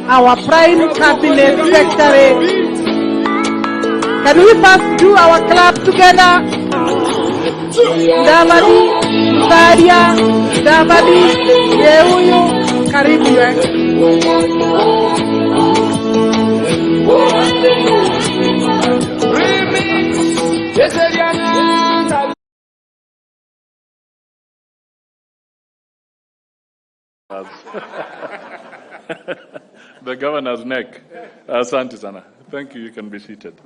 our Prime Cabinet Secretary. Can we first do our clap together? Mudavadi, Sadia, Mudavadi, Yehuyu, karibu. The governor's neck. Asante sana. Thank you. You can be seated.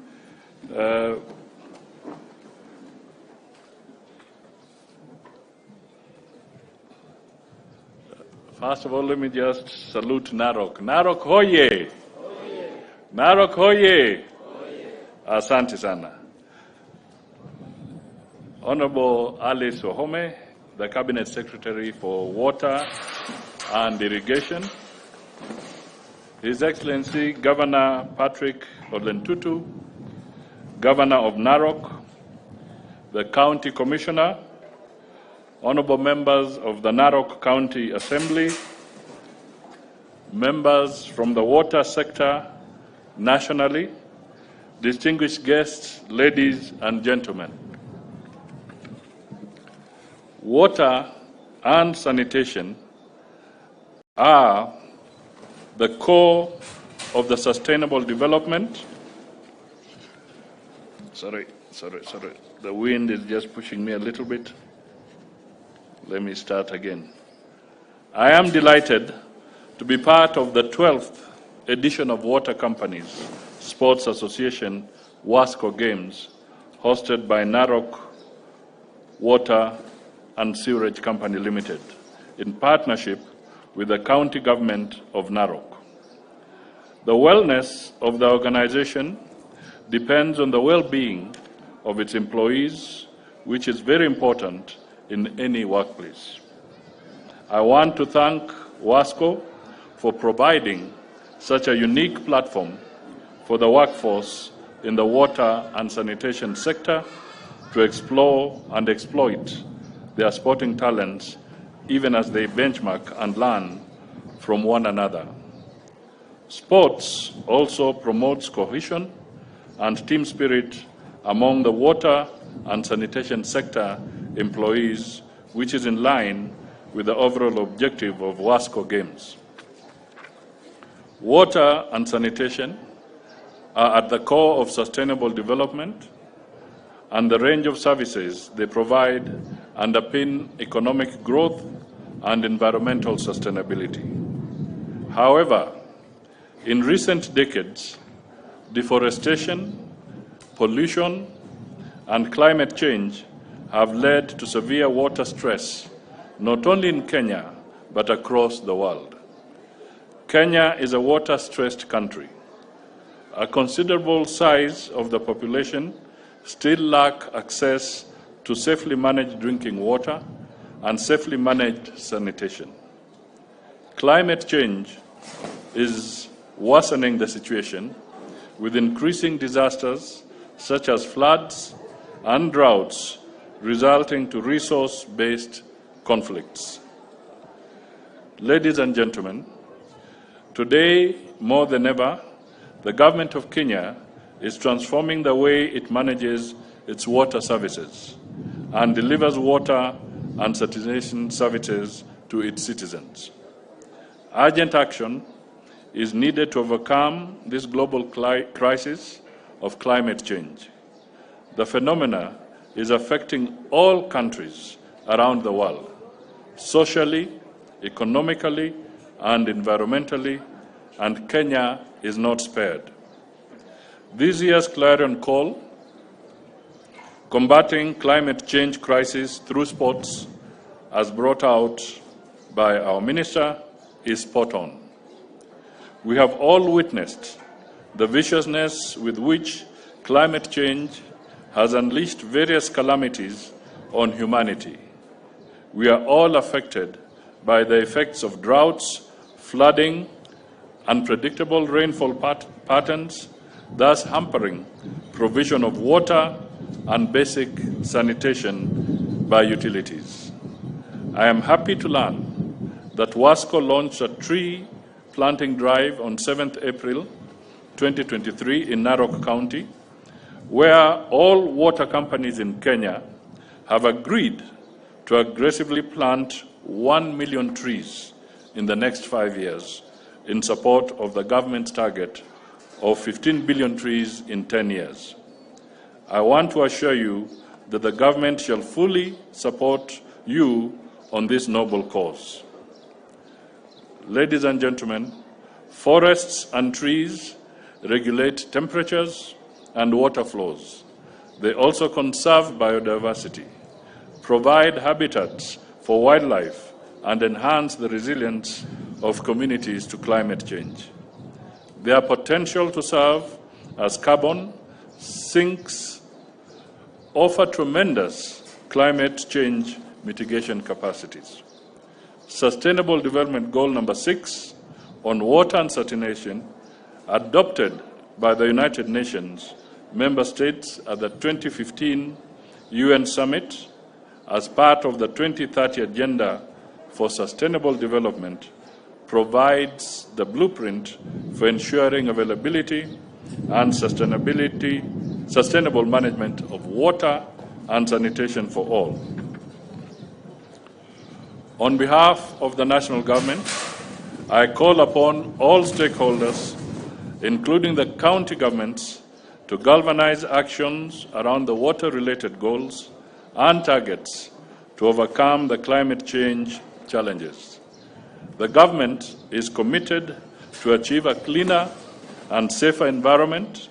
First of all, let me just salute Narok. Narok hoye! Narok hoye! Asante sana. Honorable Alice Wahome, the Cabinet Secretary for Water and Irrigation, His Excellency Governor Patrick Olentutu, Governor of Narok, the County Commissioner, Honorable members of the Narok County Assembly, members from the water sector nationally, distinguished guests, ladies and gentlemen. Water and sanitation are the core of the sustainable development. Sorry. The wind is just pushing me a little bit. Let me start again. I am delighted to be part of the 12th edition of Water Companies Sports Association Wasco Games, hosted by Narok Water and Sewerage Company Limited, in partnership with the county government of Narok. The wellness of the organization depends on the well-being of its employees, which is very important in any workplace. I want to thank Wasco for providing such a unique platform for the workforce in the water and sanitation sector to explore and exploit their sporting talents, even as they benchmark and learn from one another. Sports also promotes cohesion and team spirit among the water and sanitation sector employees, which is in line with the overall objective of Wasco Games. Water and sanitation are at the core of sustainable development, and the range of services they provide underpin economic growth and environmental sustainability. However, in recent decades, deforestation, pollution, and climate change have led to severe water stress, not only in Kenya, but across the world. Kenya is a water-stressed country. A considerable size of the population still lack access to safely managed drinking water and safely managed sanitation. Climate change is worsening the situation, with increasing disasters such as floods and droughts resulting to resource-based conflicts. Ladies and gentlemen, today more than ever, the government of Kenya is transforming the way it manages its water services and delivers water and sanitation services to its citizens. Urgent action is needed to overcome this global crisis of climate change. The phenomena is affecting all countries around the world, socially, economically, and environmentally, and Kenya is not spared. This year's clarion call, combating climate change crisis through sports, as brought out by our minister, is spot on. We have all witnessed the viciousness with which climate change has unleashed various calamities on humanity. We are all affected by the effects of droughts, flooding, unpredictable rainfall patterns, thus hampering provision of water and basic sanitation by utilities. I am happy to learn that Wasco launched a tree planting drive on 7th April 2023 in Narok County, where all water companies in Kenya have agreed to aggressively plant 1 million trees in the next 5 years in support of the government's target of 15 billion trees in 10 years. I want to assure you that the government shall fully support you on this noble cause. Ladies and gentlemen, forests and trees regulate temperatures and water flows. They also conserve biodiversity, provide habitats for wildlife, and enhance the resilience of communities to climate change. Their potential to serve as carbon sinks offer tremendous climate change mitigation capacities. Sustainable Development Goal number 6 on water and sanitation, adopted by the United Nations member states at the 2015 UN Summit as part of the 2030 Agenda for Sustainable Development, provides the blueprint for ensuring availability and sustainable management of water and sanitation for all. On behalf of the national government, I call upon all stakeholders, including the county governments, to galvanize actions around the water-related goals and targets to overcome the climate change challenges. The government is committed to achieve a cleaner and safer environment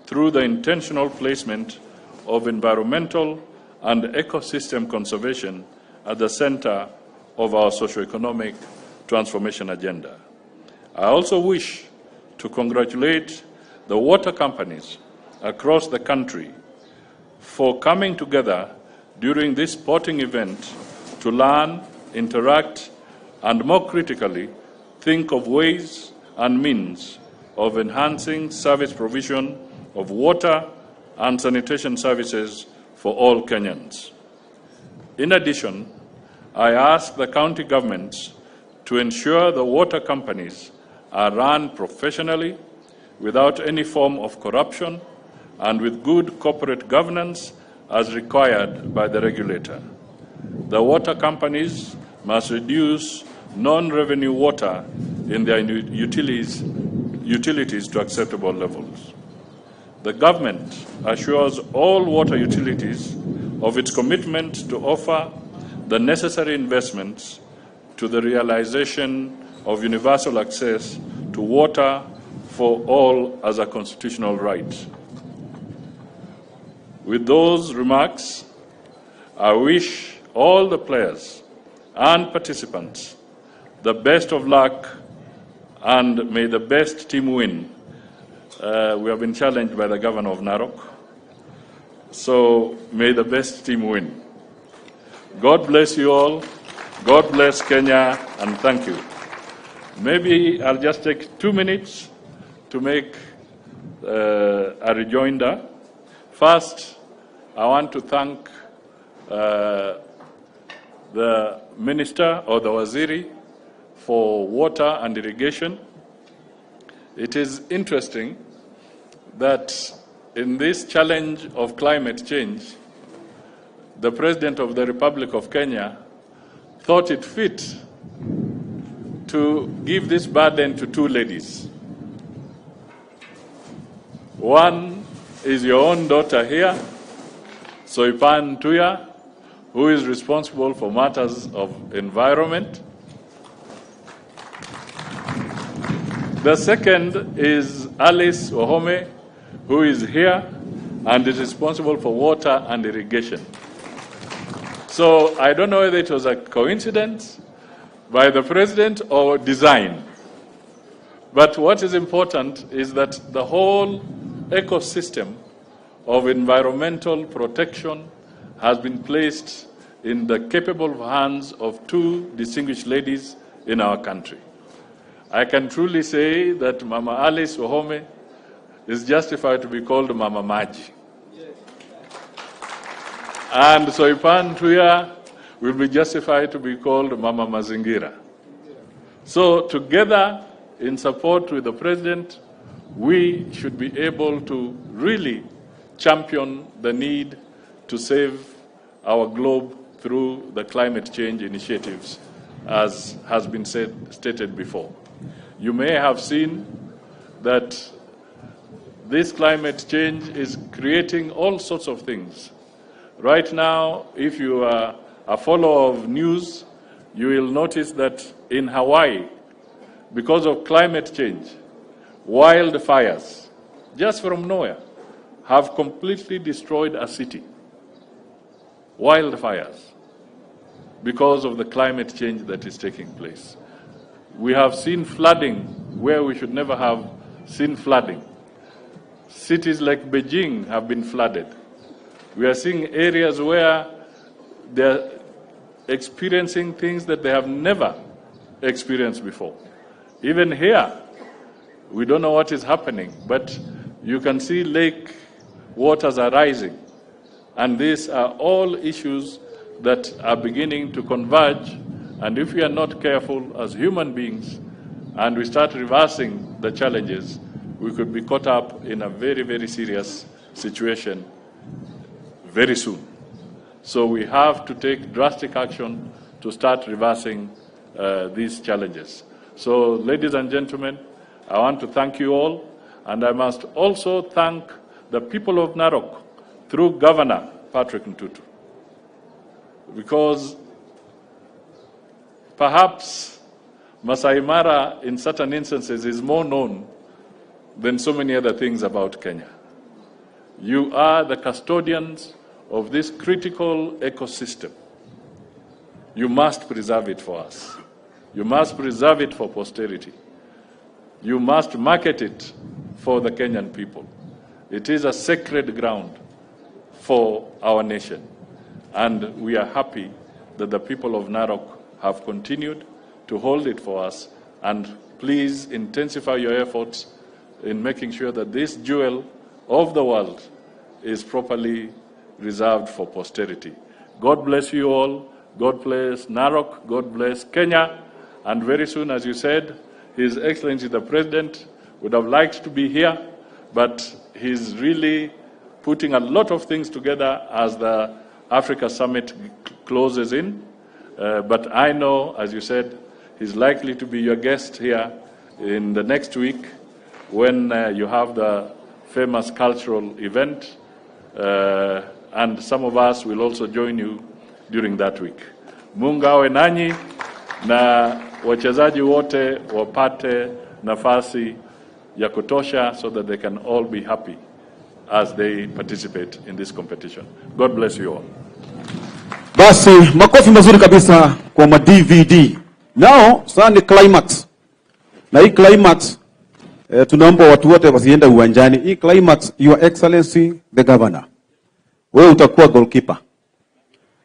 through the intentional placement of environmental and ecosystem conservation at the center of our socio-economic transformation agenda. I also wish to congratulate the water companies across the country for coming together during this sporting event to learn, interact, and more critically, think of ways and means of enhancing service provision of water and sanitation services for all Kenyans. In addition, I ask the county governments to ensure the water companies are run professionally, without any form of corruption, and with good corporate governance as required by the regulator. The water companies must reduce non-revenue water in their utilities to acceptable levels. The government assures all water utilities of its commitment to offer the necessary investments to the realization of universal access to water for all as a constitutional right. With those remarks, I wish all the players and participants the best of luck, and may the best team win. We have been challenged by the governor of Narok, so may the best team win. God bless you all. God bless Kenya, and thank you. Maybe I'll just take 2 minutes to make a rejoinder. First, I want to thank the minister or the waziri for water and irrigation. It is interesting that in this challenge of climate change, the President of the Republic of Kenya thought it fit to give this burden to 2 ladies. One is your own daughter here, Soipan Tuya, who is responsible for matters of environment. The second is Alice Wahome, who is here and is responsible for water and irrigation. So I don't know whether it was a coincidence by the president or design. But what is important is that the whole ecosystem of environmental protection has been placed in the capable hands of 2 distinguished ladies in our country. I can truly say that Mama Alice Wahome is justified to be called Mama Maji. And Soipan Tuya will be justified to be called Mama Mazingira. So together in support with the President, we should be able to really champion the need to save our globe through the climate change initiatives, as has been stated before. You may have seen that this climate change is creating all sorts of things. Right now, if you are a follower of news, you will notice that in Hawaii, because of climate change, wildfires, just from nowhere, have completely destroyed a city. Wildfires, because of the climate change that is taking place. We have seen flooding where we should never have seen flooding. Cities like Beijing have been flooded. We are seeing areas where they're experiencing things that they have never experienced before. Even here, we don't know what is happening, but you can see lake waters are rising. And these are all issues that are beginning to converge. And if we are not careful as human beings and we start reversing the challenges, we could be caught up in a very, very serious situation very soon. So we have to take drastic action to start reversing these challenges. So, ladies and gentlemen, I want to thank you all, and I must also thank the people of Narok through Governor Patrick Ntutu, because perhaps Masai Mara in certain instances is more known than so many other things about Kenya. You are the custodians of this critical ecosystem. You must preserve it for us. You must preserve it for posterity. You must market it for the Kenyan people. It is a sacred ground for our nation. And we are happy that the people of Narok have continued to hold it for us. And please intensify your efforts in making sure that this jewel of the world is properly reserved for posterity. God bless you all. God bless Narok. God bless Kenya. And very soon, as you said, His Excellency the President would have liked to be here, but he's really putting a lot of things together as the Africa Summit closes in. But I know, as you said, he's likely to be your guest here in the next week when you have the famous cultural event. And some of us will also join you during that week. Mungu awe nanyi na wachezaji wote wapate nafasi ya kutosha so that they can all be happy as they participate in this competition. God bless you all. Basi makofi mazuri kabisa kwa ma-DVD. Now, sasa ni climax. Na hii climax tunaomba watu wote wasiende uwanjani. Hii climax, Your Excellency the Governor. Wewe utakuwa goalkeeper.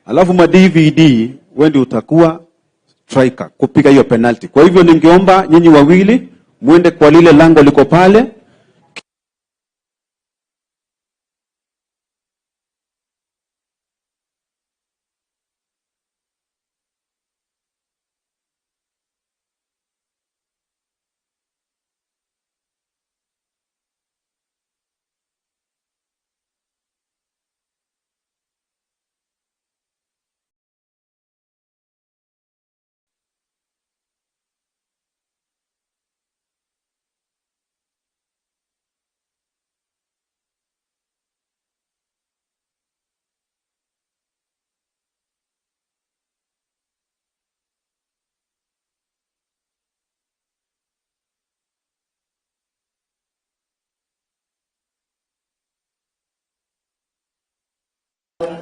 Alafu ma-DVD wewe ndio utakuwa striker kupiga hiyo penalty. Kwa hivyo ningeomba nyinyi wawili muende kwa lile lango liko pale.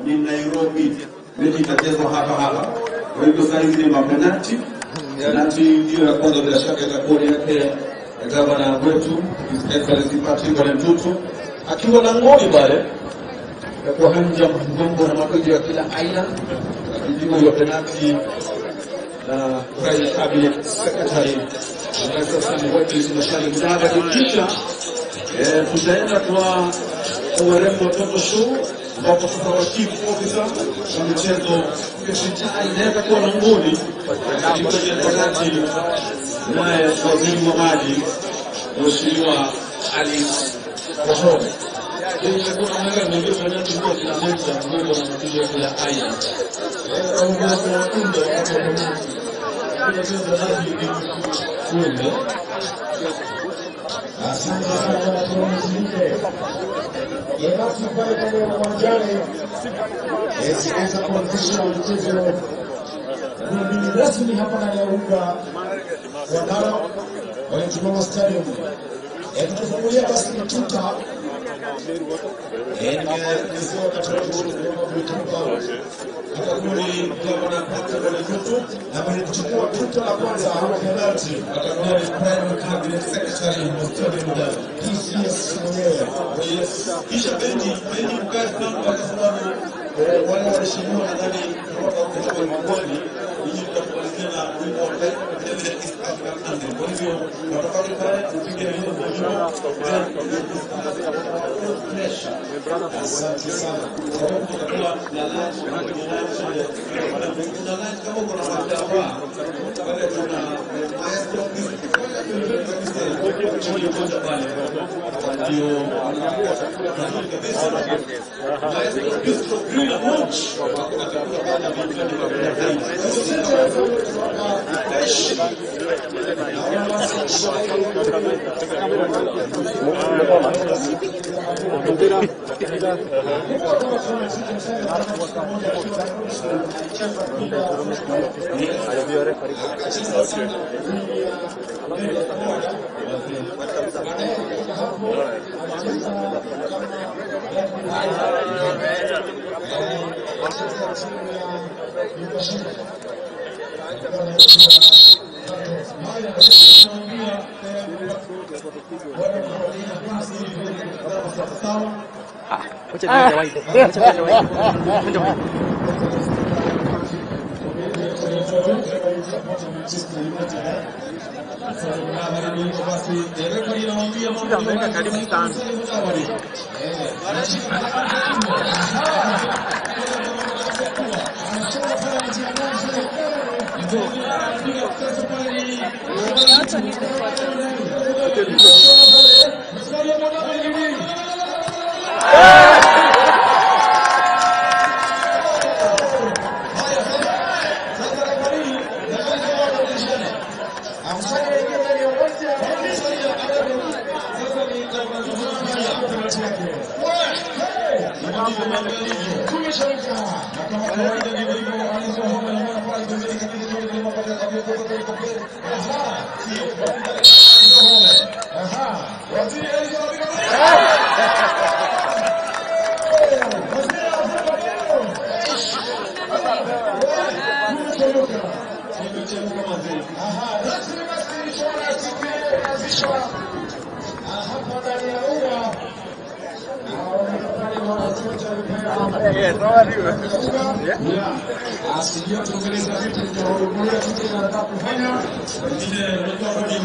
Ni Nairobi, mechi itachezwa hapa. Kwa hivyo sasa hizi ni mapenalti. Penalti ndio ya kwanza bila shaka itakuwa yake gavana wetu His Excellency Patrick Ntutu akiwa langoni pale kwa hanja mgongo na makojo ya kila aina, akijibu hiyo penalti na Prime Cabinet Secretary na sasa ni wetu Mudavadi. Kisha tutaenda kwa Warembo Toto Show ambapo sasa wa chief officer wa michezo inaweza kuwa langoni katika penalti naye waziri wa maji Mheshimiwa Ali Wahome. Hii kuna mwana mwingine fanya tukio kinameta mambo na matatizo ya aina. Asante sana tunaomzike. Basi pale pale uwanjani sasa kuanzisha mchezo ni rasmi hapa ndani ya uga wa Narok wa Stadium. Tukifungulia basi mtuta nimesema katika Atakuli kwa pata kwa mtu na kuchukua tuta la kwanza hapo penalty atakuwa ni prime cabinet secretary wa Stadium Mudavadi. TCS mwenyewe. Yes. Kisha bendi mkazi kwa sababu wale walishindwa nadhani kwa mkoani ili tutakubaliana na wimbo wa East African Anthem. Kwa hivyo watapata pale kupiga hiyo mwisho. Asante sana. Kwa na lunch kama kuna madawa pale kuna maestro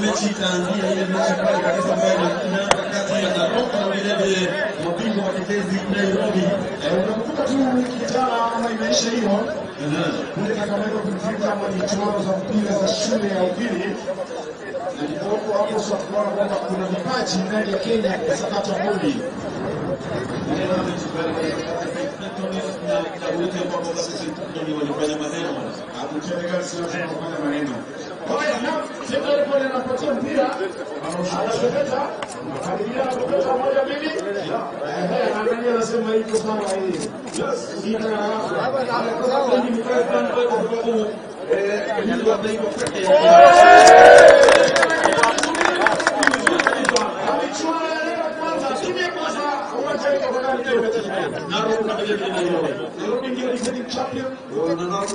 mechi itaanzia ile mechi pale kabisa ambayo inaanza kati ya Narok na vile mabingwa watetezi Nairobi. Unakumbuka tu wiki jana ama imeisha hiyo kule Kamewaka kulifika michuano za mpira za shule ya upili. Ndipo hapo sasa tunaona kwamba kuna vipaji ndani ya Kenya kwa sakata bodi. Walifanya maneno Hapo tena sio tunafanya maneno. Haya na sasa pale anapatia mpira anashota anakaribia kutoka moja mbili angalia anasema iko sawa hii ina hapa ni mkaka kwa sababu ndio hapo pekee Narok na vile Narok ndio defending champion na Narok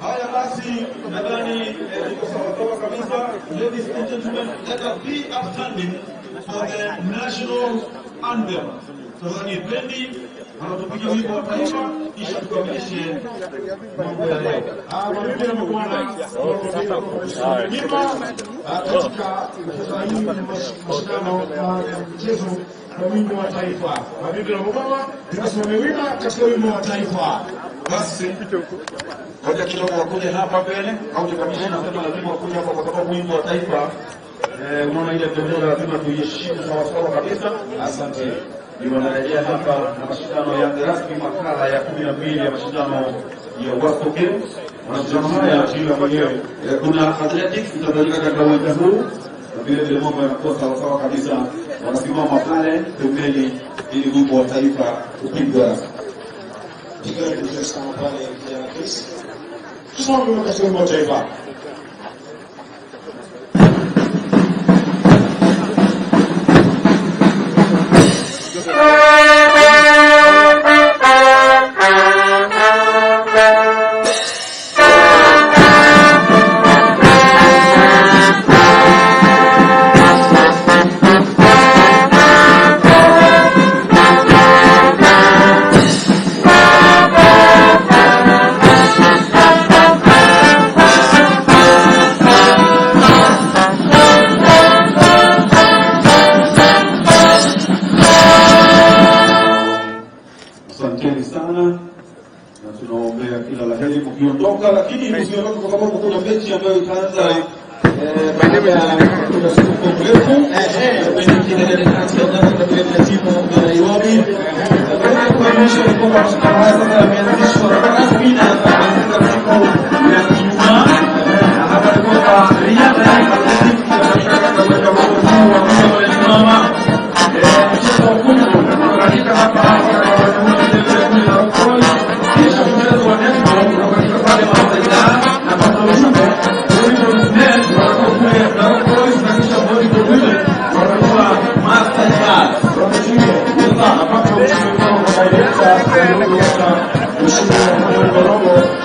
haya basi nadhani iko sawa kabisa. Ladies and gentlemen, let us be upstanding for the national anthem. So when you ready anatupigia wimbo wa taifa kisha tukamilishe mambo ya leo. Mabibi na mabwana, katika mashindano ya mchezo wa wimbo wa taifa. Mabibi na mabwana, tunasimama wima katika wimbo wa taifa. Basi ngoja kidogo wakuje hapa mbele au tukamilishe na mtoto lazima wakuje hapa kwa sababu wimbo wa taifa unaona ile bendera lazima tuiheshimu sawa sawa kabisa. Asante. Niwanarejea hapa na mashindano ya rasmi makala ya 12 ya mashindano ya Wasco Games. Mashindano haya timu mwenyewe kuna athletics itafanyika katika uwanja huu na vile vile mambo yanakuwa sawa sawa kabisa. Wanasimama pale pembeni ili wimbo wa taifa upigwe. Tukiwa sana pale ya kesi. Tusome katika wimbo wa taifa. Asanteni sana na tunaombea kila la heri mkiondoka, lakini msiondoke kwa sababu kuna mechi ambayo itaanza baada ya kuna siku mrefu mechi ile kati ya Narok na timu ya Nairobi. Na kuonyesha kwamba mashindano haya sasa yameanzishwa rasmi na yanaanza siku ya Ijumaa. Hapa ni kwamba riadha ya athletics inafanyika katika uwanja huu wa mama mchezo wa kuku katika hapa Narok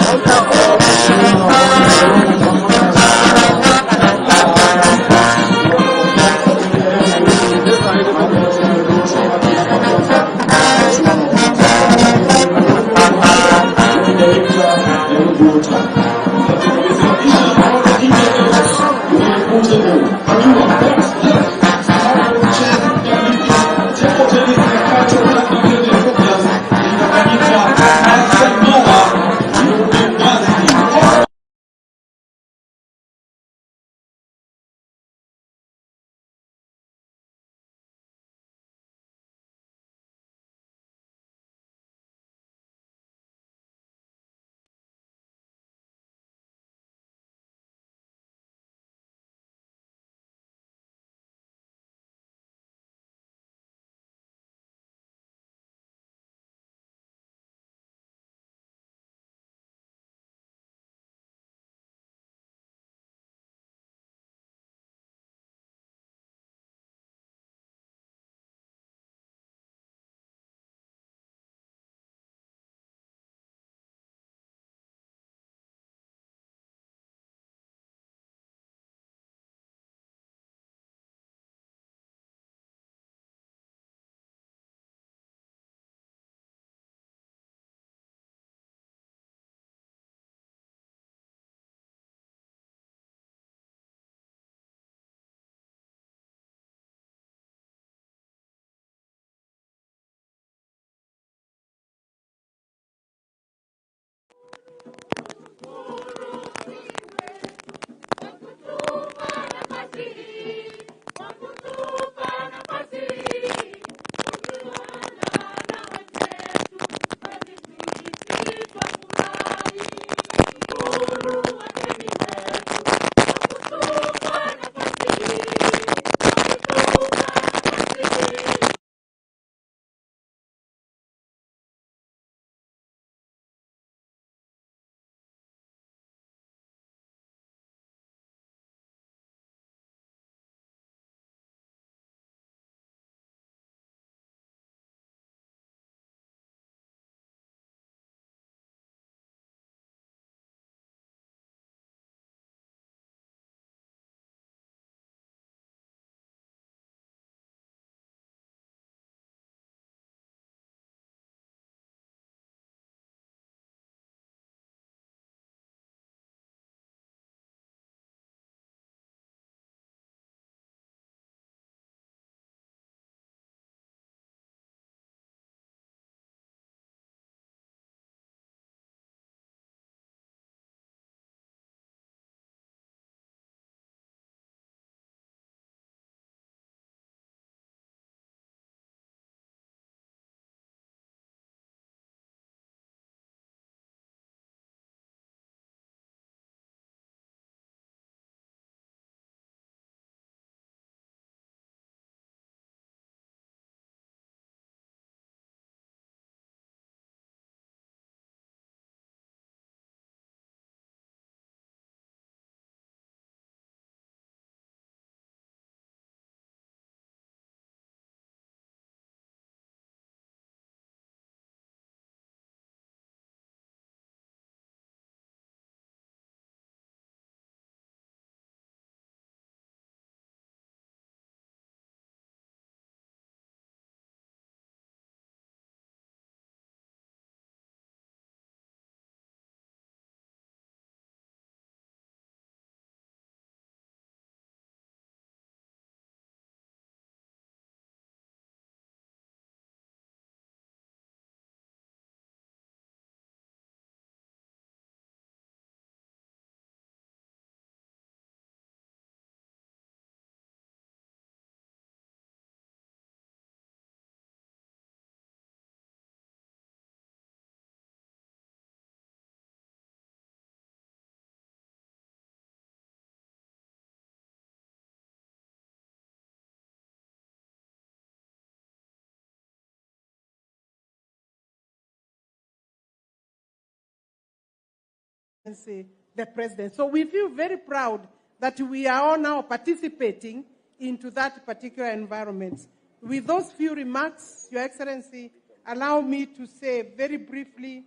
the President. So we feel very proud that we are all now participating into that particular environment. With those few remarks, Your Excellency, allow me to say very briefly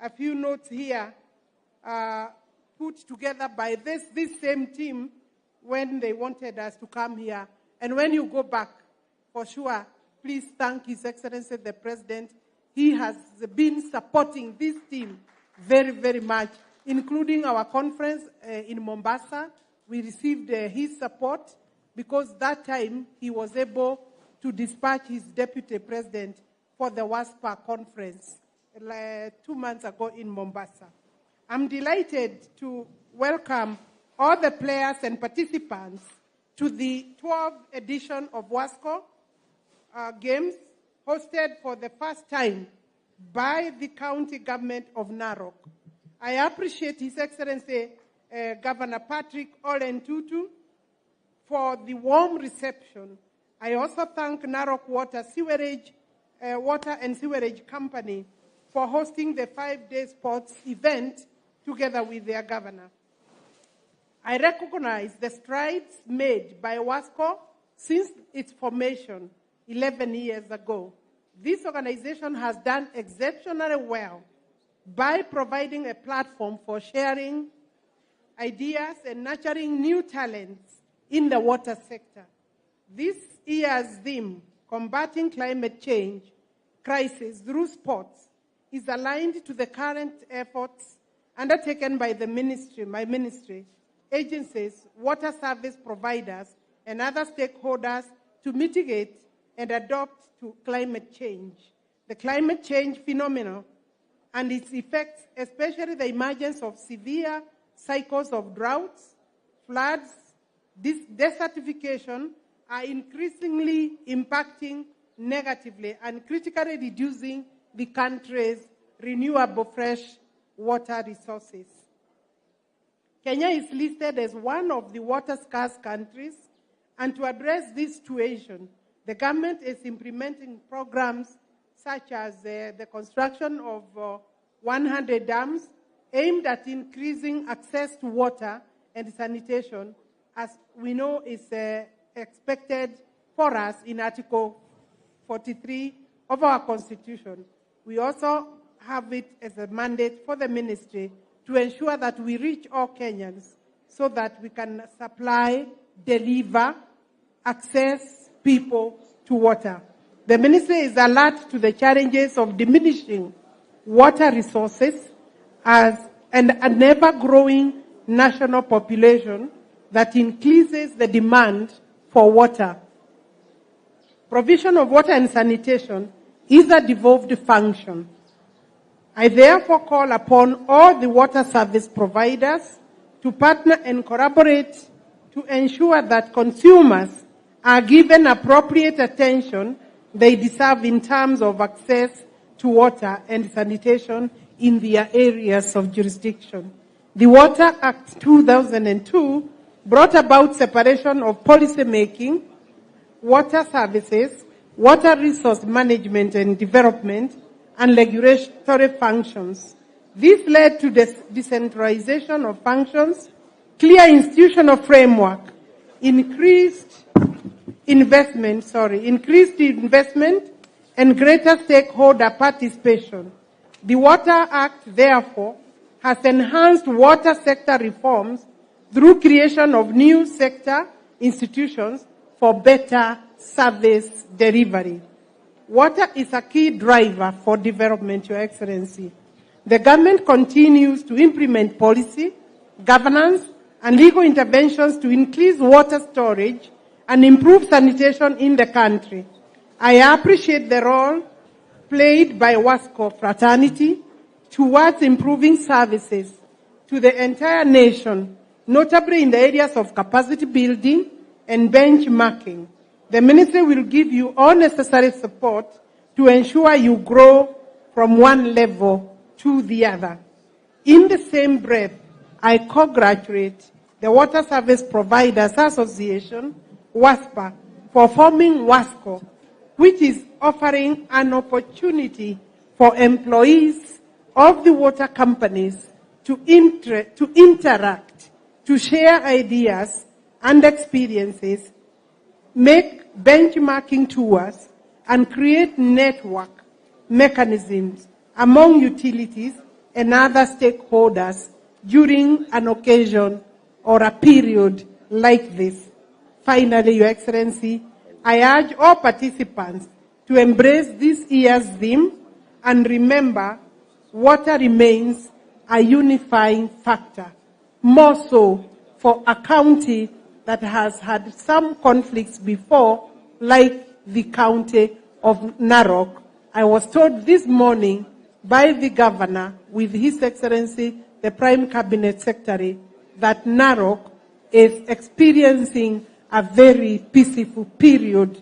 a few notes here put together by this same team when they wanted us to come here. And when you go back, for sure, please thank His Excellency the President. He has been supporting this team very, very much, including our conference in Mombasa. We received his support because that time he was able to dispatch his deputy president for the Wasco conference 2 months ago in Mombasa. I'm delighted to welcome all the players and participants to the 12th edition of Wasco Games, hosted for the first time by the county government of Narok. I appreciate His Excellency Governor Patrick Ole Ntutu for the warm reception. I also thank Narok Water and Sewerage Company for hosting the 5-day sports event together with their governor. I recognize the strides made by Wasco since its formation 11 years ago. This organization has done exceptionally well by providing a platform for sharing ideas and nurturing new talents in the water sector. This year's theme, Combating Climate Change Crisis Through Sports, is aligned to the current efforts undertaken by my ministry, agencies, water service providers, and other stakeholders to mitigate and adapt to climate change. The climate change phenomenon and its effects, especially the emergence of severe cycles of droughts, floods, desertification, are increasingly impacting negatively and critically reducing the country's renewable fresh water resources. Kenya is listed as one of the water-scarce countries, and to address this situation, the government is implementing programs such as the construction of 100 dams aimed at increasing access to water and sanitation, as we know is expected for us in Article 43 of our Constitution. We also have it as a mandate for the ministry to ensure that we reach all Kenyans so that we can supply, deliver, access people to water. The ministry is alert to the challenges of diminishing water resources and an ever-growing national population that increases the demand for water. Provision of water and sanitation is a devolved function. I therefore call upon all the water service providers to partner and collaborate to ensure that consumers are given appropriate attention they deserve in terms of access to water and sanitation in their areas of jurisdiction. The Water Act 2002 brought about separation of policy making, water services, water resource management and development, and regulatory functions. This led to the decentralization of functions, clear institutional framework, increased investment, and greater stakeholder participation. The Water Act, therefore, has enhanced water sector reforms through creation of new sector institutions for better service delivery. Water is a key driver for development, Your Excellency. The government continues to implement policy, governance, and legal interventions to increase water storage and improve sanitation in the country. I appreciate the role played by Wasco fraternity towards improving services to the entire nation, notably in the areas of capacity building and benchmarking. The ministry will give you all necessary support to ensure you grow from one level to the other. In the same breath, I congratulate the Water Service Providers Association, WASPA, for forming Wasco, which is offering an opportunity for employees of the water companies to interact, to share ideas and experiences, make benchmarking tours, and create network mechanisms among utilities and other stakeholders during an occasion or a period like this. Finally, Your Excellency, I urge all participants to embrace this year's theme and remember water remains a unifying factor, more so for a county that has had some conflicts before, like the county of Narok. I was told this morning by the governor, with His Excellency, the Prime Cabinet Secretary, that Narok is experiencing a very peaceful period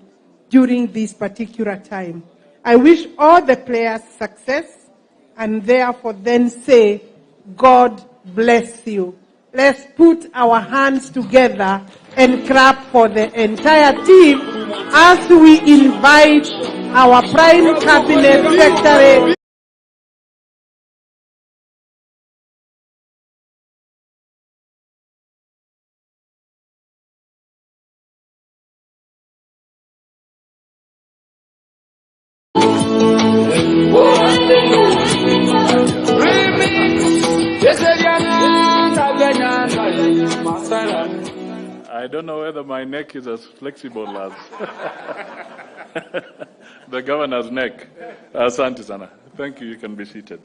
during this particular time. I wish all the players success and therefore then say, God bless you. Let's put our hands together and clap for the entire team as we invite our Prime Cabinet Secretary. I don't know whether my neck is as flexible as the governor's neck. Asante sana. Thank you. You can be seated.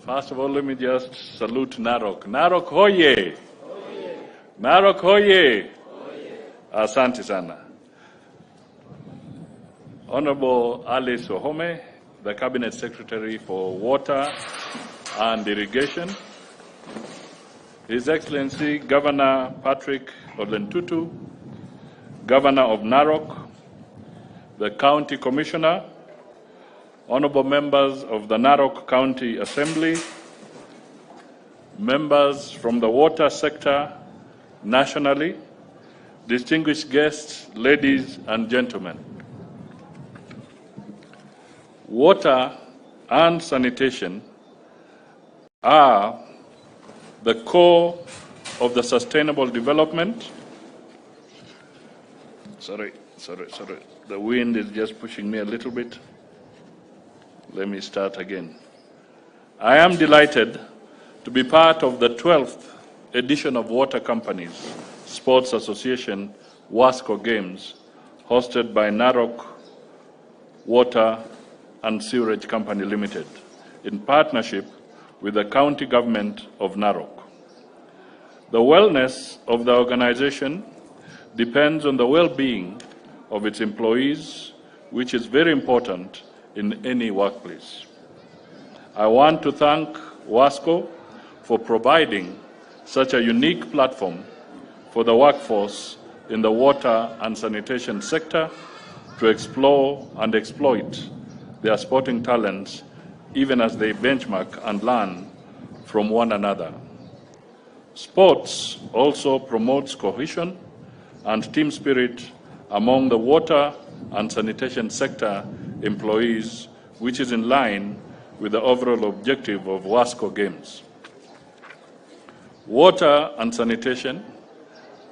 First of all, let me just salute Narok. Narok hoye! Narok hoye! Asante sana. Honorable Alice Ohome, the Cabinet Secretary for Water and Irrigation, His Excellency Governor Patrick Olentutu, Governor of Narok, the County Commissioner, Honorable members of the Narok County Assembly, members from the water sector nationally, distinguished guests, ladies and gentlemen. Water and sanitation are the core of the sustainable development. Sorry. The wind is just pushing me a little bit. Let me start again. I am delighted to be part of the 12th edition of Water Companies Sports Association Wasco Games, hosted by Narok Water and Sewerage Company Limited, in partnership with the county government of Narok. The wellness of the organization depends on the well-being of its employees, which is very important in any workplace. I want to thank Wasco for providing such a unique platform for the workforce in the water and sanitation sector to explore and exploit their sporting talents, even as they benchmark and learn from one another. Sports also promotes cohesion and team spirit among the water and sanitation sector employees, which is in line with the overall objective of Wasco Games. Water and sanitation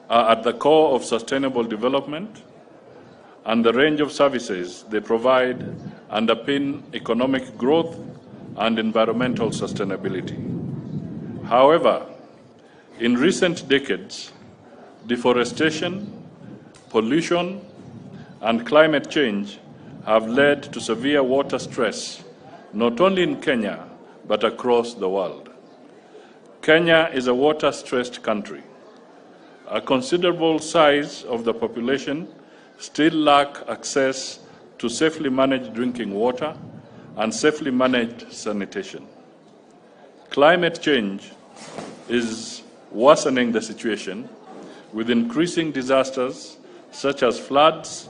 are at the core of sustainable development, and the range of services they provide underpin economic growth and environmental sustainability. However, in recent decades, deforestation, pollution, and climate change have led to severe water stress, not only in Kenya, but across the world. Kenya is a water-stressed country. A considerable size of the population still lack access to safely managed drinking water and safely managed sanitation. Climate change is worsening the situation, with increasing disasters such as floods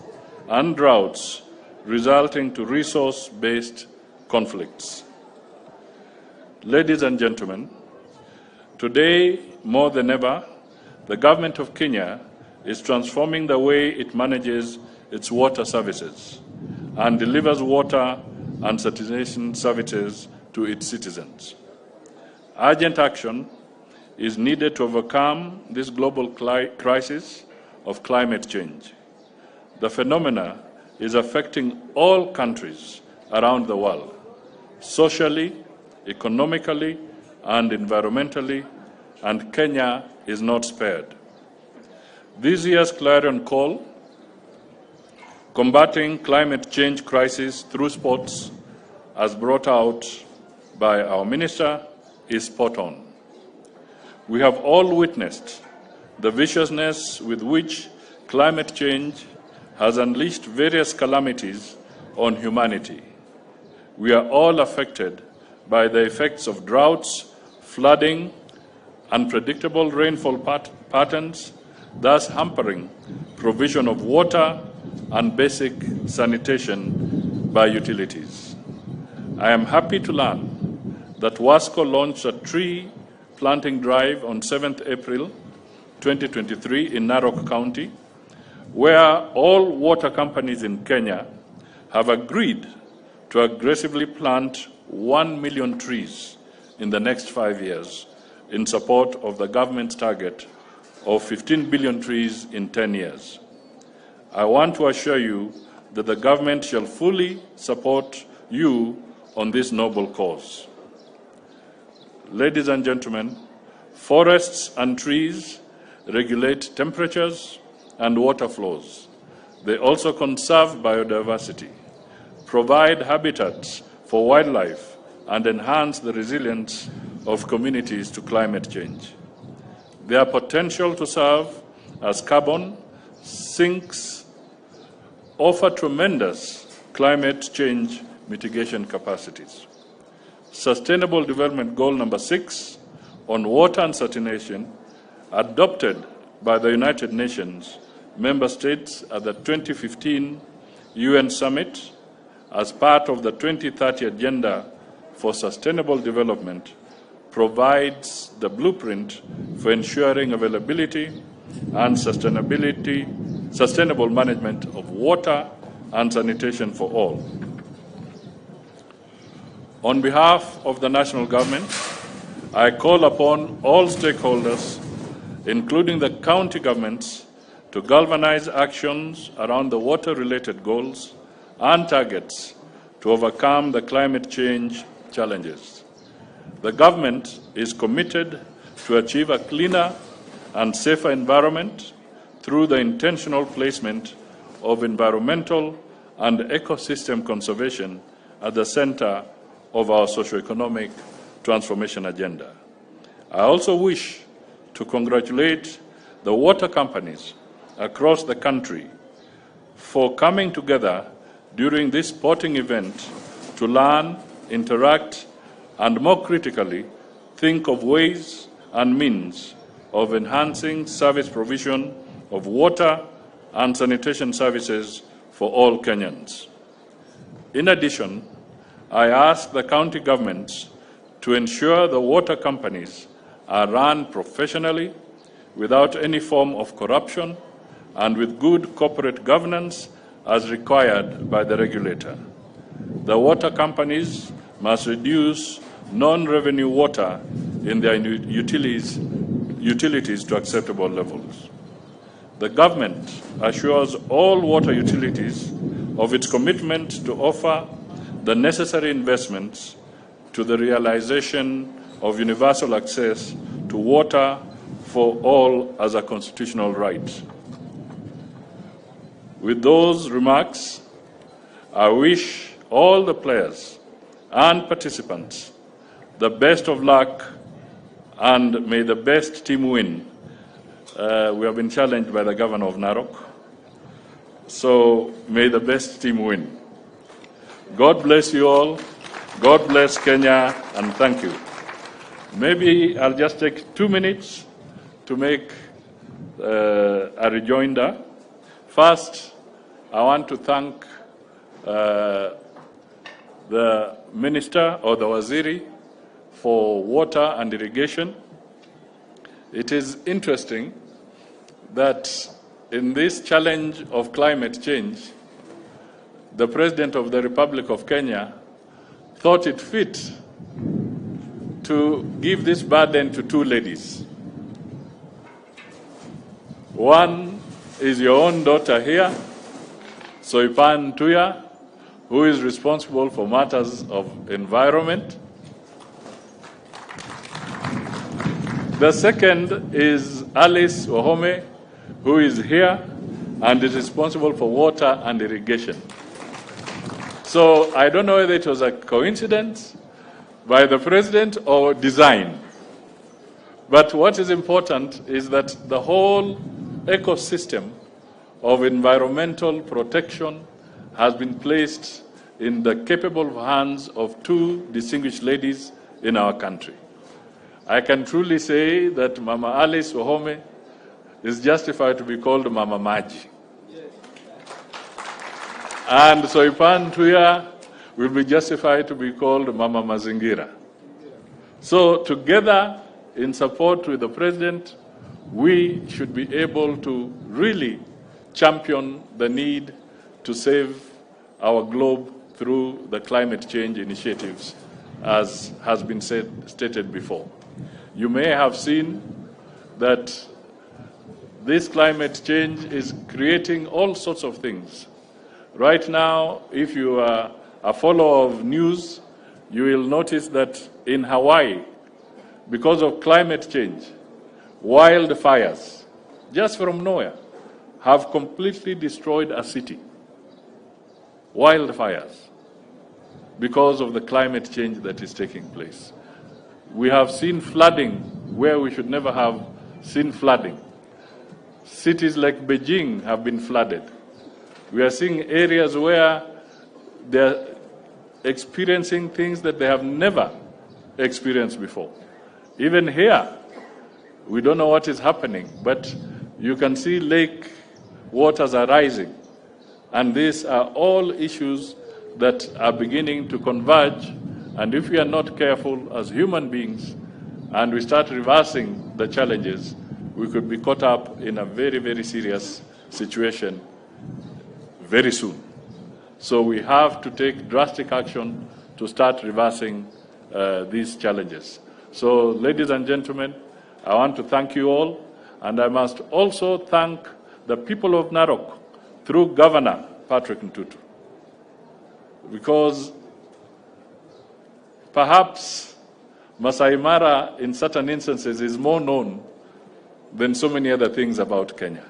and droughts resulting to resource-based conflicts. Ladies and gentlemen, today more than ever, the government of Kenya is transforming the way it manages its water services and delivers water and sanitation services to its citizens. Urgent action is needed to overcome this global crisis of climate change. The phenomena is affecting all countries around the world, socially, economically, and environmentally, and Kenya is not spared. This year's clarion call, combating climate change crisis through sports, as brought out by our minister, is spot on. We have all witnessed the viciousness with which climate change has unleashed various calamities on humanity. We are all affected by the effects of droughts, flooding, unpredictable rainfall patterns, thus hampering provision of water and basic sanitation by utilities. I am happy to learn that Wasco launched a tree planting drive on 7th April 2023 in Narok County, where all water companies in Kenya have agreed to aggressively plant 1 million trees in the next 5 years in support of the government's target of 15 billion trees in 10 years. I want to assure you that the government shall fully support you on this noble cause. Ladies and gentlemen, forests and trees regulate temperatures and water flows. They also conserve biodiversity, provide habitats for wildlife, and enhance the resilience of communities to climate change. Their potential to serve as carbon sinks offer tremendous climate change mitigation capacities. Sustainable Development Goal number 6 on water and sanitation, adopted by the United Nations member states at the 2015 UN Summit as part of the 2030 Agenda for Sustainable Development, provides the blueprint for ensuring availability and sustainable management of water and sanitation for all. On behalf of the national government, I call upon all stakeholders, including the county governments, to galvanize actions around the water-related goals and targets to overcome the climate change challenges. The government is committed to achieve a cleaner and safer environment through the intentional placement of environmental and ecosystem conservation at the center of our socio-economic transformation agenda. I also wish to congratulate the water companies across the country for coming together during this sporting event to learn, interact, and more critically, think of ways and means of enhancing service provision of water and sanitation services for all Kenyans. In addition, I ask the county governments to ensure the water companies are run professionally, without any form of corruption, and with good corporate governance as required by the regulator. The water companies must reduce non-revenue water in their utilities to acceptable levels. The government assures all water utilities of its commitment to offer the necessary investments to the realization of universal access to water for all as a constitutional right. With those remarks, I wish all the players and participants the best of luck, and may the best team win. We have been challenged by the governor of Narok, so may the best team win. God bless you all. God bless Kenya, and thank you. Maybe I'll just take 2 minutes to make a rejoinder. First, I want to thank the minister or the waziri for water and irrigation. It is interesting that in this challenge of climate change, the President of the Republic of Kenya thought it fit to give this burden to two ladies. One is your own daughter here, Soipan Tuya, who is responsible for matters of environment. The second is Alice Wahome, who is here and is responsible for water and irrigation. So I don't know whether it was a coincidence by the President or design. But what is important is that the whole ecosystem of environmental protection has been placed in the capable hands of two distinguished ladies in our country. I can truly say that Mama Alice Wahome is justified to be called Mama Maji. And Soipan Tuya will be justified to be called Mama Mazingira. So together, in support with the President, we should be able to really champion the need to save our globe through the climate change initiatives, as has been stated before. You may have seen that this climate change is creating all sorts of things. Right now, if you are a follower of news, you will notice that in Hawaii, because of climate change, wildfires, just from nowhere, have completely destroyed a city. Wildfires, because of the climate change that is taking place. We have seen flooding where we should never have seen flooding. Cities like Beijing have been flooded. We are seeing areas where they're experiencing things that they have never experienced before. Even here, we don't know what is happening, but you can see lake waters are rising. And these are all issues that are beginning to converge. And if we are not careful as human beings and we start reversing the challenges, we could be caught up in a very, very serious situation very soon. So we have to take drastic action to start reversing these challenges. So, ladies and gentlemen, I want to thank you all, and I must also thank the people of Narok through Governor Patrick Ntutu, because perhaps Masai Mara, in certain instances, is more known than so many other things about Kenya.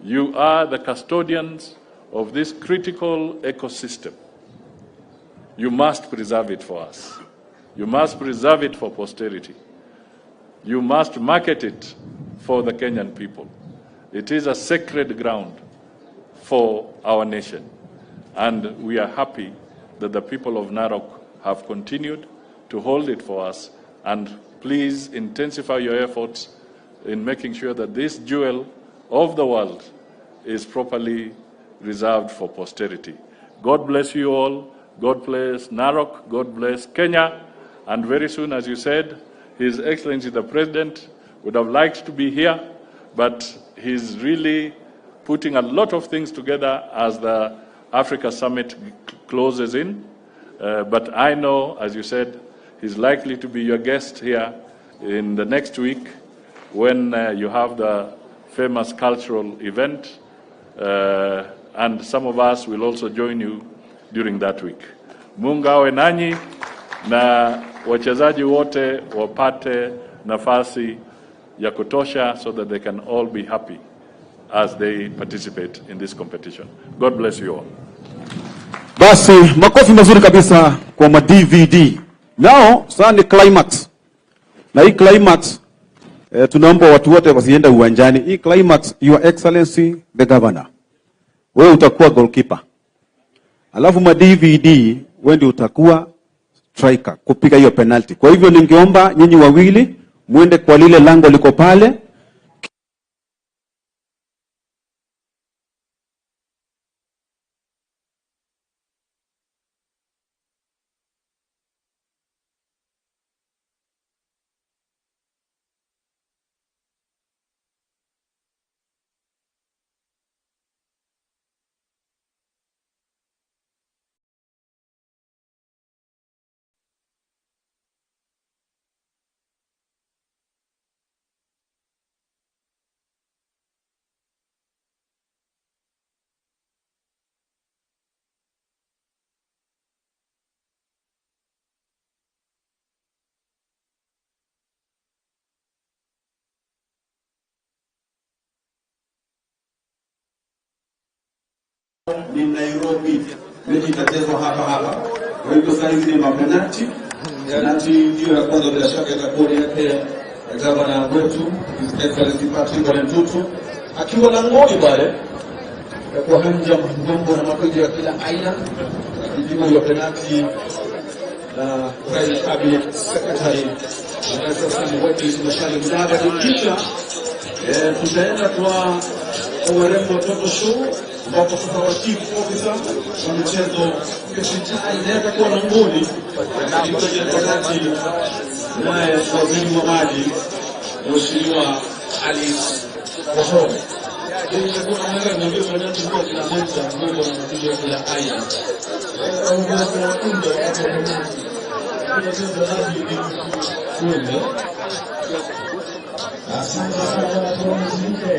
You are the custodians of this critical ecosystem. You must preserve it for us. You must preserve it for posterity. You must market it for the Kenyan people. It is a sacred ground for our nation. And we are happy that the people of Narok have continued to hold it for us. And please intensify your efforts in making sure that this jewel of the world is properly reserved for posterity. God bless you all. God bless Narok. God bless Kenya. And very soon, as you said, His Excellency the President would have liked to be here, but he's really putting a lot of things together as the Africa Summit closes in. But I know, as you said, he's likely to be your guest here in the next week when you have the famous cultural event. And some of us will also join you during that week. Mungu awe nanyi na wachezaji wote wapate nafasi ya kutosha so that they can all be happy as they participate in this competition. God bless you all. Basi makofi mazuri kabisa kwa ma-DVD. Now, sasa ni climax. Na hii climax tunaomba watu wote wasiende uwanjani. Hii climax, Your Excellency the Governor. Wewe utakuwa goalkeeper. Alafu ma-DVD wewe ndio utakuwa striker kupiga hiyo penalty. Kwa hivyo ningeomba nyinyi wawili muende kwa lile lango liko pale. ni Nairobi. Mechi itachezwa hapa. Kwa hivyo sasa hizi ni mapenalti. Penalti ndio ya kwanza bila shaka itakuwa yake gavana wetu Serikali akiwa langoni pale kwa hanja mambo na mapigo ya kila aina. Kijibu ya penalti na Prime Cabinet Secretary sasa wetu Mudavadi. Kisha tutaenda kwa warembo watoto show ambapo tutakuwa chief officer wa michezo Serikali inaenda kwa langoni naye waziri wa maji Mheshimiwa Ali Wasco. Kuna mara nyingine tunachukua kila mmoja mambo na mapigo ya kila aina. Asante sana kwa mzike.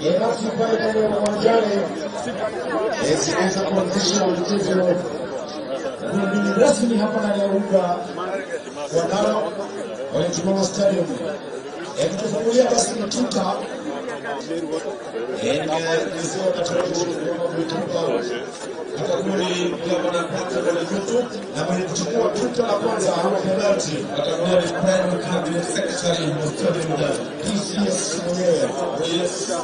Yeyote pale kwa uwanjani siweza kuanzisha mchezo ni rasmi hapa ndani ya uga wa Narok Olympic Stadium. Tukifungulia basi mtuta ndio atakuni gavana kwa YouTube na mwenye kuchukua tuta la kwanza hapo penalty atakuwa ni Prime Cabinet Secretary wa Stadium PCS mwenyewe.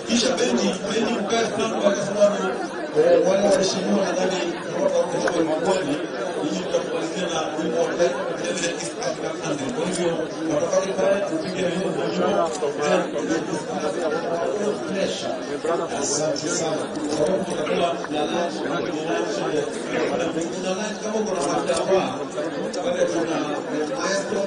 Kisha bendi mkae sana kwa sababu wale waheshimiwa nadhani kwa mabodi hii tutakubaliana na wimbo wa East African Anthem. Kwa hivyo watafanya pale tupige wimbo wa juu. Asante sana. Tutakuwa na lunch kama kuna madawa pale kuna maestro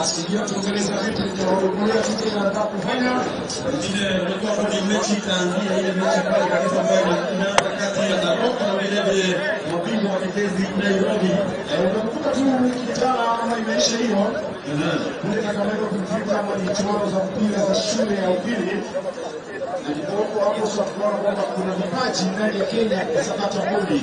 Asijua tuongeleza vitu vya kitu tunataka kufanya. Wengine walikuwa kwenye mechi itaanzia ile mechi pale kabisa ambayo inaanza kati ya Narok na vile mabingwa watetezi Nairobi. Unakumbuka tu kijana ama imeisha hiyo. Kule Kamewaka kumfika kama ni chuano za mpira za shule ya upili. Ndipo hapo sasa tunaona kwamba kuna vipaji ndani ya Kenya kwa sababu ya bodi.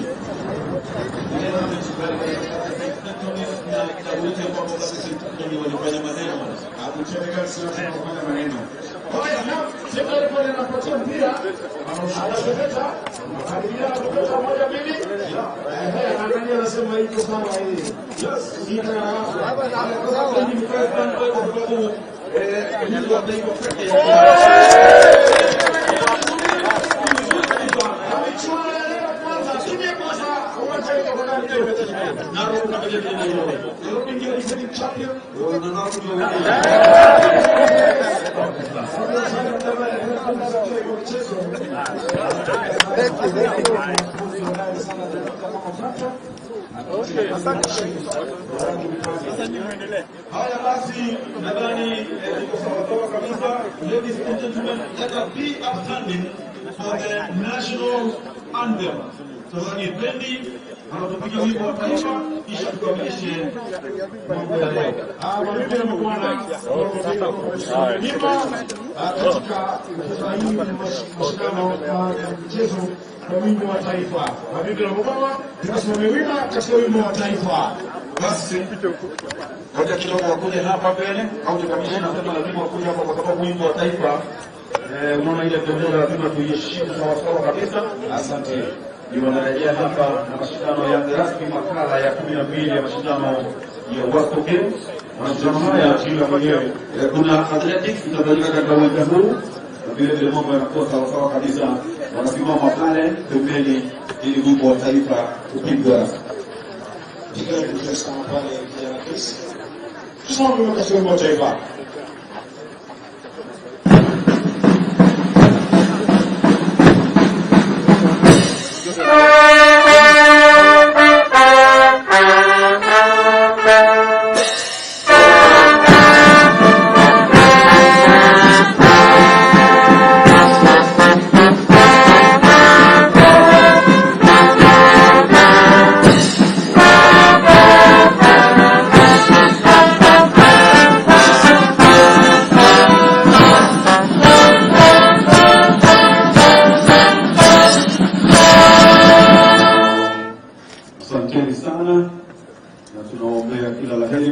Haya, Serikali pale anapatia mpira, anashika anakaribia kutoka moja mbili. Angalia anasema iko sawa hii. Sita hapa ni mkae kwa sababu ndio ndio pekee. Narok na vile vile champion. Haya basi, nadhani tuko sawa kabisa. Ladies and gentlemen, let us be upstanding for the national anthem. Tazani bendi, anatupiga wimbo wa taifa, kisha tukamilishe mambo ya leo. Wanapenda mkuana, katika mashindano ya mchezo wa wimbo wa taifa. Wabibi na mababa, tunasimamia wima katika wimbo wa taifa. Basi, ngoja kidogo wakuje hapa mbele, au tukamilishe na sema lazima wakuje hapa kwa sababu wimbo wa taifa, unaona ile bendera lazima tuiheshimu sawa kabisa. Asante. Ndio wanarejea hapa na mashindano ya rasmi makala ya 12 ya mashindano ya Wasco Games. Mashindano haya kila mwenyewe kuna athletics itafanyika katika uwanja huu, na vile mambo yanakuwa sawa kabisa. Wanasimama pale pembeni ili wimbo wa taifa upigwe. Ndio tunasema pale ya Chris. Tusome kwa wimbo wa taifa.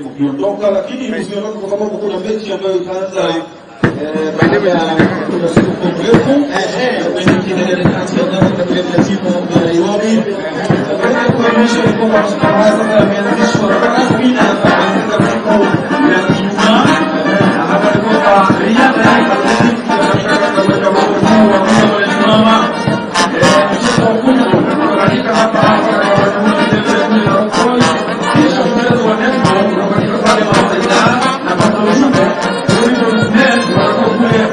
Ukiondoka lakini usiondoke kwa sababu kuna mechi ambayo itaanza baada ya siku mrefu kwenye kilele kati ya Narok na timu ya Nairobi. Kwa kuonyesha kwamba mashindano haya sasa yameanzishwa rasmi na yataanza siku ya Ijumaa. Hapa ni kwamba riadha ya athletics katika mchezo wa kusimama mchezo wa kunya katika hapa kisha mchezo wa netball unafanyika pale Maasai na Patosha.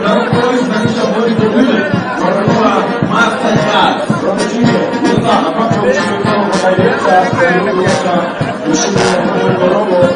Narok na kisha volleyball watakuwa Maasai wamechukua napata ushindi kama madaireta kutoka ushindi wa Morogoro.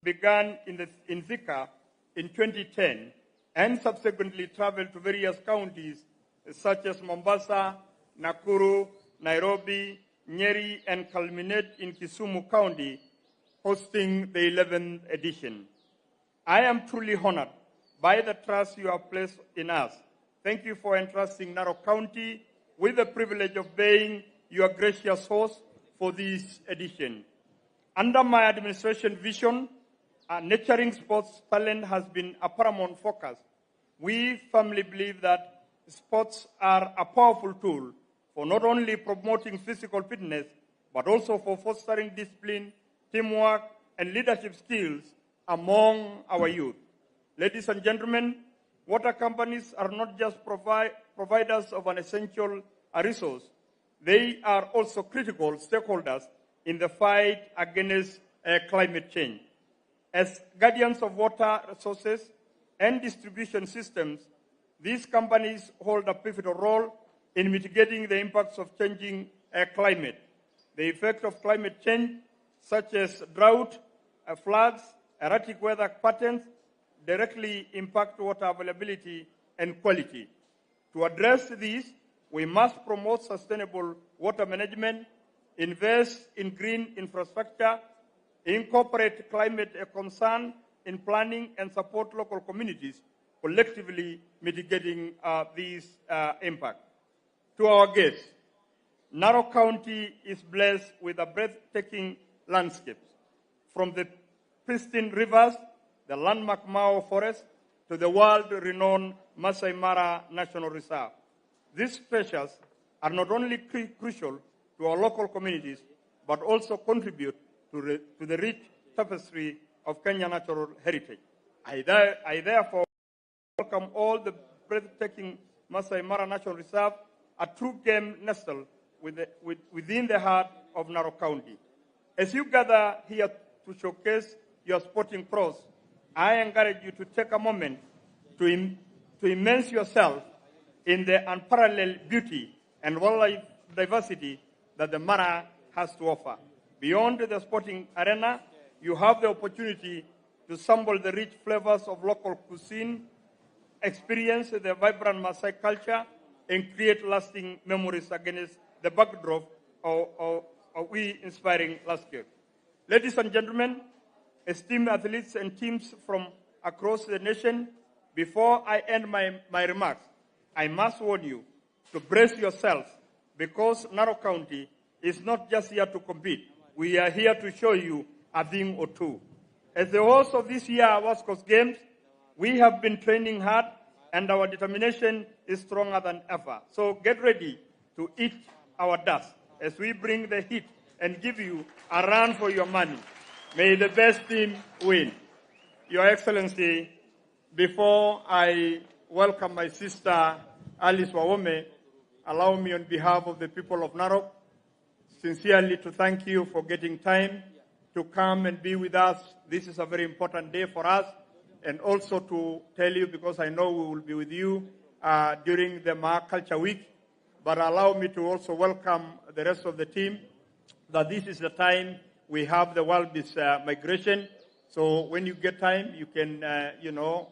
began in Thika in 2010 and subsequently traveled to various counties such as Mombasa, Nakuru, Nairobi, Nyeri, and culminate in Kisumu County, hosting the 11th edition. I am truly honored by the trust you have placed in us. Thank you for entrusting Narok County with the privilege of being your gracious host for this edition. Under my administration vision, nurturing sports talent has been a paramount focus. We firmly believe that sports are a powerful tool for not only promoting physical fitness, but also for fostering discipline, teamwork, and leadership skills among our youth. Ladies and gentlemen, water companies are not just providers of an essential resource. They are also critical stakeholders in the fight against climate change. As guardians of water resources and distribution systems, these companies hold a pivotal role in mitigating the impacts of changing climate. The effect of climate change, such as drought, floods, erratic weather patterns, directly impact water availability and quality. To address these, we must promote sustainable water management, invest in green infrastructure, incorporate climate concern in planning, and support local communities, collectively mitigating these impacts. To our guests, Narok County is blessed with a breathtaking landscapes, from the pristine rivers, the landmark Mao Forest, to the world-renowned Masai Mara National Reserve. These treasures are not only crucial to our local communities, but also contribute to the rich tapestry of Kenya natural heritage. I therefore welcome all the breathtaking Masai Mara National Reserve, a true game nestled within the heart of Narok County. As you gather here to showcase your sporting prowess, I encourage you to take a moment to immerse yourself in the unparalleled beauty and wildlife diversity that the Mara has to offer. Beyond the sporting arena, you have the opportunity to sample the rich flavors of local cuisine, experience the vibrant Maasai culture, and create lasting memories against the backdrop of inspiring landscape. Ladies and gentlemen, esteemed athletes and teams from across the nation, before I end my remarks, I must warn you to brace yourselves, because Narok County is not just here to compete. We are here to show you a thing or two. As the host of this year's Wasco Games, we have been training hard, and our determination is stronger than ever. So get ready to eat our dust as we bring the heat and give you a run for your money. May the best team win. Your Excellency, before I welcome my sister Alice Wawome, allow me on behalf of the people of Narok sincerely to thank you for getting time to come and be with us. This is a very important day for us, and also to tell you, because I know we will be with you during the Ma Culture Week, but allow me to also welcome the rest of the team, that this is the time we have the World Beast migration. So when you get time, you can,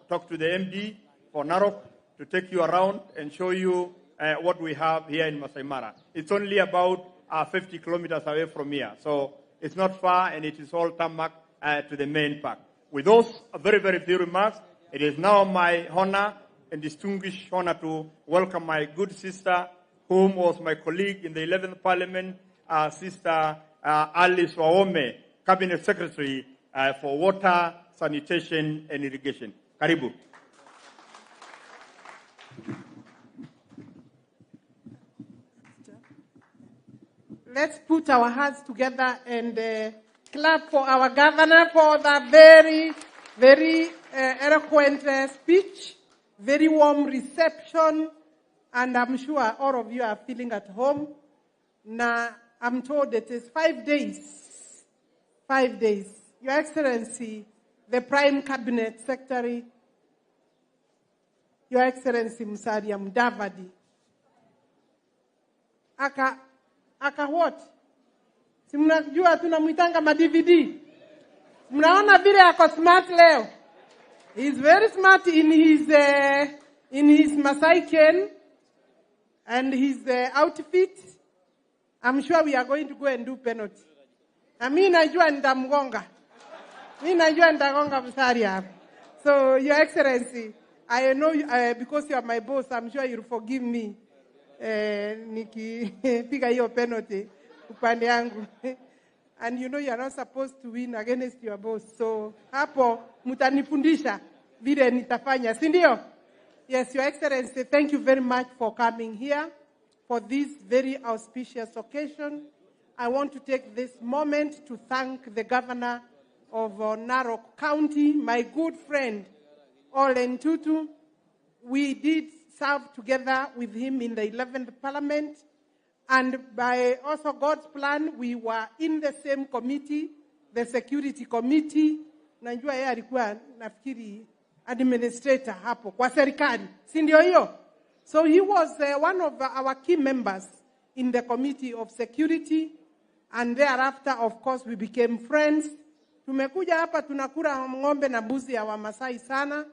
talk to the MD for Narok to take you around and show you what we have here in Masai Mara. It's only about 50 kilometers away from here. So it's not far, and it is all tarmac to the main park. With those very, very few remarks, it is now my honor and distinguished honor to welcome my good sister, whom was my colleague in the 11th Parliament, Sister Alice Wawome, Cabinet Secretary for Water, Sanitation, and Irrigation. Karibu. Let's put our hands together and clap for our governor for the very, very eloquent speech, very warm reception, and I'm sure all of you are feeling at home. Now, I'm told it is 5 days. 5 days. Your Excellency, the Prime Cabinet Secretary, Your Excellency Musalia Mudavadi, aka what? Si mnajua tunamwitanga ma DVD. Mnaona vile ako smart leo. He's very smart in his Masai cane and his outfit. I'm sure we are going to go and do penalty. Na mimi najua nitamgonga. Mimi najua nitagonga mstari hapa. So, Your Excellency, I know because you are my boss, I'm sure you'll forgive me. Nikipiga hiyo penalty upande yangu. And you know you are not supposed to win against your boss. So, hapo mtanifundisha vile nitafanya, si ndio? Yes, Your Excellency, thank you very much for coming here for this very auspicious occasion. I want to take this moment to thank the Governor of Narok County, my good friend, Olen Tutu. We did serve together with him in the 11th Parliament, and by also God's plan, we were in the same committee, the Security Committee. Najua yeye alikuwa nafikiri administrator hapo kwa serikali, si ndio hiyo? So he was one of our key members in the Committee of Security, and thereafter, of course, we became friends. Tumekuja hapa tunakula ng'ombe na mbuzi ya Wamasai sana,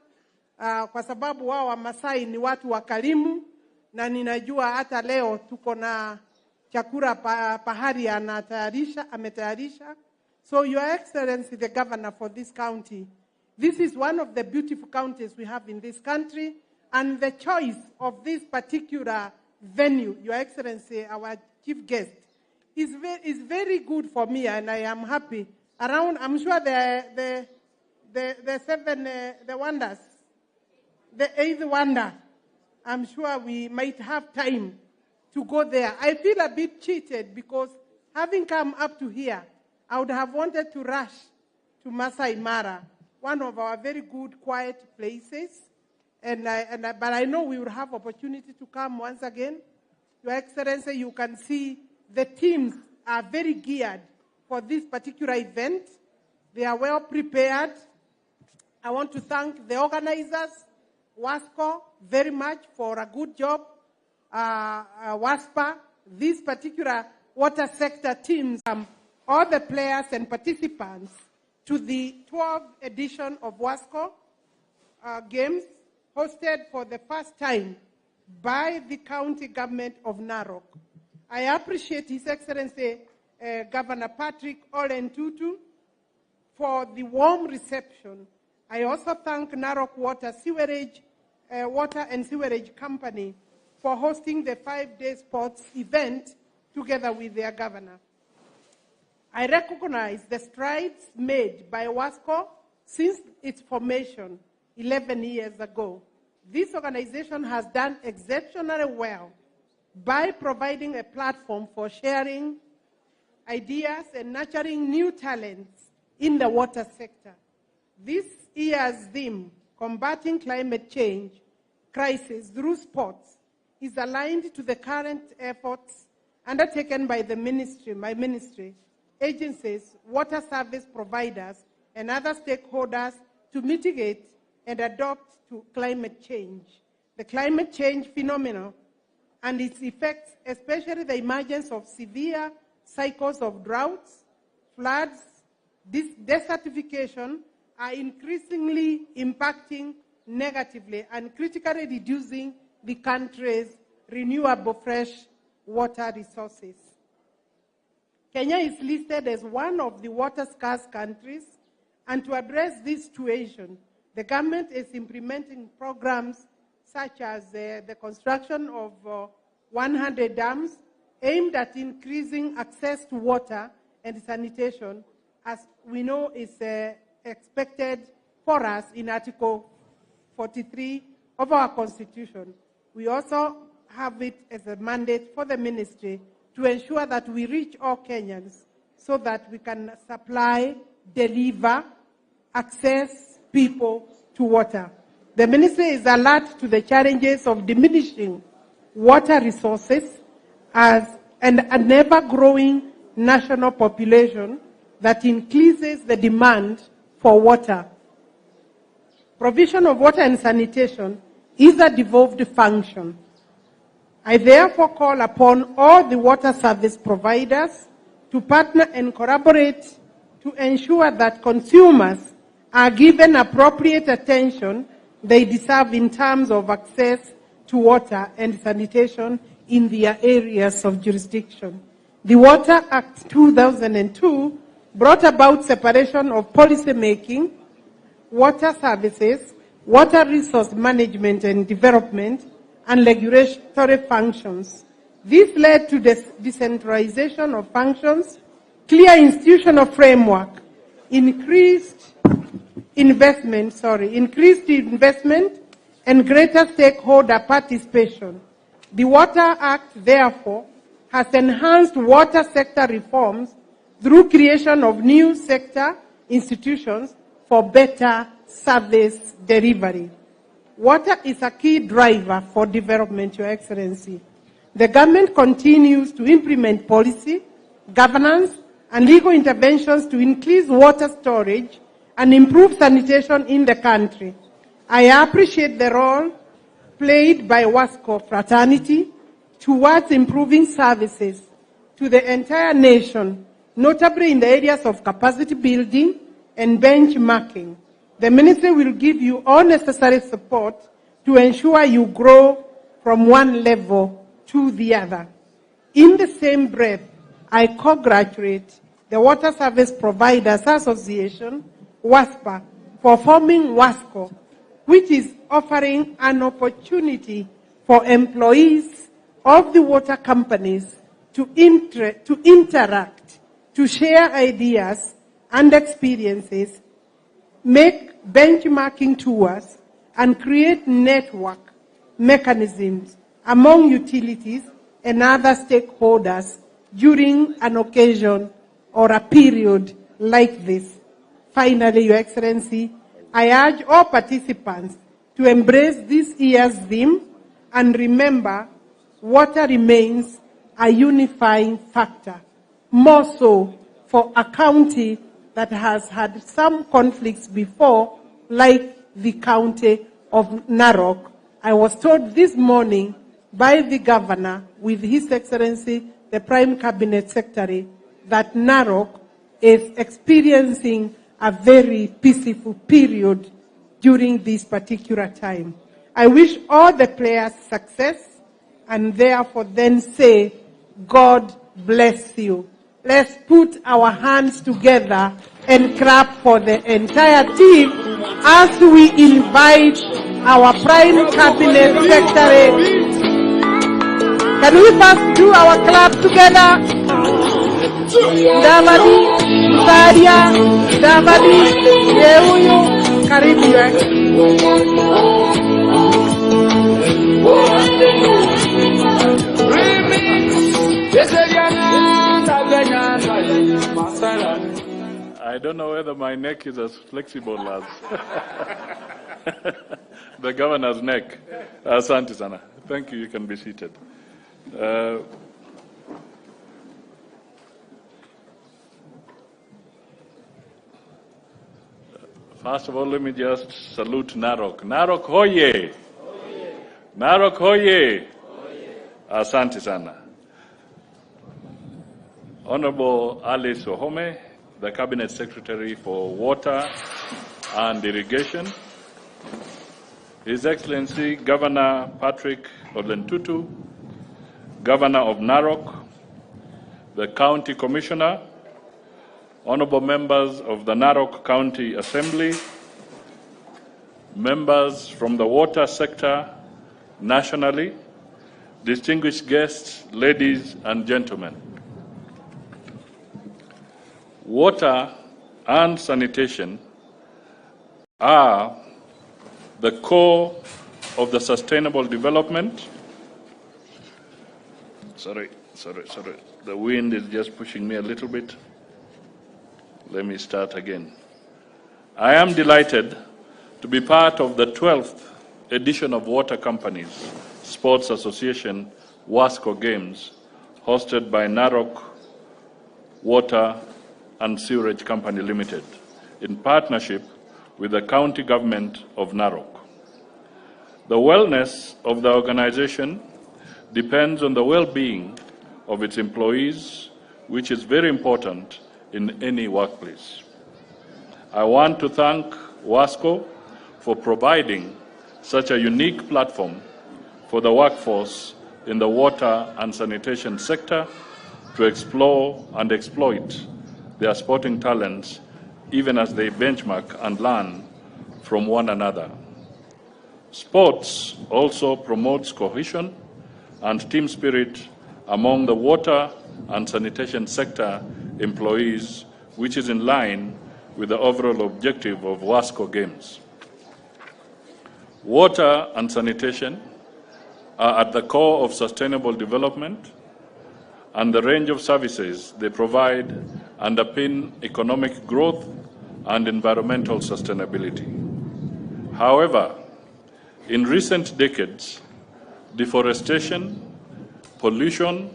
kwa sababu wao Wamasai ni watu wakarimu, na ninajua hata leo tuko na chakula pahari ametayarisha. So, Your Excellency, the Governor for this county, this is one of the beautiful counties we have in this country, and the choice of this particular venue, Your Excellency, our chief guest, is very good for me, and I am happy. Around, I'm sure the seven, the wonders, the eighth wonder, I'm sure we might have time to go there. I feel a bit cheated because having come up to here, I would have wanted to rush to Masai Mara, one of our very good, quiet places. But I know we will have opportunity to come once again. Your Excellency, you can see the teams are very geared for this particular event. They are well prepared. I want to thank the organizers, Wasco, very much for a good job. WASPA, these particular water sector teams, all the players and participants to the 12th edition of Wasco Games, hosted for the first time by the county government of Narok. I appreciate His Excellency Governor Patrick Olen Tutu for the warm reception. I also thank Narok Water and Sewerage Company for hosting the 5-day sports event together with their governor. I recognize the strides made by Wasco since its formation 11 years ago. This organization has done exceptionally well by providing a platform for sharing ideas and nurturing new talents in the water sector. This year's theme, Combating Climate Change Crisis Through Sports, is aligned to the current efforts undertaken by the ministry, my ministry, agencies, water service providers, and other stakeholders to mitigate and adapt to climate change. The climate change phenomenon and its effects, especially the emergence of severe cycles of droughts, floods, desertification, are increasingly impacting negatively and critically reducing the country's renewable fresh water resources. Kenya is listed as one of the water-scarce countries, and to address this situation, the government is implementing programs such as the construction of 100 dams aimed at increasing access to water and sanitation, as we know is expected for us in Article 43 of our Constitution. We also have it as a mandate for the ministry to ensure that we reach all Kenyans so that we can supply, deliver, access people to water. The ministry is alert to the challenges of diminishing water resources and an ever-growing national population that increases the demand for water. Provision of water and sanitation is a devolved function. I therefore call upon all the water service providers to partner and collaborate to ensure that consumers are given appropriate attention they deserve in terms of access to water and sanitation in their areas of jurisdiction. The Water Act 2002 brought about separation of policy making, water services, water resource management and development, and regulatory functions. This led to the decentralization of functions, clear institutional framework, increased investment, and greater stakeholder participation. The Water Act, therefore, has enhanced water sector reforms through creation of new sector institutions for better service delivery. Water is a key driver for development, Your Excellency. The government continues to implement policy, governance, and legal interventions to increase water storage and improve sanitation in the country. I appreciate the role played by Wasco fraternity towards improving services to the entire nation, notably in the areas of capacity building and benchmarking. The ministry will give you all necessary support to ensure you grow from one level to the other. In the same breath, I congratulate the Water Service Providers Association, WASPA, for forming Wasco, which is offering an opportunity for employees of the water companies to interact, to share ideas and experiences, make benchmarking tours, and create network mechanisms among utilities and other stakeholders during an occasion or a period like this. Finally, Your Excellency, I urge all participants to embrace this year's theme and remember water remains a unifying factor, more so for a county that has had some conflicts before, like the county of Narok. I was told this morning by the governor, with His Excellency, the Prime Cabinet Secretary, that Narok is experiencing a very peaceful period during this particular time. I wish all the players success and therefore then say, God bless you. Let's put our hands together and clap for the entire team as we invite our Prime Cabinet Secretary. Can we first do our clap together? Mudavadi, Sadia, Mudavadi, Yeuyu, Karibu. I don't know whether my neck is as flexible as the governor's neck. Asante sana. Thank you. You can be seated. First of all, let me just salute Narok. Narok hoye! Narok hoye! Asante sana. Honorable Alice Ohome, the Cabinet Secretary for Water and Irrigation, His Excellency Governor Patrick Olentutu, Governor of Narok, the County Commissioner, Honorable members of the Narok County Assembly, members from the water sector nationally, distinguished guests, ladies and gentlemen. Water and sanitation are the core of the sustainable development. Sorry. The wind is just pushing me a little bit. Let me start again. I am delighted to be part of the 12th edition of Water Companies Sports Association Wasco Games, hosted by Narok Water and Sewerage Company Limited, in partnership with the county government of Narok. The wellness of the organization depends on the well-being of its employees, which is very important in any workplace. I want to thank Wasco for providing such a unique platform for the workforce in the water and sanitation sector to explore and exploit their sporting talents, even as they benchmark and learn from one another. Sports also promotes cohesion and team spirit among the water and sanitation sector employees, which is in line with the overall objective of Wasco Games. Water and sanitation are at the core of sustainable development, and the range of services they provide underpin economic growth and environmental sustainability. However, in recent decades, deforestation, pollution,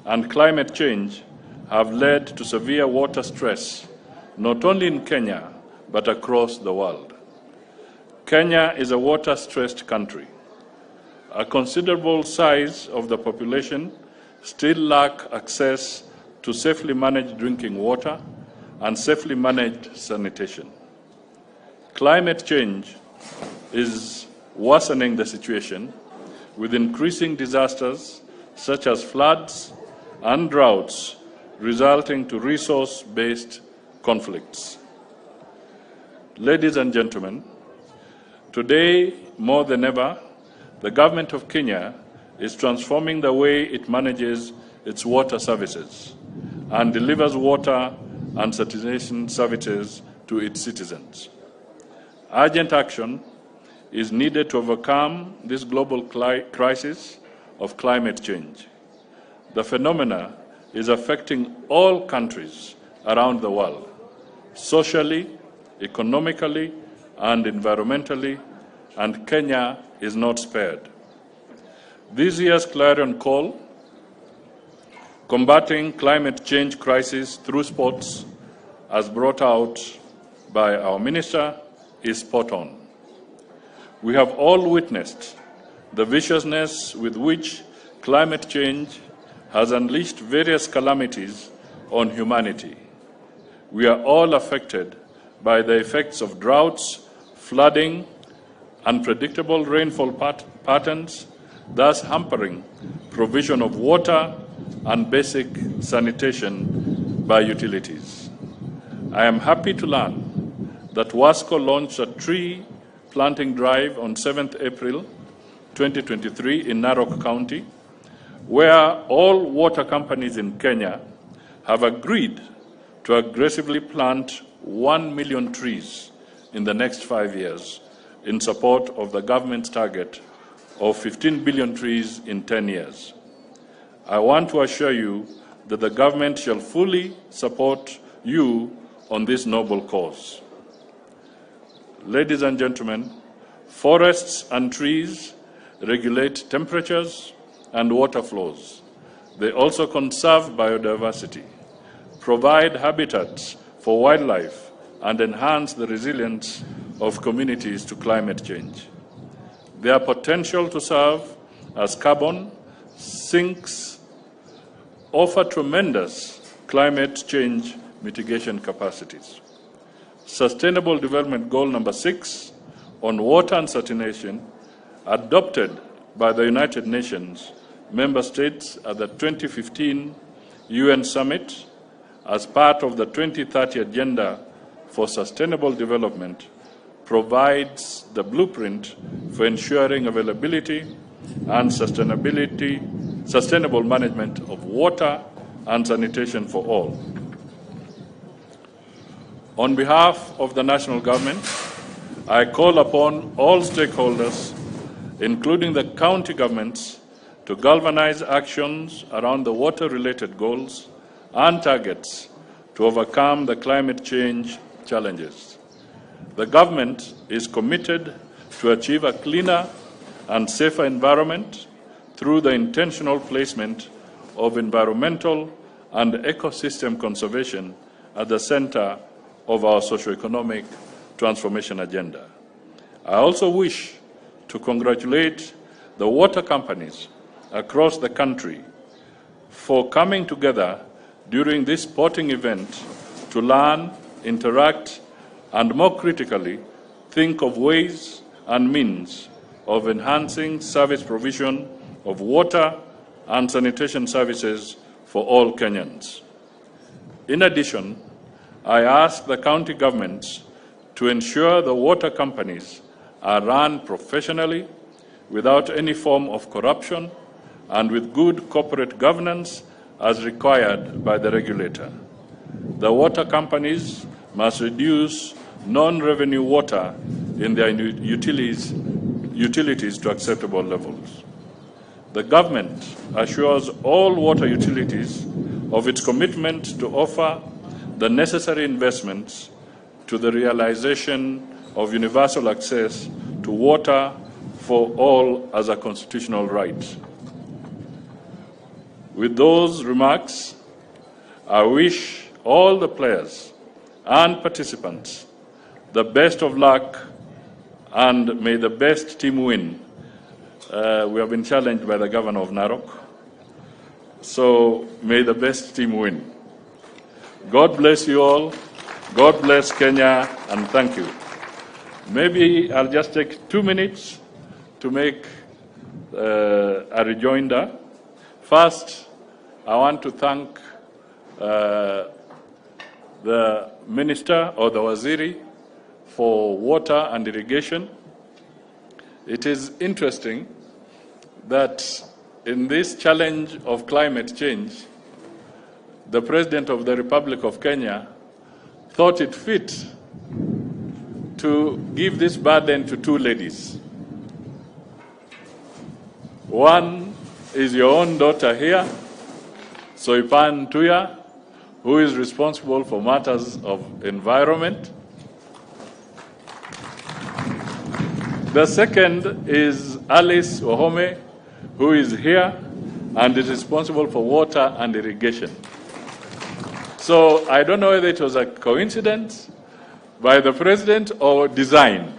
and climate change have led to severe water stress, not only in Kenya, but across the world. Kenya is a water-stressed country. A considerable size of the population still lack access to safely managed drinking water and safely managed sanitation. Climate change is worsening the situation with increasing disasters such as floods and droughts resulting to resource-based conflicts. Ladies and gentlemen, today more than ever, the government of Kenya is transforming the way it manages its water services and delivers water and sanitation services to its citizens. Urgent action is needed to overcome this global crisis of climate change. The phenomena is affecting all countries around the world, socially, economically, and environmentally, and Kenya is not spared. This year's clarion call, combating climate change crisis through sports, as brought out by our minister, is spot on. We have all witnessed the viciousness with which climate change has unleashed various calamities on humanity. We are all affected by the effects of droughts, flooding, unpredictable rainfall patterns, thus hampering provision of water and basic sanitation by utilities. I am happy to learn that Wasco launched a tree planting drive on 7th April 2023 in Narok County, where all water companies in Kenya have agreed to aggressively plant 1 million trees in the next 5 years in support of the government's target of 15 billion trees in 10 years. I want to assure you that the government shall fully support you on this noble cause. Ladies and gentlemen, forests and trees regulate temperatures and water flows. They also conserve biodiversity, provide habitats for wildlife, and enhance the resilience of communities to climate change. Their potential to serve as carbon sinks offer tremendous climate change mitigation capacities. Sustainable Development Goal number 6 on water and sanitation, adopted by the United Nations member states at the 2015 UN Summit as part of the 2030 Agenda for Sustainable Development, provides the blueprint for ensuring availability and sustainable management of water and sanitation for all. On behalf of the national government, I call upon all stakeholders, including the county governments, to galvanize actions around the water-related goals and targets to overcome the climate change challenges. The government is committed to achieve a cleaner and safer environment through the intentional placement of environmental and ecosystem conservation at the center of our socio-economic transformation agenda. I also wish to congratulate the water companies across the country for coming together during this sporting event to learn, interact, and more critically, think of ways and means of enhancing service provision of water and sanitation services for all Kenyans. In addition, I ask the county governments to ensure the water companies are run professionally, without any form of corruption, and with good corporate governance as required by the regulator. The water companies must reduce non-revenue water in their utilities to acceptable levels. The government assures all water utilities of its commitment to offer the necessary investments to the realization of universal access to water for all as a constitutional right. With those remarks, I wish all the players and participants the best of luck, and may the best team win. We have been challenged by the governor of Narok, so may the best team win. God bless you all. God bless Kenya, and thank you. Maybe I'll just take 2 minutes to make a rejoinder. First, I want to thank the minister or the waziri for water and irrigation. It is interesting that in this challenge of climate change, the President of the Republic of Kenya thought it fit to give this burden to 2 ladies. One is your own daughter here, Soipan Tuya, who is responsible for matters of environment. The second is Alice Wahome, who is here and is responsible for water and irrigation. So I don't know whether it was a coincidence by the president or design.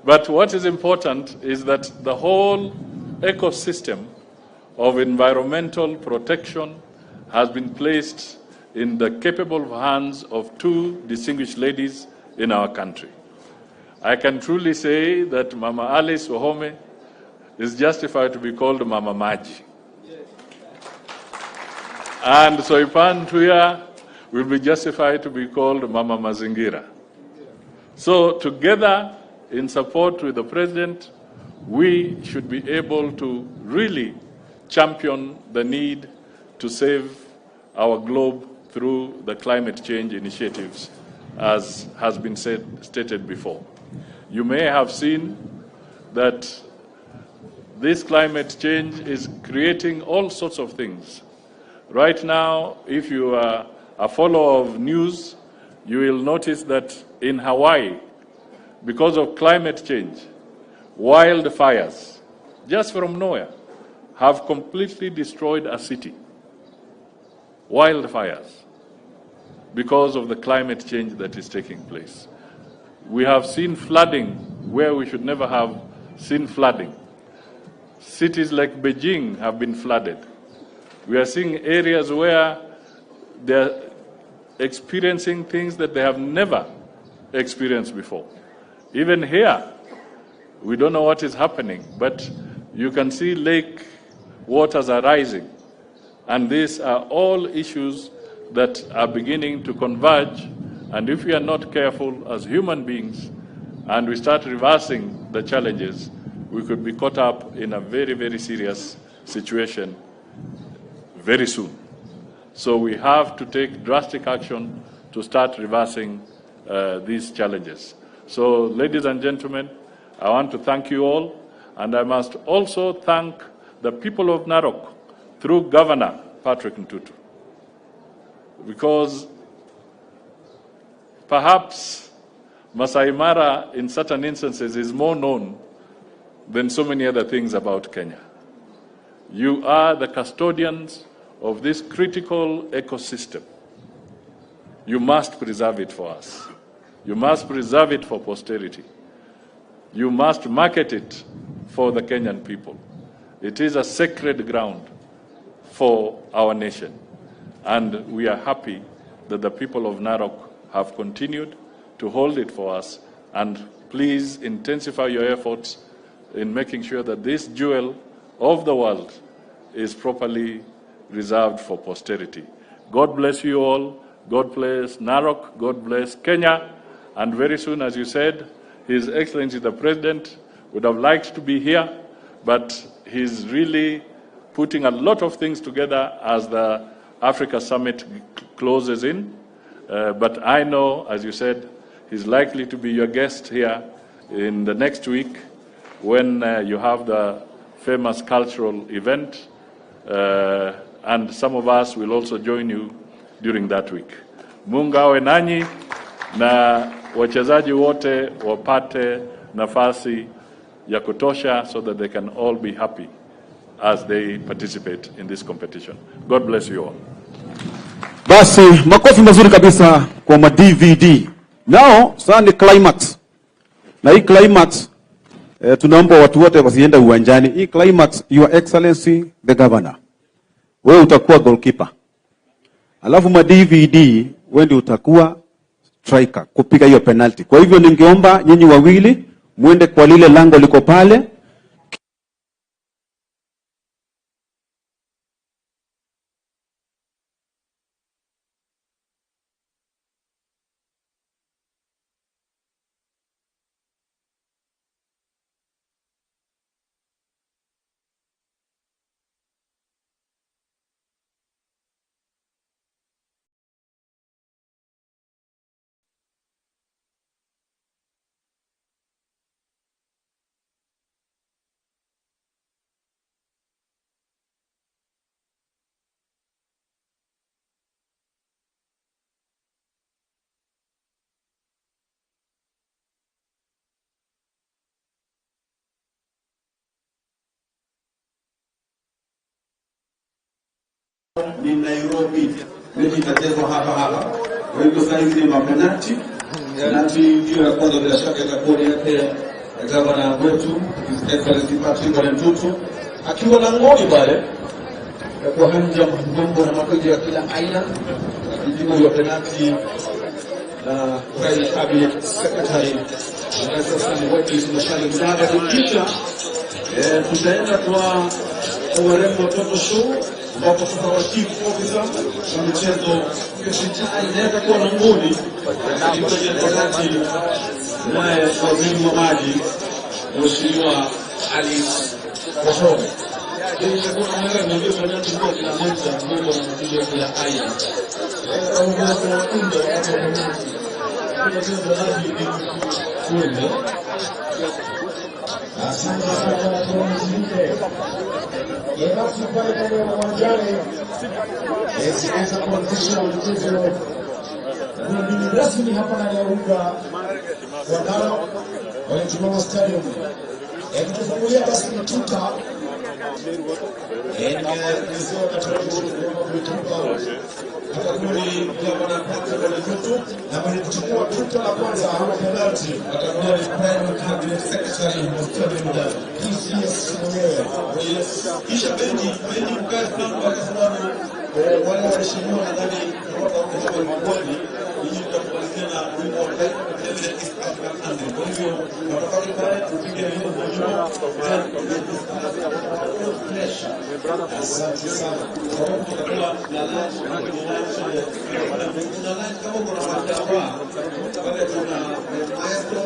But what is important is that the whole ecosystem of environmental protection has been placed in the capable hands of 2 distinguished ladies in our country. I can truly say that Mama Alice Wahome is justified to be called Mama Maji. And Soipan Tuya will be justified to be called Mama Mazingira. So together, in support with the President, we should be able to really champion the need to save our globe through the climate change initiatives, as has been stated before. You may have seen that this climate change is creating all sorts of things. Right now, if you are a follower of news, you will notice that in Hawaii, because of climate change, wildfires, just from nowhere, have completely destroyed a city. Wildfires, because of the climate change that is taking place. We have seen flooding where we should never have seen flooding. Cities like Beijing have been flooded. We are seeing areas where they're experiencing things that they have never experienced before. Even here, we don't know what is happening, but you can see lake waters are rising. And these are all issues that are beginning to converge. And if we are not careful as human beings and we start reversing the challenges, we could be caught up in a very, very serious situation very soon. So we have to take drastic action to start reversing these challenges. So, ladies and gentlemen, I want to thank you all, and I must also thank the people of Narok through Governor Patrick Ntutu, because perhaps Masai Mara in certain instances is more known than so many other things about Kenya. You are the custodians of this critical ecosystem. You must preserve it for us. You must preserve it for posterity. You must market it for the Kenyan people. It is a sacred ground for our nation. And we are happy that the people of Narok have continued to hold it for us. And please intensify your efforts in making sure that this jewel of the world is properly reserved for posterity. God bless you all. God bless Narok. God bless Kenya. And very soon, as you said, His Excellency the President would have liked to be here, but he's really putting a lot of things together as the Africa Summit closes in. But I know, as you said, he's likely to be your guest here in the next week when you have the famous cultural event. And some of us will also join you during that week. Mungu awe nanyi na wachezaji wote wapate nafasi ya kutosha so that they can all be happy as they participate in this competition. God bless you all. Basi makofi mazuri kabisa kwa ma-DVD. Now, sasa ni climax. Na hii climax tunaomba watu wote wasiende uwanjani. Hii climax, Your Excellency the Governor. Wewe utakuwa goalkeeper. Alafu ma-DVD wewe ndio utakuwa striker kupiga hiyo penalty. Kwa hivyo ningeomba nyinyi wawili muende kwa lile lango liko pale. Ni Nairobi, mechi itachezwa hapa. Kwa hivyo sasa hizi ni mapenalti. Penalti ndio ya kwanza bila shaka itakuwa yake gavana wetu His Excellency Patrick Mtutu akiwa langoni pale kwa hanja mambo na makojo ya kila aina. Akijibu hiyo penalti na Prime Cabinet Secretary na sasa ni wetu tunashali msaada kisha tutaenda kwa warembo watoto show ambapo sasa wa chief officer wa michezo keshitai inaenda kuwa langoni wakati naye waziri wa maji Mheshimiwa Ali Wahome. Ndio kuna mmoja ndio penalti kwa kila mmoja mambo na makojo ya kila aina. Asante sana tuombe. Basi pale pale uwanjani. Sasa kuanzisha mchezo ni rasmi hapa ndani ya uga wa Narok Wanyama Stadium. Tufungulia basi mtuta. Ndio atakuli gavana Patrick Mtutu na mwenye kuchukua tuta la kwanza hapo penalty atakuwa Prime Cabinet Secretary Mr. Mudavadi. PCS mwenyewe. Kisha bendi mkazi kwa sababu wale waheshimiwa nadhani kwa mabodi ili tutakubaliana wimbo wa East African Anthem. Kwa hivyo nataka pale kupiga hiyo moja asante sana. Kwa na lunch kama kuna madawa pale kuna maestro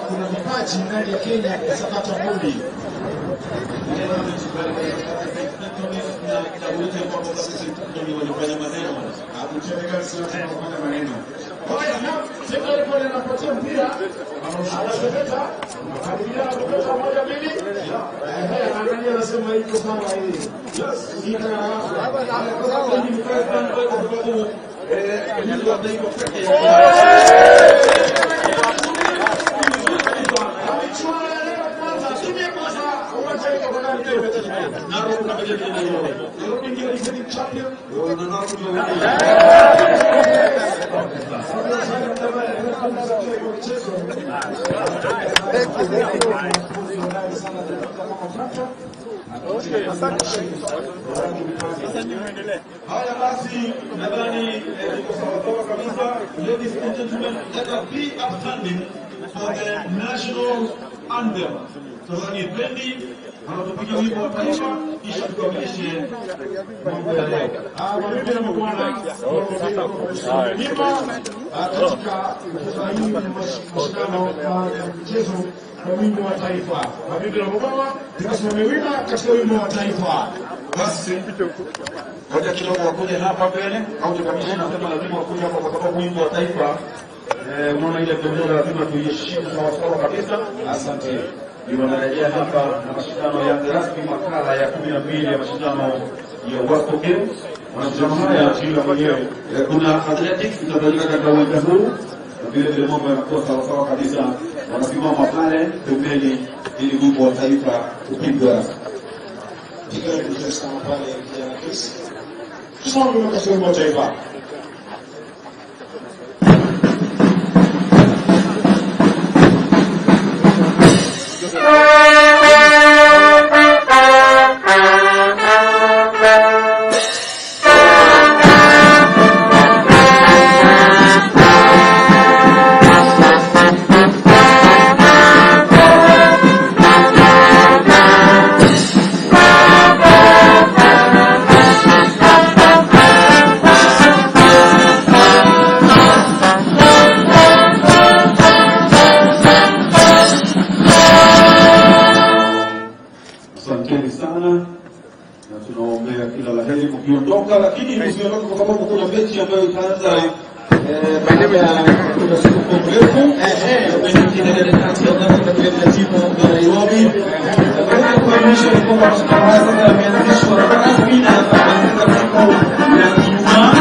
kuna vipaji ndani ya Kenya ya sakata bodi. Haya basi, nadhani sawa kabisa. Ladies and gentlemen, let us be upstanding for the national anthem. Sasa ni bendi anatupiga wimbo wa taifa kisha tukamilishe mambo ya leo. Mimi na bwana katika mashindano ya mchezo wa wimbo wa taifa. Mabibi na mabwana, tunasimama wima katika wimbo wa taifa. Basi ngoja kidogo wakuje hapa mbele au tukamilishe na sema lazima wakuje hapa kwa sababu wimbo wa taifa unaona ile bendera lazima tuiheshimu sawa kabisa. Asante. Niwanarejea hapa na mashindano ya rasmi makala ya 12 ya mashindano ya Wasco Games. Mashindano haya chini mwenyewe kuna athletics itafanyika katika uwanja huu na vile mambo yanakuwa sawa kabisa. Wanasimama pale pembeni ili wimbo wa taifa upigwe. Piga sana pale ya kesi. Tusome kwa wimbo wa taifa. Lakini msiondoke kwa sababu kuna mechi ambayo itaanza baada ya kuna siku mrefu kati ya timu ya Nairobi. Baada ya kuonyesha kwamba mashindano haya yameanzishwa rasmi na yataanza siku ya Ijumaa.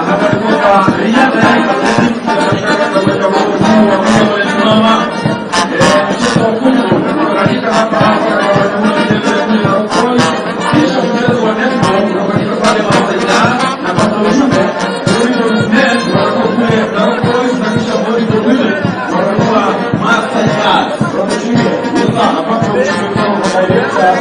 Hapa ni kwa riadha ya athletics katika mchezo wa mama mchezo wa kuku katika hapa kisha mchezo wa netball katika pale na bado ujumbe men wanakuwa Narok na kisha body for women wanakuwa master class wanachuia sasa hapa kwa director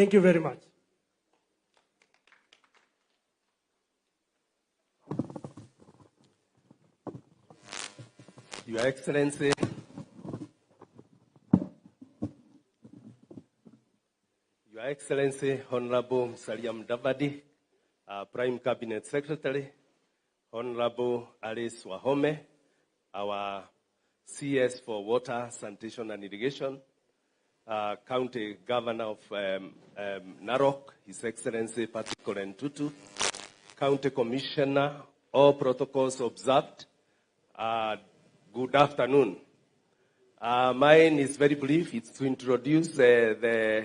Thank you very much. Your Excellency, Your Excellency, Honorable Mudavadi, Prime Cabinet Secretary, Honorable Alice Wahome, our CS for Water, Sanitation and Irrigation, County Governor of Narok, His Excellency Patrick Orentutu, County Commissioner, all protocols observed. Good afternoon. Mine is very brief. It's to introduce the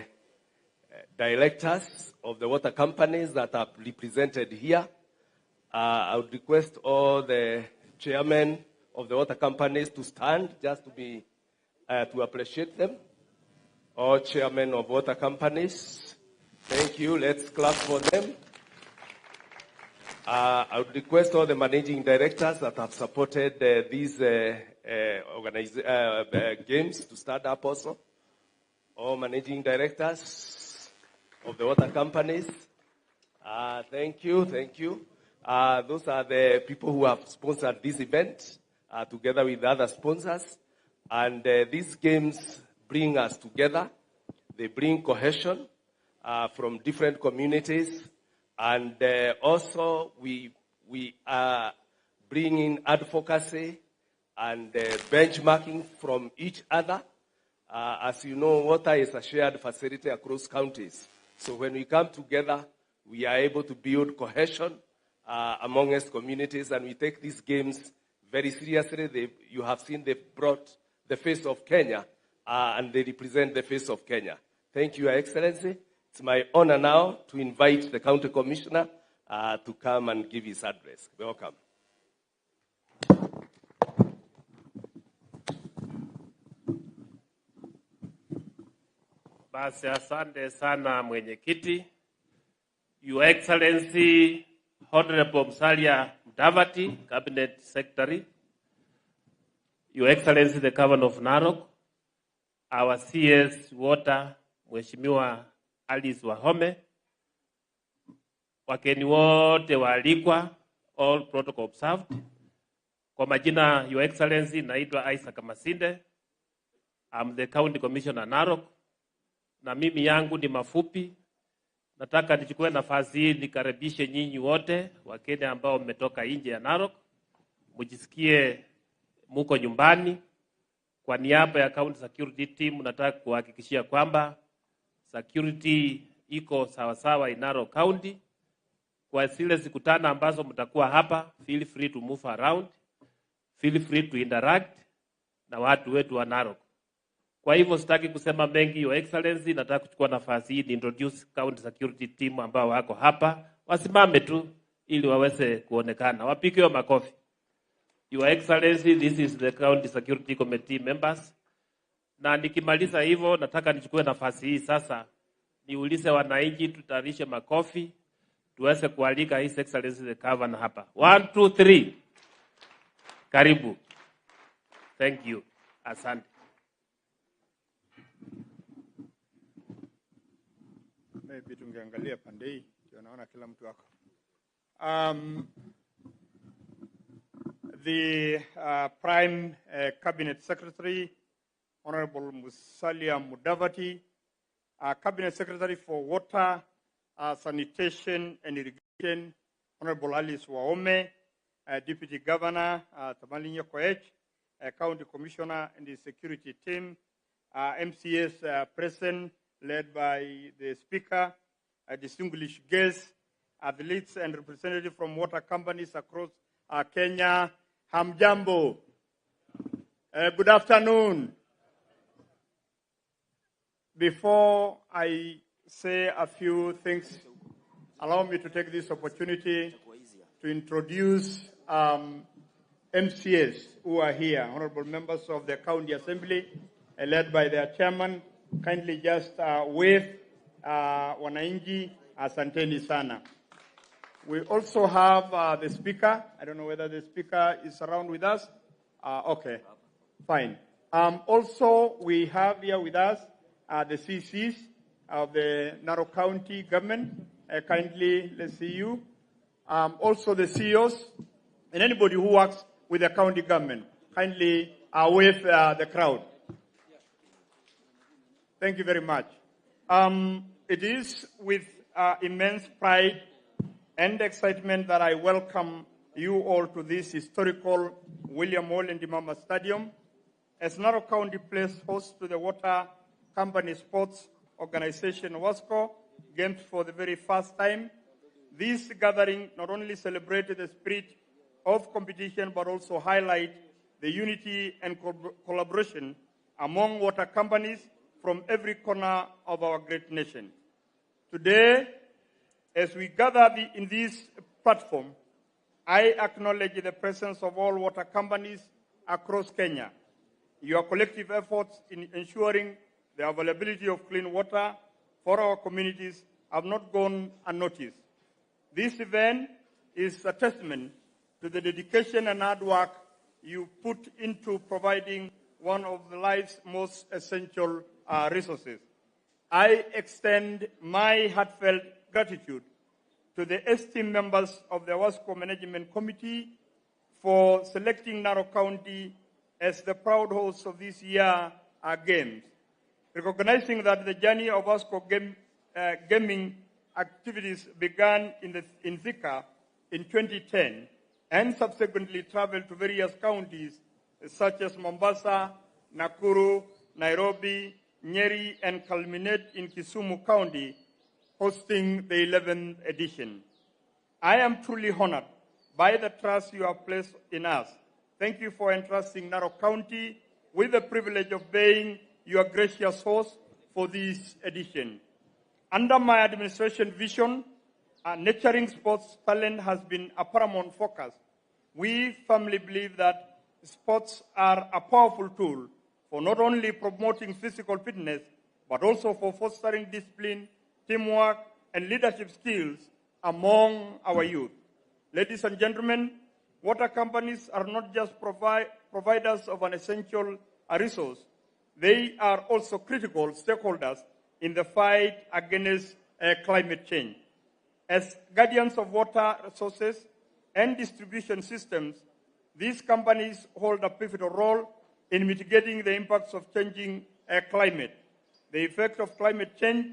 directors of the water companies that are represented here. I would request all the chairmen of the water companies to stand just to appreciate them. All chairmen of water companies, thank you. Let's clap for them. I would request all the managing directors that have supported these games to start up also. All managing directors of the water companies, thank you. Those are the people who have sponsored this event together with other sponsors. And these games bring us together. They bring cohesion from different communities. And also we are bringing advocacy and benchmarking from each other. As you know, water is a shared facility across counties. So when we come together, we are able to build cohesion amongst communities, and we take these games very seriously. You have seen they brought the face of Kenya, and they represent the face of Kenya. Thank you, Your Excellency. It's my honor now to invite the County Commissioner to come and give his address. Welcome. Basi asante sana mwenyekiti. Your Excellency Honorable Mudavadi, Cabinet Secretary. Your Excellency the Governor of Narok, our CS Water, Mheshimiwa Alice Wahome, wakeni wote waalikwa, all protocol observed. Kwa majina, Your Excellency, naitwa Isaac Masinde. I'm the County Commissioner Narok. Na mimi yangu ni mafupi. Nataka nichukue nafasi hii nikaribishe nyinyi wote, wakeni ambao mmetoka nje ya Narok. Mujisikie muko nyumbani. Kwa niaba ya County Security Team, nataka kuhakikishia kwamba security iko sawasawa in Narok County. Kwa zile siku tano ambazo mtakuwa hapa, feel free to move around, feel free to interact na watu wetu wa Narok. Kwa hivyo sitaki kusema mengi, Your Excellency, nataka kuchukua nafasi hii introduce County Security Team ambao wako hapa. Wasimame tu ili waweze kuonekana. Wapigiwe makofi. Your Excellency, this is the County Security Committee members. Na nikimaliza hivyo, nataka nichukue nafasi hii sasa niulize wananchi tutarishe makofi tuweze kualika His Excellency the Governor hapa. 1 2 3. Karibu. Thank you. Asante. Maybe tungeangalia pande hii ndio naona kila mtu wako. The Prime Cabinet Secretary, Honorable Mudavadi, Cabinet Secretary for Water, Sanitation and Irrigation, Honorable Alice Wahome, Deputy Governor Tamalinyo Koech, County Commissioner and the Security Team, MCS present, led by the Speaker, distinguished guests, athletes and representatives from water companies across Kenya. Hamjambo. Good afternoon. Before I say a few things, allow me to take this opportunity to introduce MCS who are here, honorable members of the County Assembly, led by their chairman. Kindly just wave wananchi, asanteni sana. We also have the speaker. I don't know whether the speaker is around with us. Okay, fine. Also, we have here with us the CCs, of the Narok County government. Kindly, let's see you. Also the CEOs and anybody who works with the county government. Kindly wave the crowd. Thank you very much. It is with immense pride and excitement that I welcome you all to this historical William Ole Ndimama Stadium. As Narok County plays host to the water company sports organization Wasco games for the very first time, this gathering not only celebrated the spirit of competition but also highlight the unity and collaboration among water companies from every corner of our great nation. Today, as we gather in this platform, I acknowledge the presence of all water companies across Kenya. Your collective efforts in ensuring the availability of clean water for our communities have not gone unnoticed. This event is a testament to the dedication and hard work you put into providing one of life's most essential resources. I extend my heartfelt gratitude to the esteemed members of the Wasco Management Committee for selecting Narok County as the proud host of this year's Games. Recognizing that the journey of Wasco gaming activities began in Thika in 2010 and subsequently traveled to various counties such as Mombasa, Nakuru, Nairobi, Nyeri, and culminate in Kisumu County, hosting the 11th edition. I am truly honored by the trust you have placed in us. Thank you for entrusting Narok County with the privilege of being your gracious host for this edition. Under my administration vision, nurturing sports talent has been a paramount focus. We firmly believe that sports are a powerful tool for not only promoting physical fitness, but also for fostering discipline, teamwork, and leadership skills among our youth. Ladies and gentlemen, water companies are not just providers of an essential resource. They are also critical stakeholders in the fight against climate change. As guardians of water resources and distribution systems, these companies hold a pivotal role in mitigating the impacts of changing climate. The effect of climate change,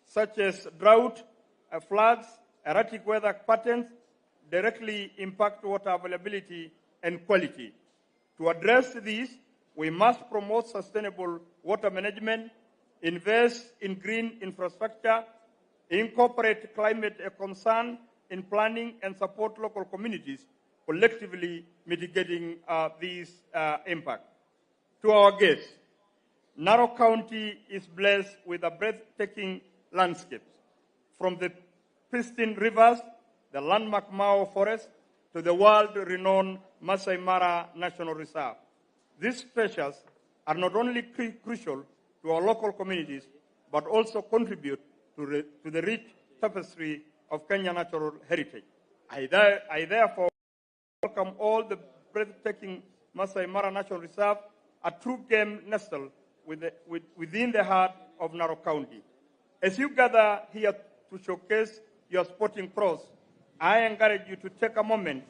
such as drought, floods, erratic weather patterns, directly impact water availability and quality. To address these, we must promote sustainable water management, invest in green infrastructure, incorporate climate concern in planning, and support local communities, collectively mitigating these impacts. To our guests, Narok County is blessed with a breathtaking landscapes, from the pristine rivers, the landmark Mao Forest, to the world-renowned Masai Mara National Reserve. These treasures are not only crucial to our local communities, but also contribute to the rich tapestry of Kenyan natural heritage. I therefore welcome all the breathtaking Masai Mara National Reserve, a true game nestled within the heart of Narok County. As you gather here to showcase your sporting prowess, I encourage you to take a moment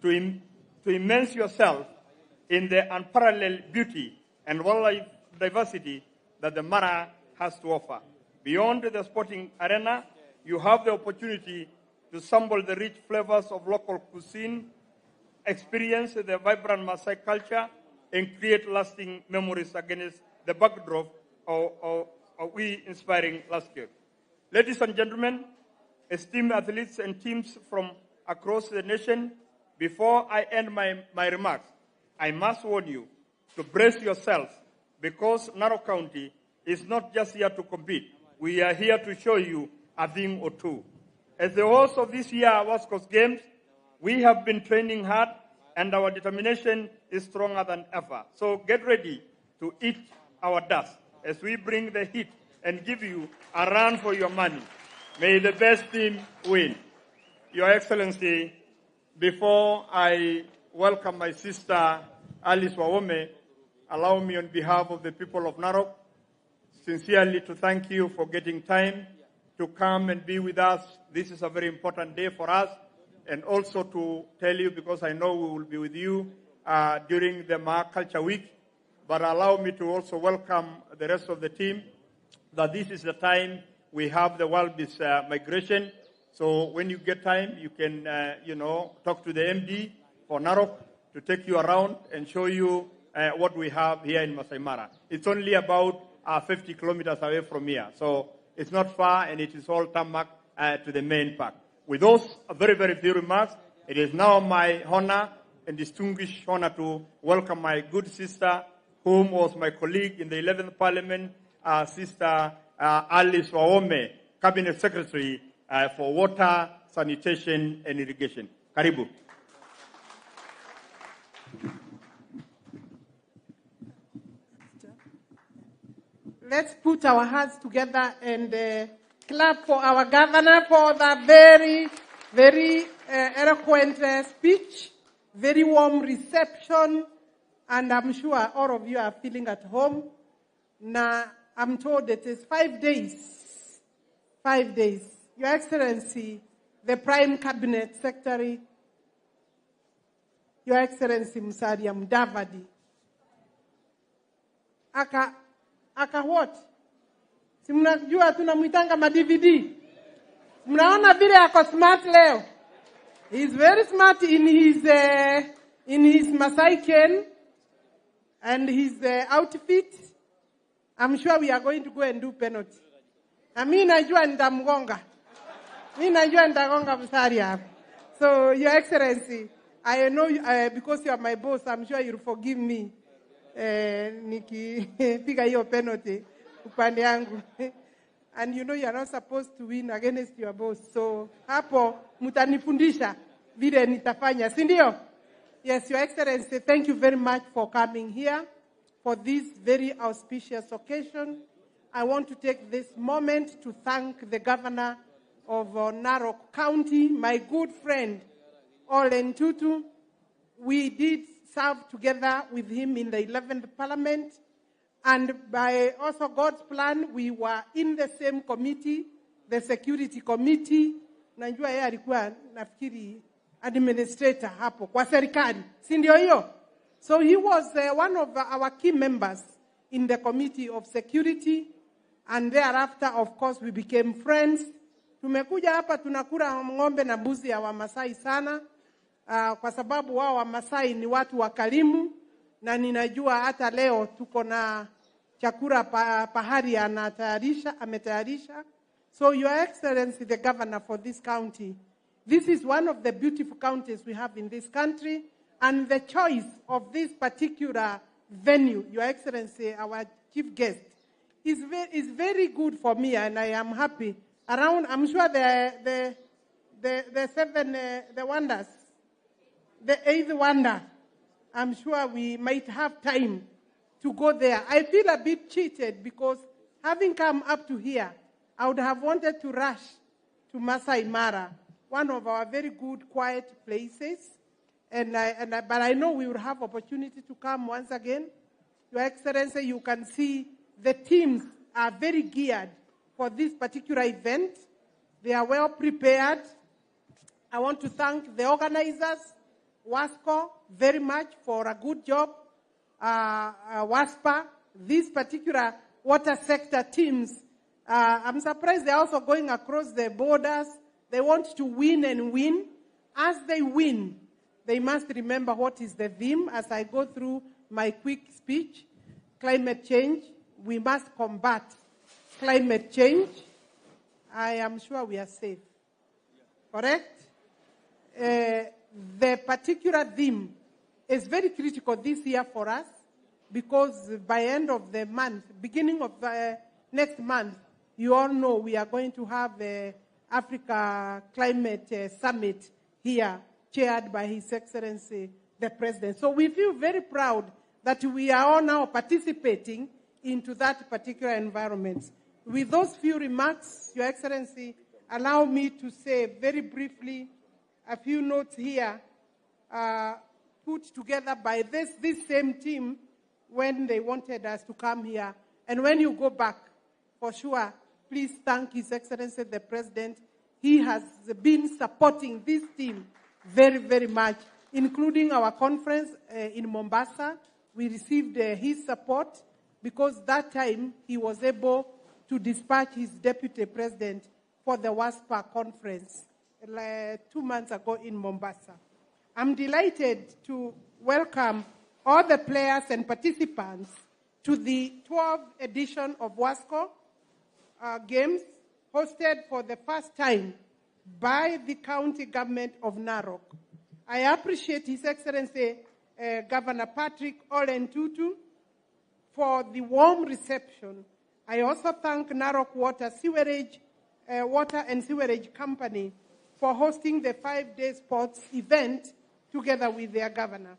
to immerse yourself in the unparalleled beauty and wildlife diversity that the Mara has to offer. Beyond the sporting arena, you have the opportunity to sample the rich flavors of local cuisine, experience the vibrant Maasai culture, and create lasting memories against the backdrop of inspiring landscape. Ladies and gentlemen, esteemed athletes and teams from across the nation, before I end my remarks, I must warn you to brace yourselves, because Narok County is not just here to compete. We are here to show you a thing or two. As the host of this year's Wasco Games, we have been training hard, and our determination is stronger than ever. So get ready to eat our dust as we bring the heat and give you a run for your money. May the best team win. Your Excellency, before I welcome my sister Alice Wawome, allow me on behalf of the people of Narok sincerely to thank you for getting time to come and be with us. This is a very important day for us. And also to tell you, because I know we will be with you during the Maa Culture Week, but allow me to also welcome the rest of the team, that this is the time we have the World Beach migration. So when you get time, you can, talk to the MD for Narok to take you around and show you what we have here in Masai Mara. It's only about 50 kilometers away from here. So it's not far, and it is all tarmac to the main park. With those very, very few remarks, it is now my honor and distinguished honor to welcome my good sister, whom was my colleague in the 11th Parliament, Sister Alice Waome, Cabinet Secretary for Water, Sanitation and Irrigation. Karibu. Let's put our hands together and clap for our governor for the very, very eloquent speech, very warm reception, and I'm sure all of you are feeling at home. Now, I'm told it is 5 days. 5 days. Your Excellency, the Prime Cabinet Secretary, Your Excellency Musalia Mudavadi, aka what? Si mnajua tunamwitanga ma-DVD. Mnaona vile ako smart leo. He's very smart in his Masai Ken and his outfit. I'm sure we are going to go and do penalty. Na mimi najua nitamgonga. Mimi najua nitagonga Musalia. So, Your Excellency, I know because you are my boss, I'm sure you'll forgive me. Nikipiga hiyo penalty upande yangu. And you know you are not supposed to win against your boss. So, hapo mtanifundisha vile nitafanya, si ndio? Yes, Your Excellency, thank you very much for coming here for this very auspicious occasion. I want to take this moment to thank the governor of Narok County, my good friend, Olen Tutu. We did serve together with him in the 11th Parliament. And by also God's plan, we were in the same committee, the Security Committee. Najua yeye alikuwa nafikiri administrator hapo kwa serikali. Si ndio hiyo? So he was one of our key members in the Committee of Security. And thereafter, of course, we became friends. Tumekuja hapa tunakula ng'ombe na mbuzi ya Wamasai sana. Kwa sababu wao Wamasai ni watu wakarimu. Na ninajua hata leo tuko na chakula pahari ametayarisha. So, Your Excellency, the governor for this county, this is one of the beautiful counties we have in this country. And the choice of this particular venue, Your Excellency, our chief guest, is very good for me, and I am happy. Around, I'm sure the wonders, the eighth wonder, I'm sure we might have time to go there. I feel a bit cheated because having come up to here, I would have wanted to rush to Masai Mara, one of our very good, quiet places. But I know we will have opportunity to come once again. Your Excellency, you can see the teams are very geared for this particular event. They are well prepared. I want to thank the organizers, Wasco, very much for a good job. WASPA, these particular water sector teams, I'm surprised they're also going across the borders. They want to win and win. As they win, they must remember what is the theme as I go through my quick speech. Climate change. We must combat climate change. I am sure we are safe. Correct? The particular theme is very critical this year for us because by end of the month, beginning of next month, you all know we are going to have the Africa Climate Summit here, chaired by His Excellency, the President. So we feel very proud that we are all now participating into that particular environment. With those few remarks, Your Excellency, allow me to say very briefly a few notes here put together by this same team when they wanted us to come here. And when you go back, for sure, please thank His Excellency the President. He has been supporting this team very, very much, including our conference in Mombasa. We received his support because that time he was able to dispatch his deputy president for the Wasco conference 2 months ago in Mombasa. I'm delighted to welcome all the players and participants to the 12th edition of Wasco Games, hosted for the first time by the county government of Narok. I appreciate His Excellency Governor Patrick Ole Ntutu for the warm reception. I also thank Narok Water and Sewerage Company for hosting the 5-day sports event together with their governor.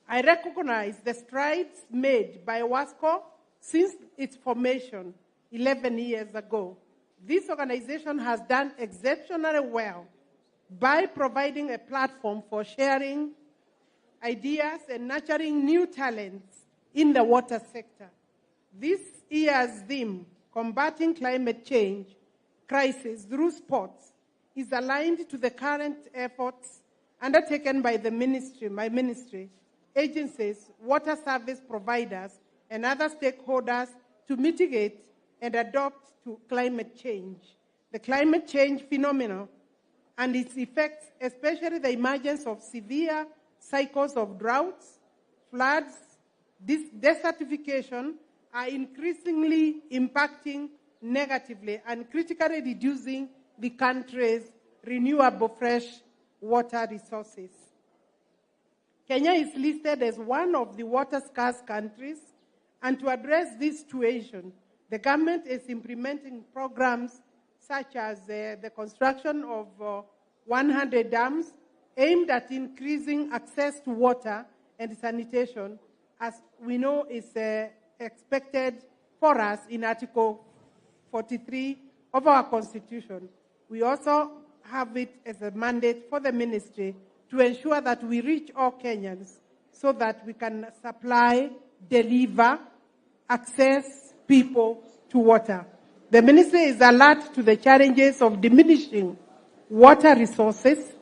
I recognize the strides made by Wasco since its formation 11 years ago. This organization has done exceptionally well by providing a platform for sharing ideas and nurturing new talents in the water sector. This year's theme, Combating Climate Change Crisis Through Sports, is aligned to the current efforts undertaken by my ministry, agencies, water service providers, and other stakeholders to mitigate and adapt to climate change. The climate change phenomenon and its effects, especially the emergence of severe cycles of droughts, floods, desertification, are increasingly impacting negatively and critically reducing the country's renewable fresh water resources. Kenya is listed as one of the water-scarce countries, and to address this situation, the government is implementing programs such as the construction of 100 dams aimed at increasing access to water and sanitation, as we know is expected for us in Article 43 of our Constitution. We also have it as a mandate for the ministry to ensure that we reach all Kenyans so that we can supply, deliver, access people to water. The ministry is alert to the challenges of diminishing water resources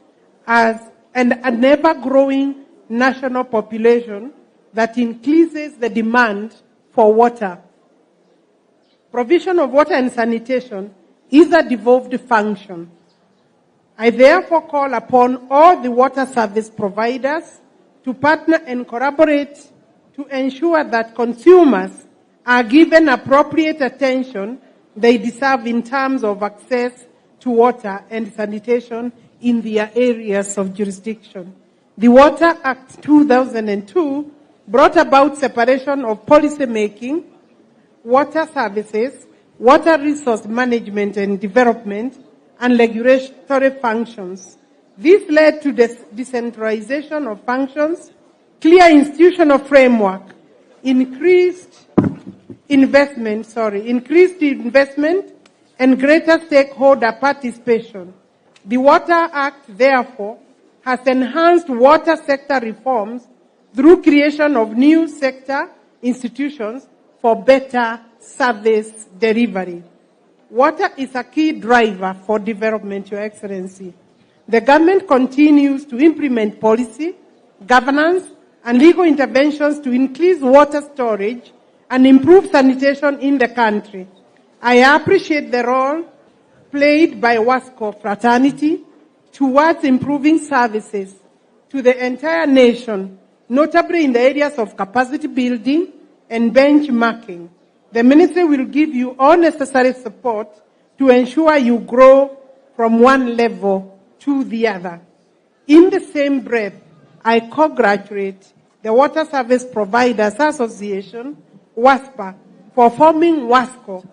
and an ever-growing national population that increases the demand for water. Provision of water and sanitation is a devolved function. I therefore call upon all the water service providers to partner and collaborate to ensure that consumers are given appropriate attention they deserve in terms of access to water and sanitation in their areas of jurisdiction. The Water Act 2002 brought about separation of policy making, water services, water resource management and development, and regulatory functions. This led to the decentralization of functions, clear institutional framework, increased investment, and greater stakeholder participation. The Water Act, therefore, has enhanced water sector reforms through creation of new sector institutions for better service delivery. Water is a key driver for development, Your Excellency. The government continues to implement policy, governance, and legal interventions to increase water storage and improve sanitation in the country. I appreciate the role played by Wasco fraternity towards improving services to the entire nation, notably in the areas of capacity building and benchmarking. The ministry will give you all necessary support to ensure you grow from one level to the other. In the same breath, I congratulate the Water Service Providers Association, WASPA, for forming Wasco,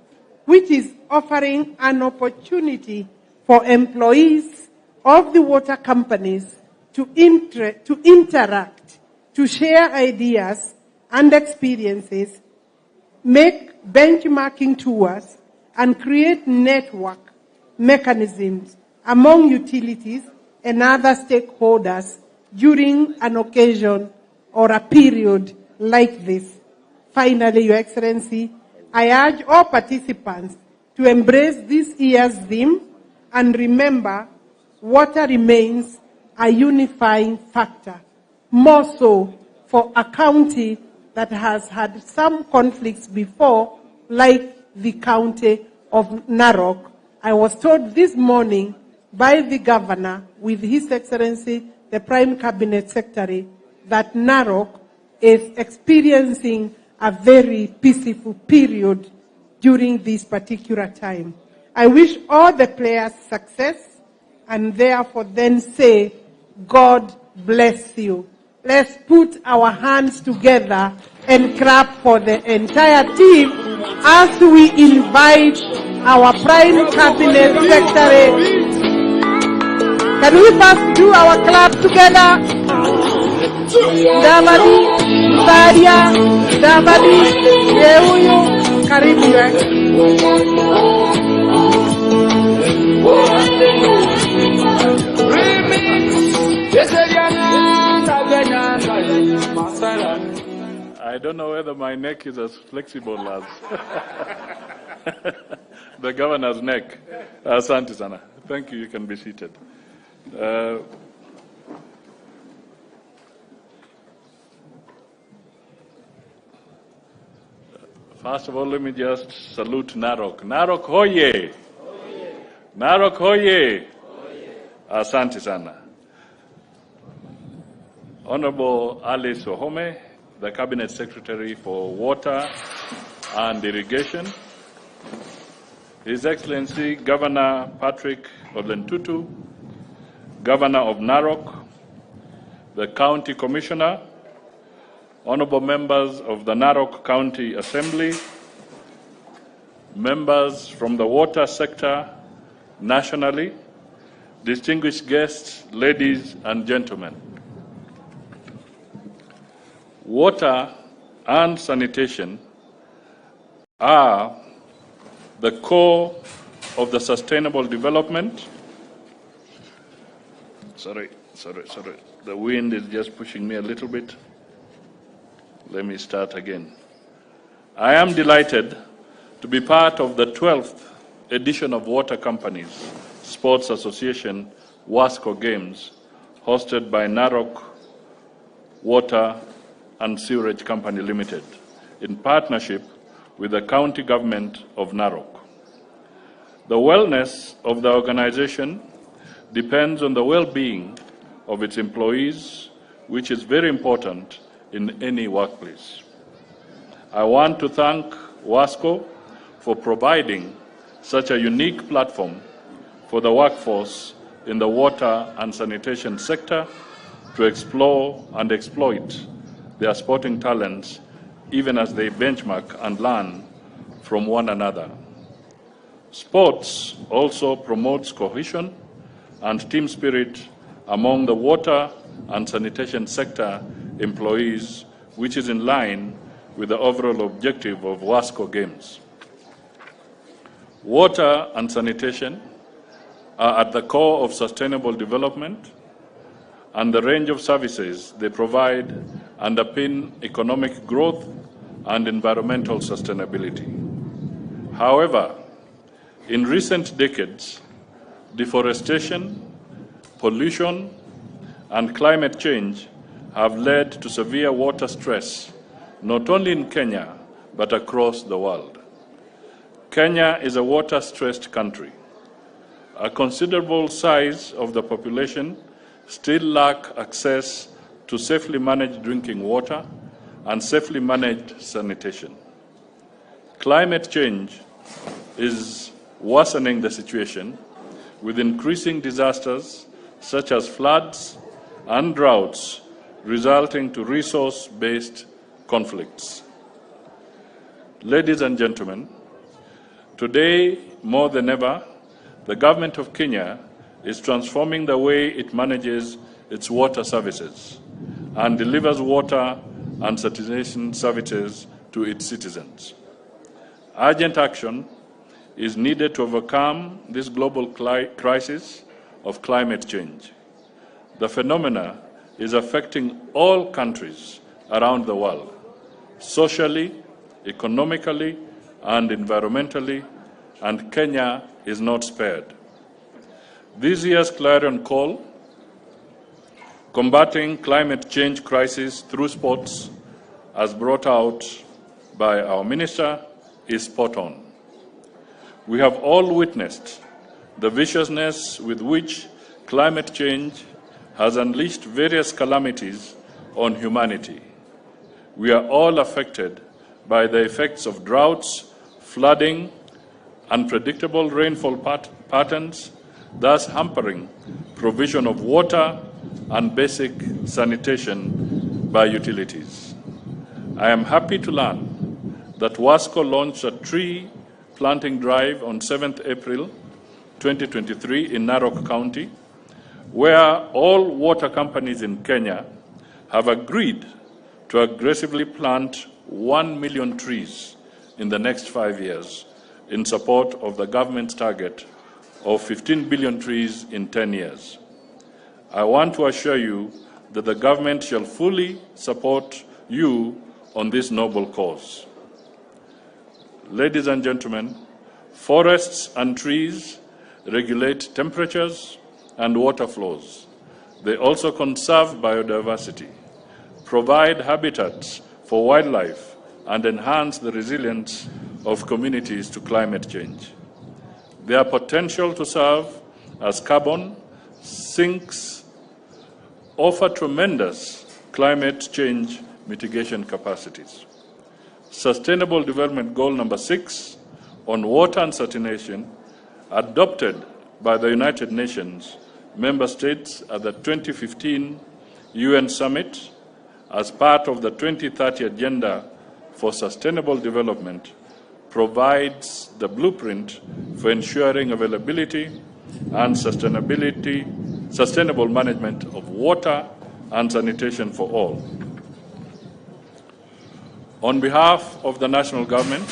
which is offering an opportunity for employees of the water companies to interact, to share ideas and experiences, make benchmarking tours, and create network mechanisms among utilities and other stakeholders during an occasion or a period like this. Finally, Your Excellency, I urge all participants to embrace this year's theme and remember water remains a unifying factor, more so for a county that has had some conflicts before, like the county of Narok. I was told this morning by the governor, with His Excellency, the Prime Cabinet Secretary, that Narok is experiencing a very peaceful period during this particular time. I wish all the players success and therefore then say, God bless you. Let's put our hands together and clap for the entire team as we invite our Prime Cabinet Secretary. Can we first do our clap together? Mudavadi, Sadia, Mudavadi, Yehuyu, Karibu. I don't know whether my neck is as flexible as the governor's neck. Asante sana. Thank you. You can be seated. First of all, let me just salute Narok. Narok hoye! Narok hoye! Asante sana. Honorable Alice Ohome, the Cabinet Secretary for Water and Irrigation, His Excellency Governor Patrick Odlentutu, Governor of Narok, the County Commissioner, Honorable members of the Narok County Assembly, members from the water sector nationally, distinguished guests, ladies and gentlemen. Water and sanitation are the core of the sustainable development. Sorry. The wind is just pushing me a little bit. Let me start again. I am delighted to be part of the 12th edition of Water Companies Sports Association Wasco Games, hosted by Narok Water and Sewerage Company Limited, in partnership with the county government of Narok. The wellness of the organization depends on the well-being of its employees, which is very important in any workplace. I want to thank Wasco for providing such a unique platform for the workforce in the water and sanitation sector to explore and exploit their sporting talents, even as they benchmark and learn from one another. Sports also promotes cohesion and team spirit among the water and sanitation sector employees, which is in line with the overall objective of Wasco Games. Water and sanitation are at the core of sustainable development, and the range of services they provide underpin economic growth and environmental sustainability. However, in recent decades, deforestation, pollution, and climate change have led to severe water stress, not only in Kenya, but across the world. Kenya is a water-stressed country. A considerable size of the population still lack access to safely managed drinking water and safely managed sanitation. Climate change is worsening the situation, with increasing disasters such as floods and droughts resulting to resource-based conflicts. Ladies and gentlemen, today more than ever, the government of Kenya is transforming the way it manages its water services and delivers water and sanitation services to its citizens. Urgent action is needed to overcome this global crisis of climate change. The phenomena is affecting all countries around the world, socially, economically, and environmentally, and Kenya is not spared. This year's clarion call, combating climate change crisis through sports, as brought out by our minister, is spot on. We have all witnessed the viciousness with which climate change has unleashed various calamities on humanity. We are all affected by the effects of droughts, flooding, unpredictable rainfall patterns, thus hampering provision of water and basic sanitation by utilities. I am happy to learn that Wasco launched a tree planting drive on 7th April 2023 in Narok County, where all water companies in Kenya have agreed to aggressively plant 1 million trees in the next 5 years in support of the government's target of 15 billion trees in 10 years. I want to assure you that the government shall fully support you on this noble cause. Ladies and gentlemen, forests and trees regulate temperatures and water flows. They also conserve biodiversity, provide habitats for wildlife, and enhance the resilience of communities to climate change. Their potential to serve as carbon sinks offer tremendous climate change mitigation capacities. Sustainable Development Goal number 6 on water and sanitation, adopted by the United Nations member states at the 2015 UN Summit as part of the 2030 Agenda for Sustainable Development, provides the blueprint for ensuring availability and sustainable management of water and sanitation for all. On behalf of the national government,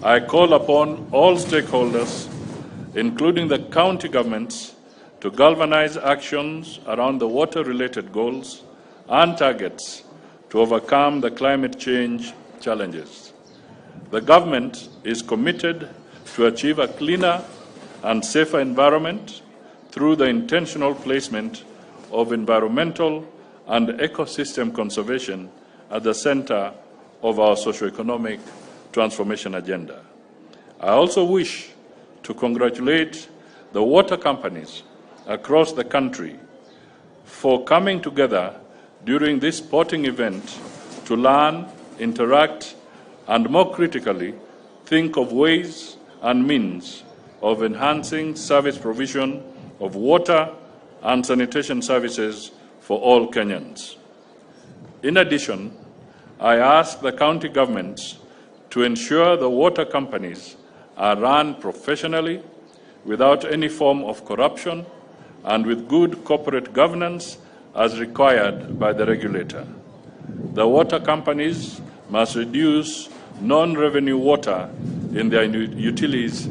I call upon all stakeholders, including the county governments, to galvanize actions around the water-related goals and targets to overcome the climate change challenges. The government is committed to achieve a cleaner and safer environment through the intentional placement of environmental and ecosystem conservation at the center of our socio-economic transformation agenda. I also wish to congratulate the water companies across the country for coming together during this sporting event to learn, interact, and more critically, think of ways and means of enhancing service provision of water and sanitation services for all Kenyans. In addition, I ask the county governments to ensure the water companies are run professionally, without any form of corruption, and with good corporate governance as required by the regulator. The water companies must reduce non-revenue water in their utilities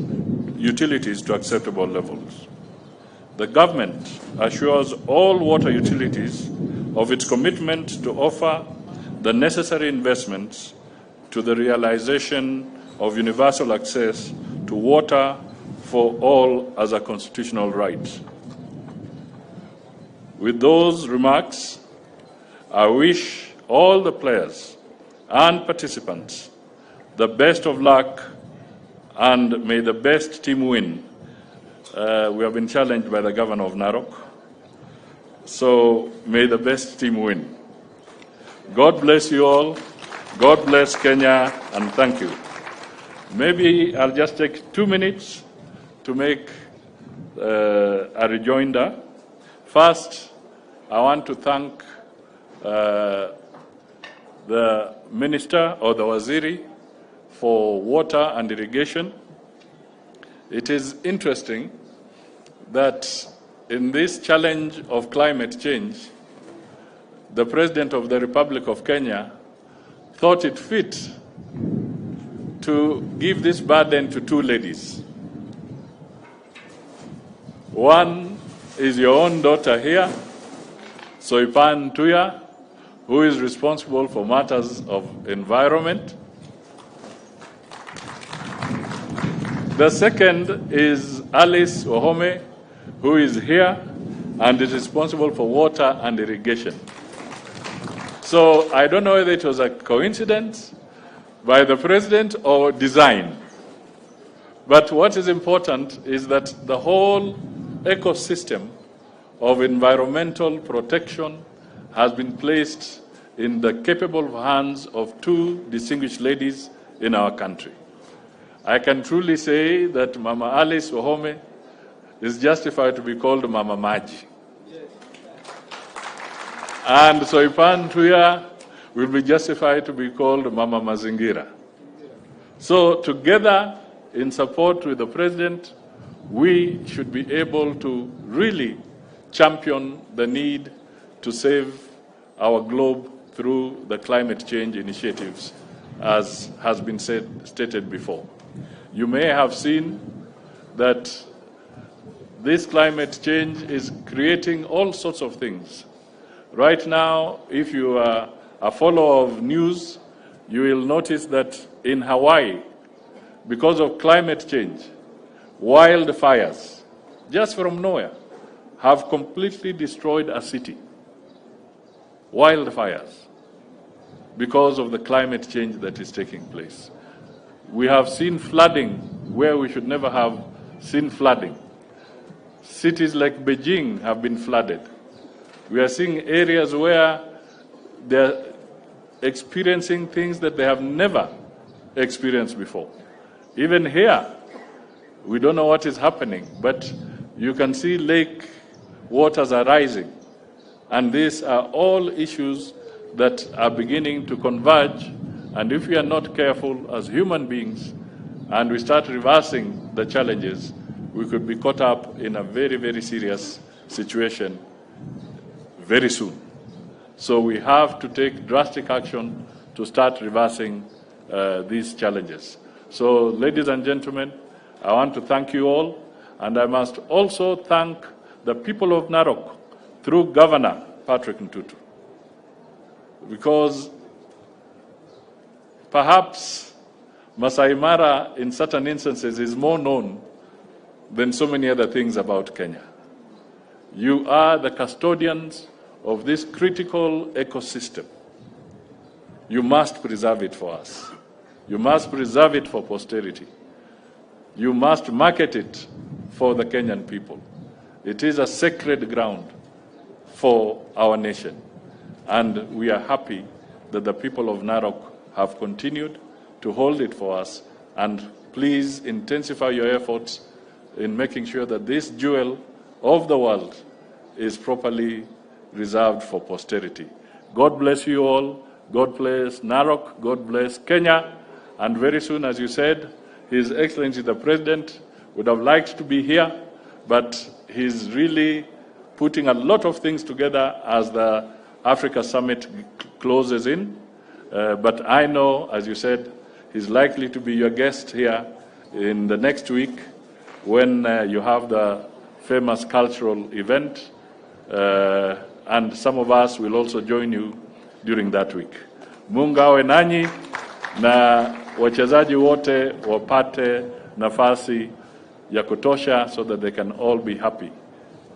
to acceptable levels. The government assures all water utilities of its commitment to offer the necessary investments to the realization of universal access to water for all as a constitutional right. With those remarks, I wish all the players and participants the best of luck, and may the best team win. We have been challenged by the governor of Narok, so may the best team win. God bless you all, God bless Kenya, and thank you. Maybe I'll just take 2 minutes to make a rejoinder. First, I want to thank the minister or the waziri for water and irrigation. It is interesting that in this challenge of climate change, the President of the Republic of Kenya thought it fit to give this burden to 2 ladies. One is your own daughter here, Soipan Tuya, who is responsible for matters of environment. The second is Alice Wahome, who is here and is responsible for water and irrigation. So I don't know whether it was a coincidence by the president or design. But what is important is that the whole ecosystem of environmental protection has been placed in the capable hands of two distinguished ladies in our country. I can truly say that Mama Alice Wahome is justified to be called Mama Maji. And Soipan Tuya will be justified to be called Mama Mazingira. So together, in support with the President, we should be able to really champion the need to save our globe through the climate change initiatives, as has been stated before. You may have seen that this climate change is creating all sorts of things. Right now, if you are a follower of news, you will notice that in Hawaii, because of climate change, wildfires, just from nowhere, have completely destroyed a city. Wildfires, because of the climate change that is taking place. We have seen flooding where we should never have seen flooding. Cities like Beijing have been flooded. We are seeing areas where they're experiencing things that they have never experienced before. Even here, we don't know what is happening, but you can see lake waters are rising. And these are all issues that are beginning to converge. And if we are not careful as human beings and we start reversing the challenges, we could be caught up in a very, very serious situation very soon. So we have to take drastic action to start reversing these challenges. So, ladies and gentlemen, I want to thank you all, and I must also thank the people of Narok through Governor Patrick Ntutu, because perhaps Masai Mara in certain instances is more known than so many other things about Kenya. You are the custodians of this critical ecosystem. You must preserve it for us. You must preserve it for posterity. You must market it for the Kenyan people. It is a sacred ground for our nation. And we are happy that the people of Narok have continued to hold it for us. And please intensify your efforts in making sure that this jewel of the world is properly reserved for posterity. God bless you all. God bless Narok. God bless Kenya. And very soon, as you said, His Excellency the President would have liked to be here, but he's really putting a lot of things together as the Africa Summit closes in. But I know, as you said, he's likely to be your guest here in the next week when you have the famous cultural event. And some of us will also join you during that week. Mungu awe nanyi na wachezaji wote wapate nafasi ya kutosha so that they can all be happy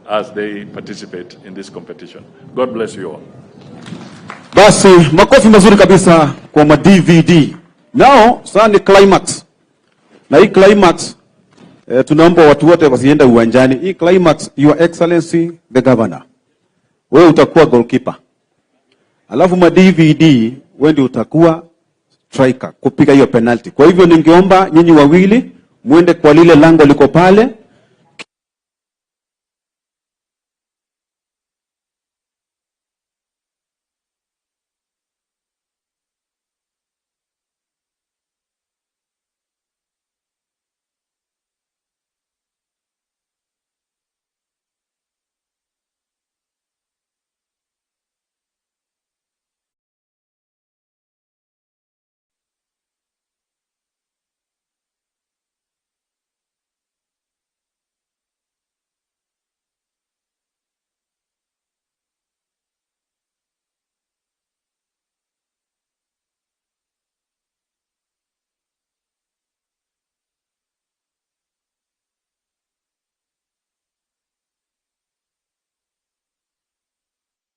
as they participate in this competition. God bless you all. Basi makofi mazuri kabisa kwa ma DVD. Now sasa ni climax. Na hii climax tunaomba watu wote wasiende uwanjani. Hii climax, Your Excellency the Governor. Wewe utakuwa goalkeeper. Alafu ma DVD wewe ndio utakuwa striker kupiga hiyo penalty. Kwa hivyo ningeomba nyinyi wawili muende kwa lile lango liko pale.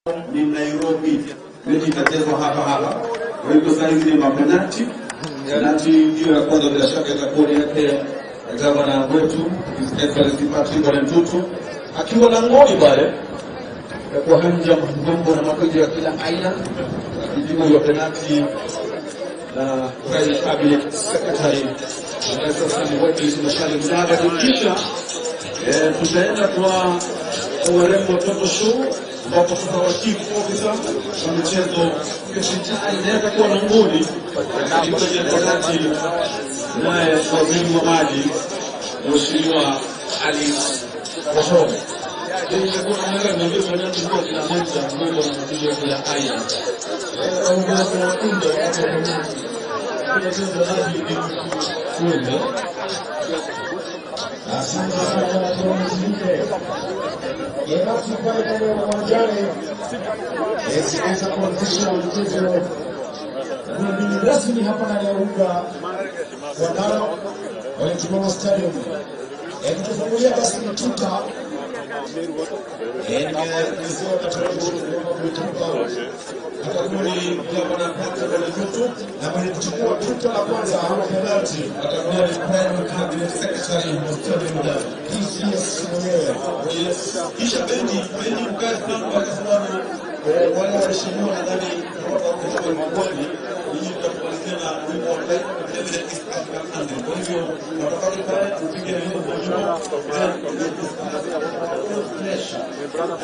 ni Nairobi. Mechi itachezwa hapa. Kwa hivyo saa hizi ni mapenalti. Penalti ndio ya kwanza bila shaka itakuwa ni yake gavana wetu Serikali Patrick Ntutu akiwa langoni pale kwa hanja mgongo na makojo ya kila aina akijibu ya penalti na Prime Cabinet Secretary sasa ni wetu Mshali Mudavadi. Kisha tutaenda kwa warembo watoto show ambapo tutawashika ofisa wa michezo kesho inaweza kuwa langoni katika penalti naye waziri wa maji Mheshimiwa Ali Wasco. Ndio kuna mmoja ndio penalti kwa kila mmoja mmoja na makojo ya kila aina. Asante sana tunaziende. Yeyote pale uwanjani sasa kuanzisha mchezo ni rasmi hapa ndani ya uga wa Narok Olympic Stadium. Tukifungulia basi mtuta Atakuni gavana Patrick Ntutu na mwenye kuchukua tuta la kwanza hapo penalti atakuwa ni Prime Cabinet Secretary Mudavadi. PCS mwenyewe. Kisha bendi mkazi kwa sababu wale waheshimiwa nadhani kwa mabwani hii tutakuanzia na wimbo wa President East African Anthem. Kwa hivyo watapata pale tupige wimbo kwa juu.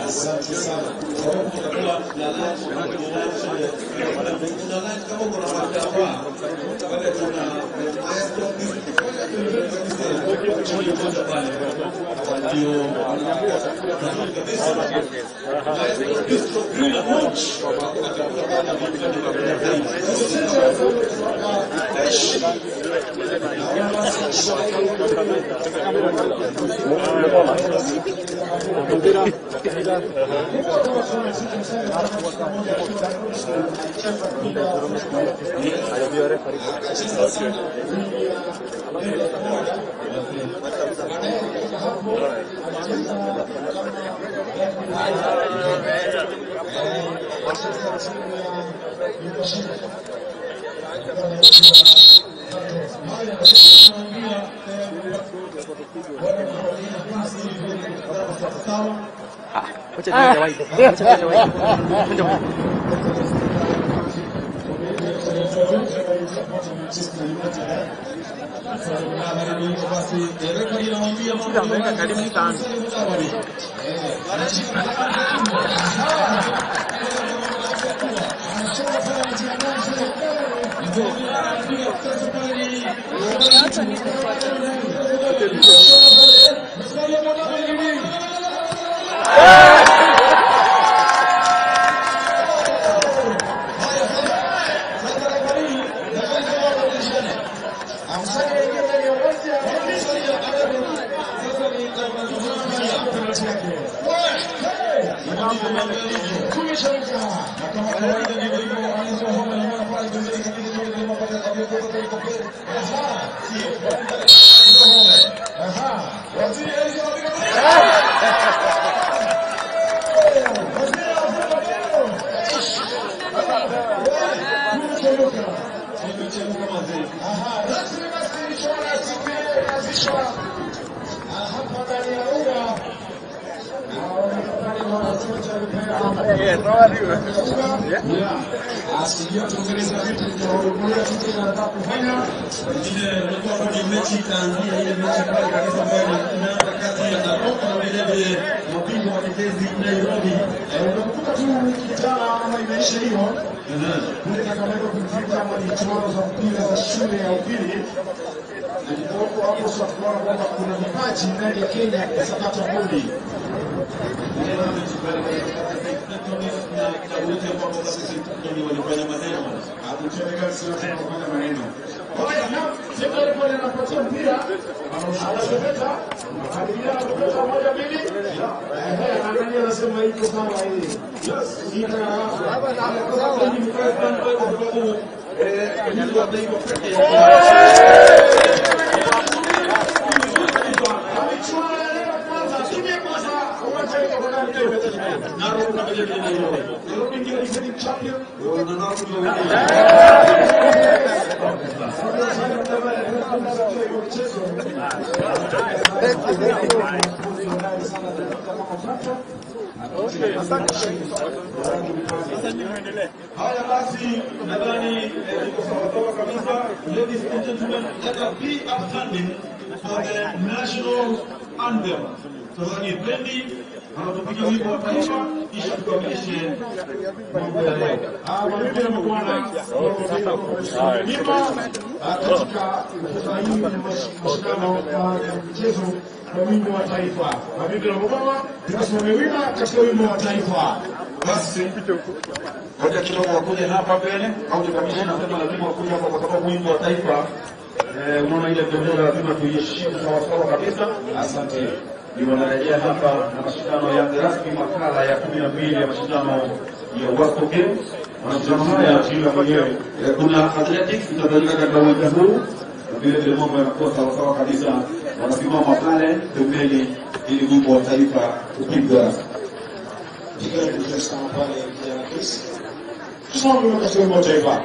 Asante sana. Kwa hiyo tutakuwa na lunch kama kuna makawa wale kuna maestro mechi itaanzia ile mechi pale kabisa ambayo inaanza kati ya Narok na vile mabingwa watetezi Nairobi. Unakumbuka tu wiki jana ama imeisha hiyo. Kule Kamewaka kulifika michuano za mpira za shule ya upili. Ndipo hapo sasa tunaona kwamba kuna vipaji ndani ya Kenya kwa sakata bodi. Serikali pale anapatia mpira, anashika anakaribia kupata moja mbili. Angalia anasema iko sawa hii. Ika hapa na hapo ni mkae kwa sababu ndio ndio pekee Narok na vile vile Nairobi. Haya basi, nadhani iko sawa kabisa. Ladies and gentlemen, let us be upstanding for the national anthem. Tafadhali bendi anatupiga wimbo wa taifa kisha tukamilishe mambo ya leo. Mabibi na bwana, katika mashindano ya mchezo wa wimbo wa taifa. Mabibi na bwana, tunasimama wima katika wimbo wa taifa. Basi ngoja kidogo wakuje hapa mbele au tukamilishe na kama lazima wakuje hapa kwa sababu wimbo wa taifa unaona ile bendera lazima tuiheshimu sawa sawa kabisa. Asante. Ni wanarejea hapa na mashindano ya rasmi makala ya 12 ya mashindano ya Wasco Games. Mashindano haya timu mwenyewe kuna athletics itafanyika katika uwanja huu na vile vile mambo yanakuwa sawa sawa kabisa. Wanasimama pale pembeni ili wimbo wa taifa upigwe. Jika tunasema pale ya Ofisi. Tusome katika wimbo wa taifa.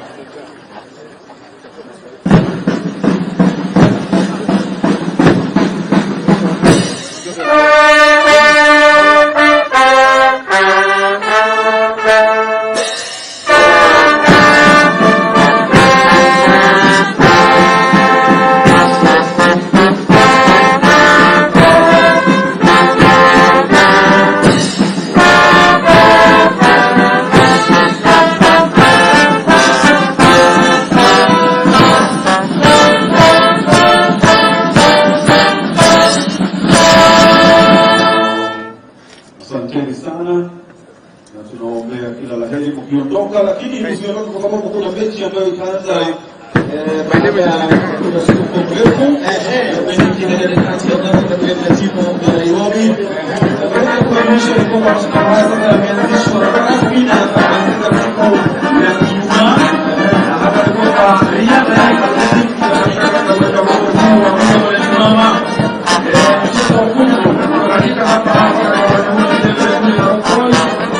Lakini msiondoke kwa sababu kuna mechi ambayo itaanza baada ya siku mrefu mechi kati ya timu ya Nairobi. Kwa mwisho ni kwamba sasa yameanzishwa rasmi na katika siku ya Ijumaa na hapa ni kwamba riadha katika mama mchezo wa kuku katika hapa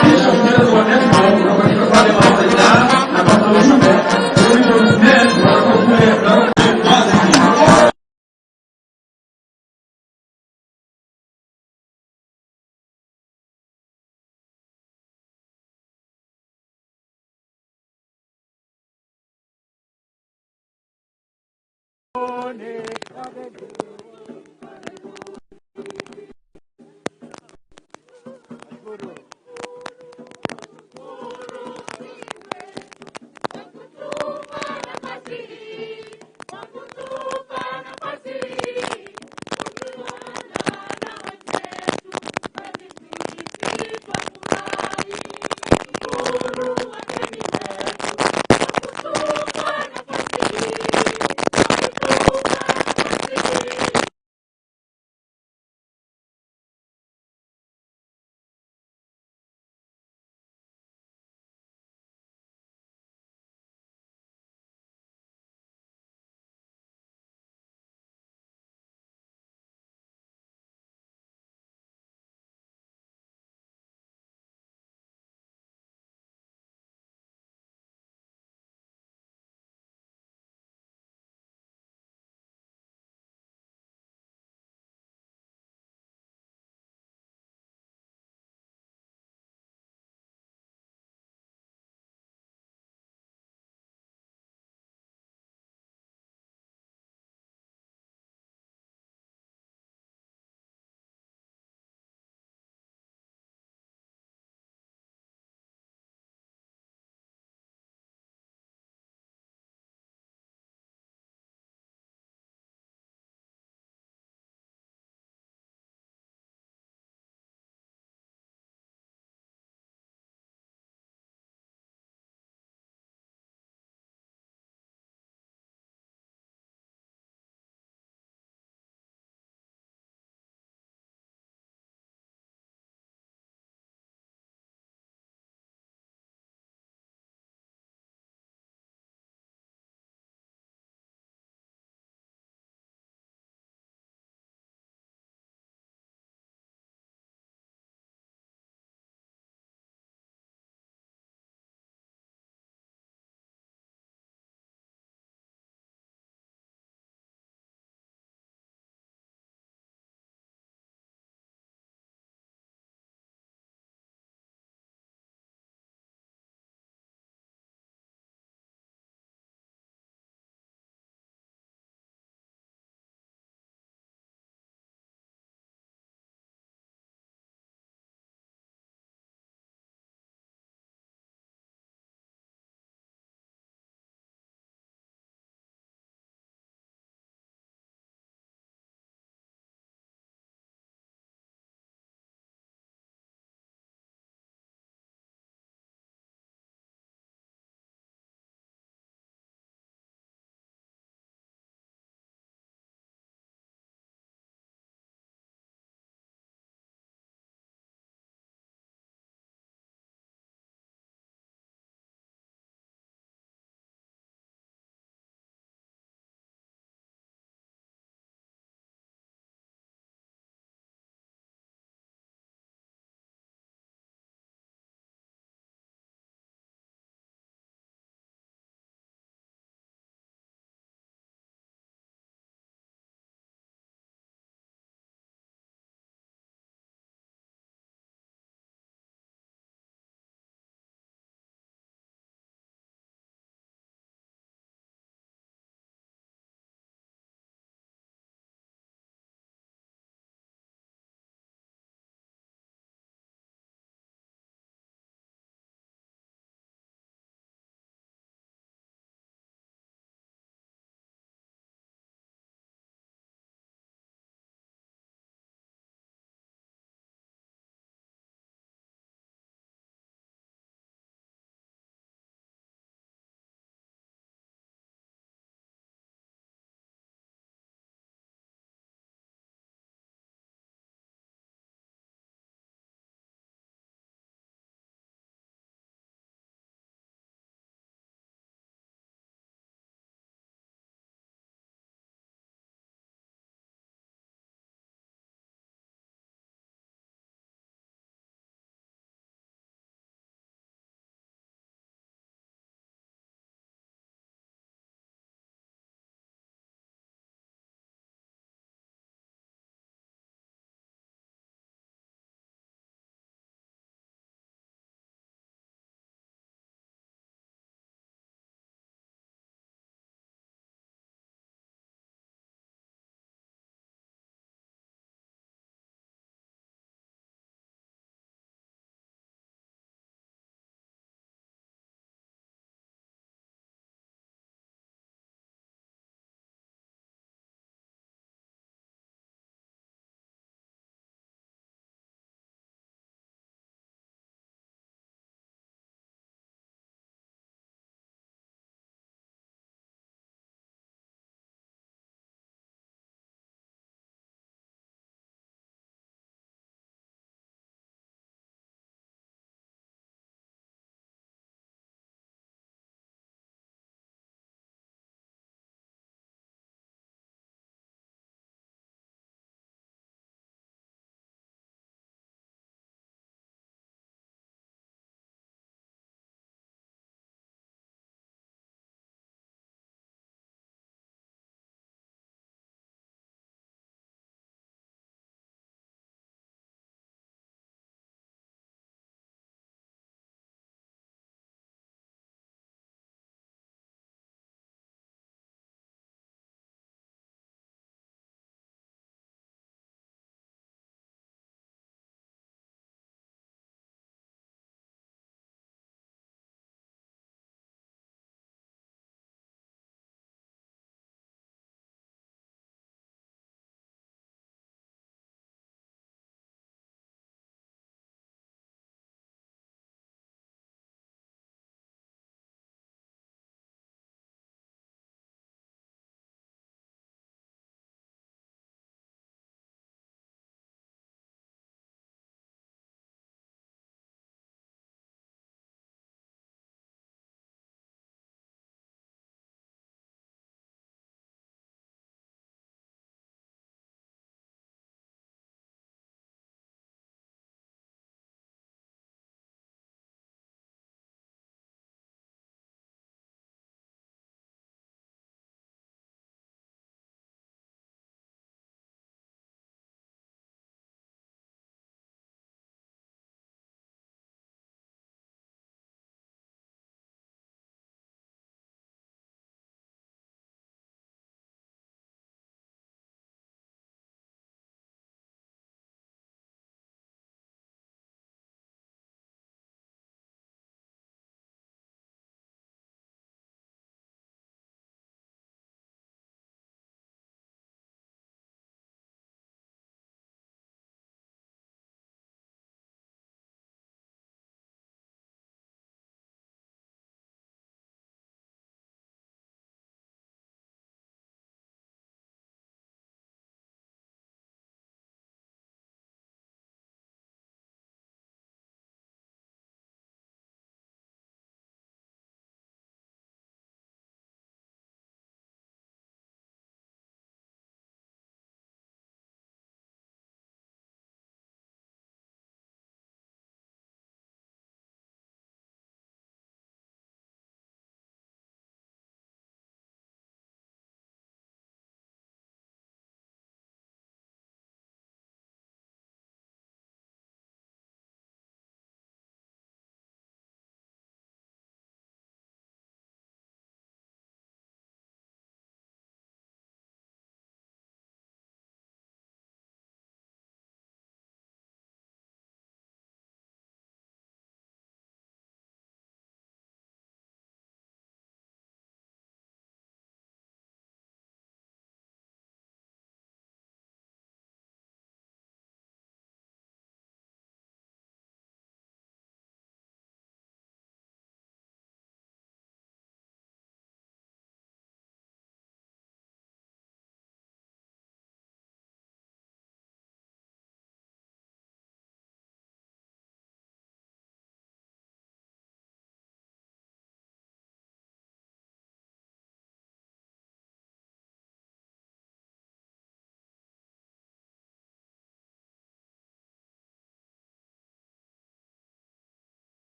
kisha mchezo wa netball katika pale na bado ujumbe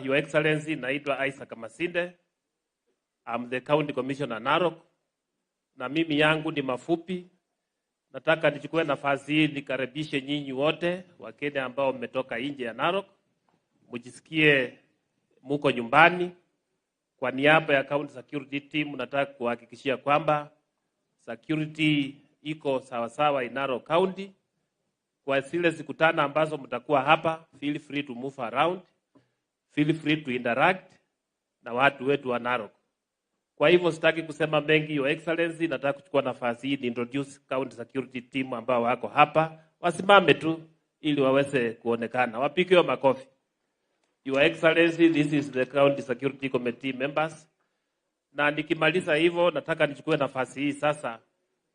Your Excellency, naitwa Isaac Masinde. I'm the County Commissioner Narok. Na mimi yangu ni mafupi. Nataka nichukue nafasi hii nikaribishe nyinyi wote Wakenya ambao mmetoka nje ya Narok. Mjisikie muko nyumbani. Kwa niaba ya County Security Team nataka kuhakikishia kwamba security iko sawa sawa in Narok County. Kwa zile siku 5 ambazo mtakuwa hapa, feel free to move around. Feel free to interact na watu wetu wa Narok. Kwa hivyo sitaki kusema mengi, Your Excellency, nataka kuchukua nafasi hii ni introduce County Security Team ambao wako hapa. Wasimame tu ili waweze kuonekana. Wapige makofi. Your Excellency, this is the County Security Committee members. Na nikimaliza hivyo nataka nichukue nafasi hii sasa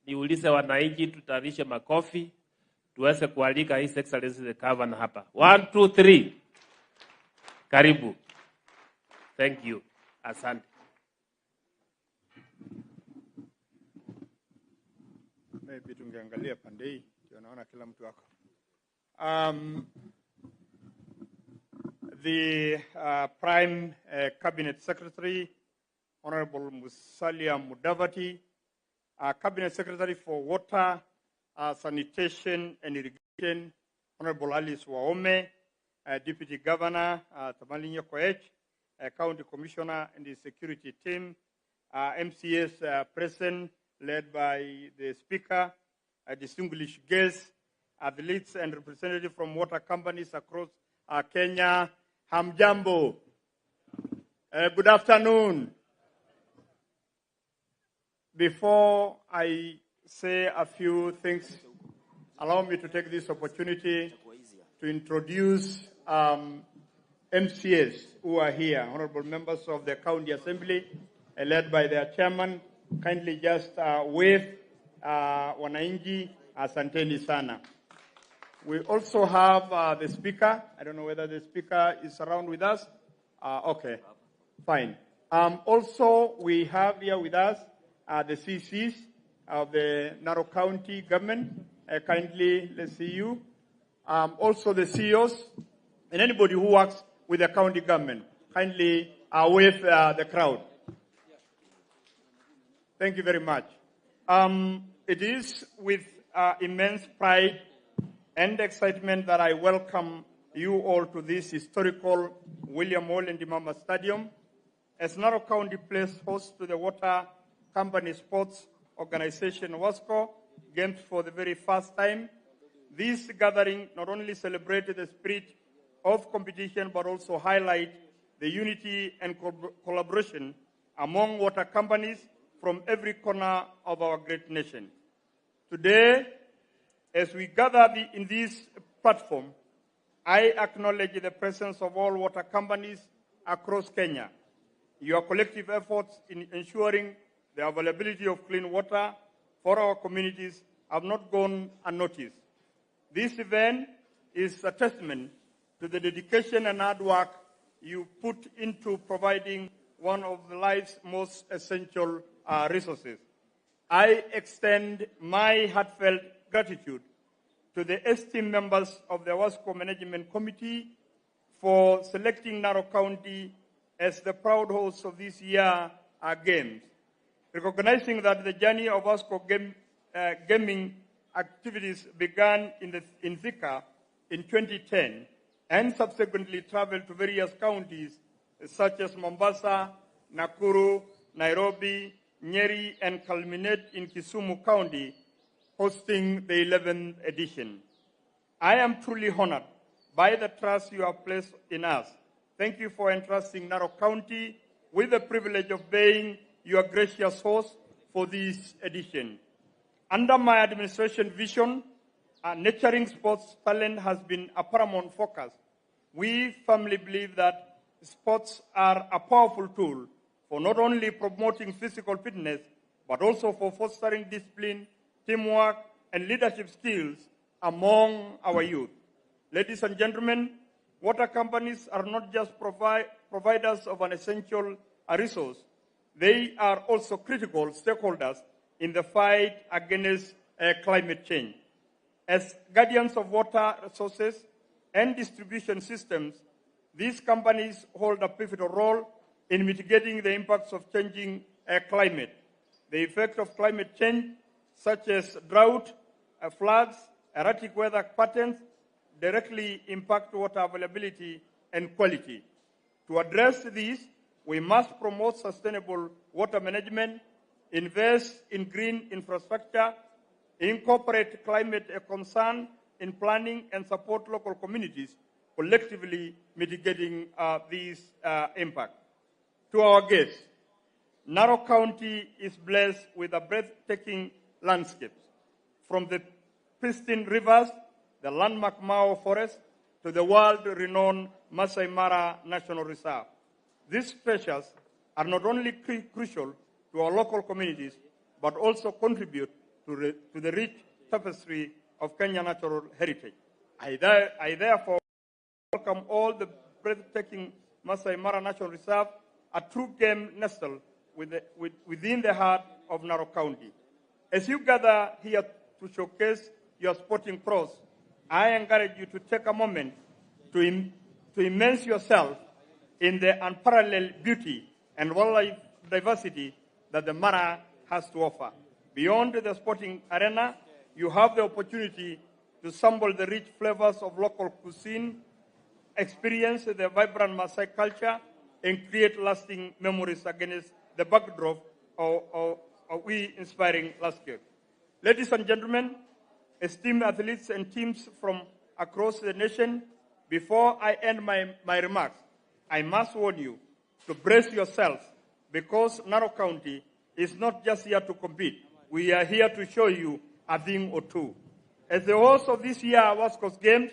niulize wananchi tutayarishe makofi tuweze kualika His Excellency the Governor hapa. 1 2 3. Karibu. Thank you. Asante. Maybe tungeangalia pande hii ndio naona kila mtu wako. The Prime Cabinet Secretary, Honorable Musalia Mudavadi, Cabinet Secretary for Water, Sanitation and Irrigation, Honorable Alice Waome, Deputy Governor Tamalinyo Koech, County Commissioner and the Security Team, MCS President led by the Speaker, distinguished guests, athletes and representatives from water companies across Kenya. Hamjambo. Good afternoon. Before I say a few things, allow me to take this opportunity to introduce MCS who are here, honorable members of the County Assembly, led by their chairman. Kindly just wave wananchi, asanteni sana. We also have the speaker. I don't know whether the speaker is around with us. Okay, fine. Also, we have here with us the CCs of the Narok County government. Kindly, let's see you. Also the CEOs and anybody who works with the county government. Kindly wave the crowd. Thank you very much. It is with immense pride and excitement that I welcome you all to this historical William Ole Ndimama Stadium. As Narok County plays host to the water company sports organization Wasco games for the very first time, this gathering not only celebrated the spirit of competition but also highlight the unity and collaboration among water companies from every corner of our great nation. Today, as we gather in this platform, I acknowledge the presence of all water companies across Kenya. Your collective efforts in ensuring the availability of clean water for our communities have not gone unnoticed. This event is a testament to the dedication and hard work you put into providing one of life's most essential resources. I extend my heartfelt gratitude to the esteemed members of the Wasco Management Committee for selecting Narok County as the proud host of this year's games. Recognizing that the journey of Wasco gaming activities began in Thika in 2010 and subsequently traveled to various counties such as Mombasa, Nakuru, Nairobi, Nyeri, and culminate in Kisumu County, hosting the 11th edition. I am truly honored by the trust you have placed in us. Thank you for entrusting Narok County with the privilege of being your gracious host for this edition. Under my administration vision, nurturing sports talent has been a paramount focus. We firmly believe that sports are a powerful tool for not only promoting physical fitness, but also for fostering discipline, teamwork, and leadership skills among our youth. Ladies and gentlemen, water companies are not just providers of an essential resource. They are also critical stakeholders in the fight against climate change. As guardians of water resources and distribution systems, These companies hold a pivotal role in mitigating the impacts of changing climate. The effect of climate change, such as drought, floods, erratic weather patterns, directly impact water availability and quality. To address these, we must promote sustainable water management, invest in green infrastructure, incorporate climate concern in planning, and support local communities, collectively mitigating these impacts. To our guests, Narok County is blessed with a breathtaking landscapes, from the pristine rivers, the landmark Mao Forest, to the world-renowned Masai Mara National Reserve. These treasures are not only crucial to our local communities, but also contribute to the rich tapestry of Kenya natural heritage. I therefore welcome all the breathtaking Masai Mara National Reserve, a true game nestled within the heart of Narok County. As you gather here to showcase your sporting prowess, I encourage you to take a moment to immerse yourself in the unparalleled beauty and wildlife diversity that the Mara has to offer. Beyond the sporting arena, you have the opportunity to sample the rich flavors of local cuisine, experience the vibrant Maasai culture, and create lasting memories against the backdrop of inspiring landscape. Ladies and gentlemen, esteemed athletes and teams from across the nation, before I end my remarks, I must warn you to brace yourselves, because Narok County is not just here to compete. We are here to show you a thing or two. As the host of this year's Wasco Games,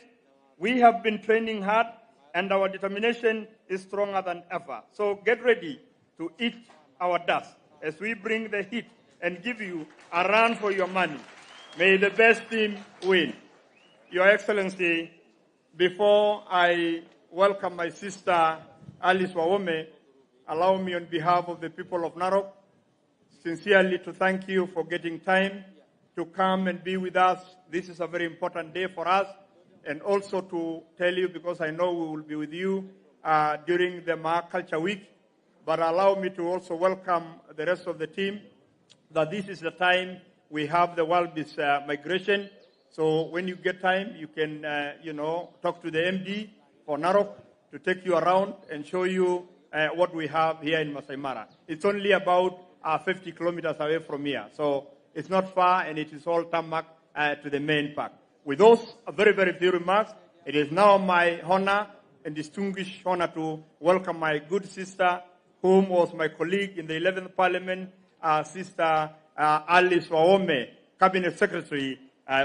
we have been training hard, and our determination is stronger than ever. So get ready to eat our dust as we bring the heat and give you a run for your money. May the best team win. Your Excellency, before I welcome my sister Alice Wawome, allow me on behalf of the people of Narok sincerely to thank you for getting time to come and be with us. This is a very important day for us, and also to tell you, because I know we will be with you during the Maa Culture Week, but allow me to also welcome the rest of the team, that this is the time we have the Wildebeest migration. So when you get time, you can, talk to the MD for Narok to take you around and show you what we have here in Masai Mara. It's only about 50 kilometers away from here. So it's not far, and it is all tarmac to the main park. With those very, very few remarks, it is now my honor and distinguished honor to welcome my good sister, whom was my colleague in the 11th Parliament, Sister Alice Wawome, Cabinet Secretary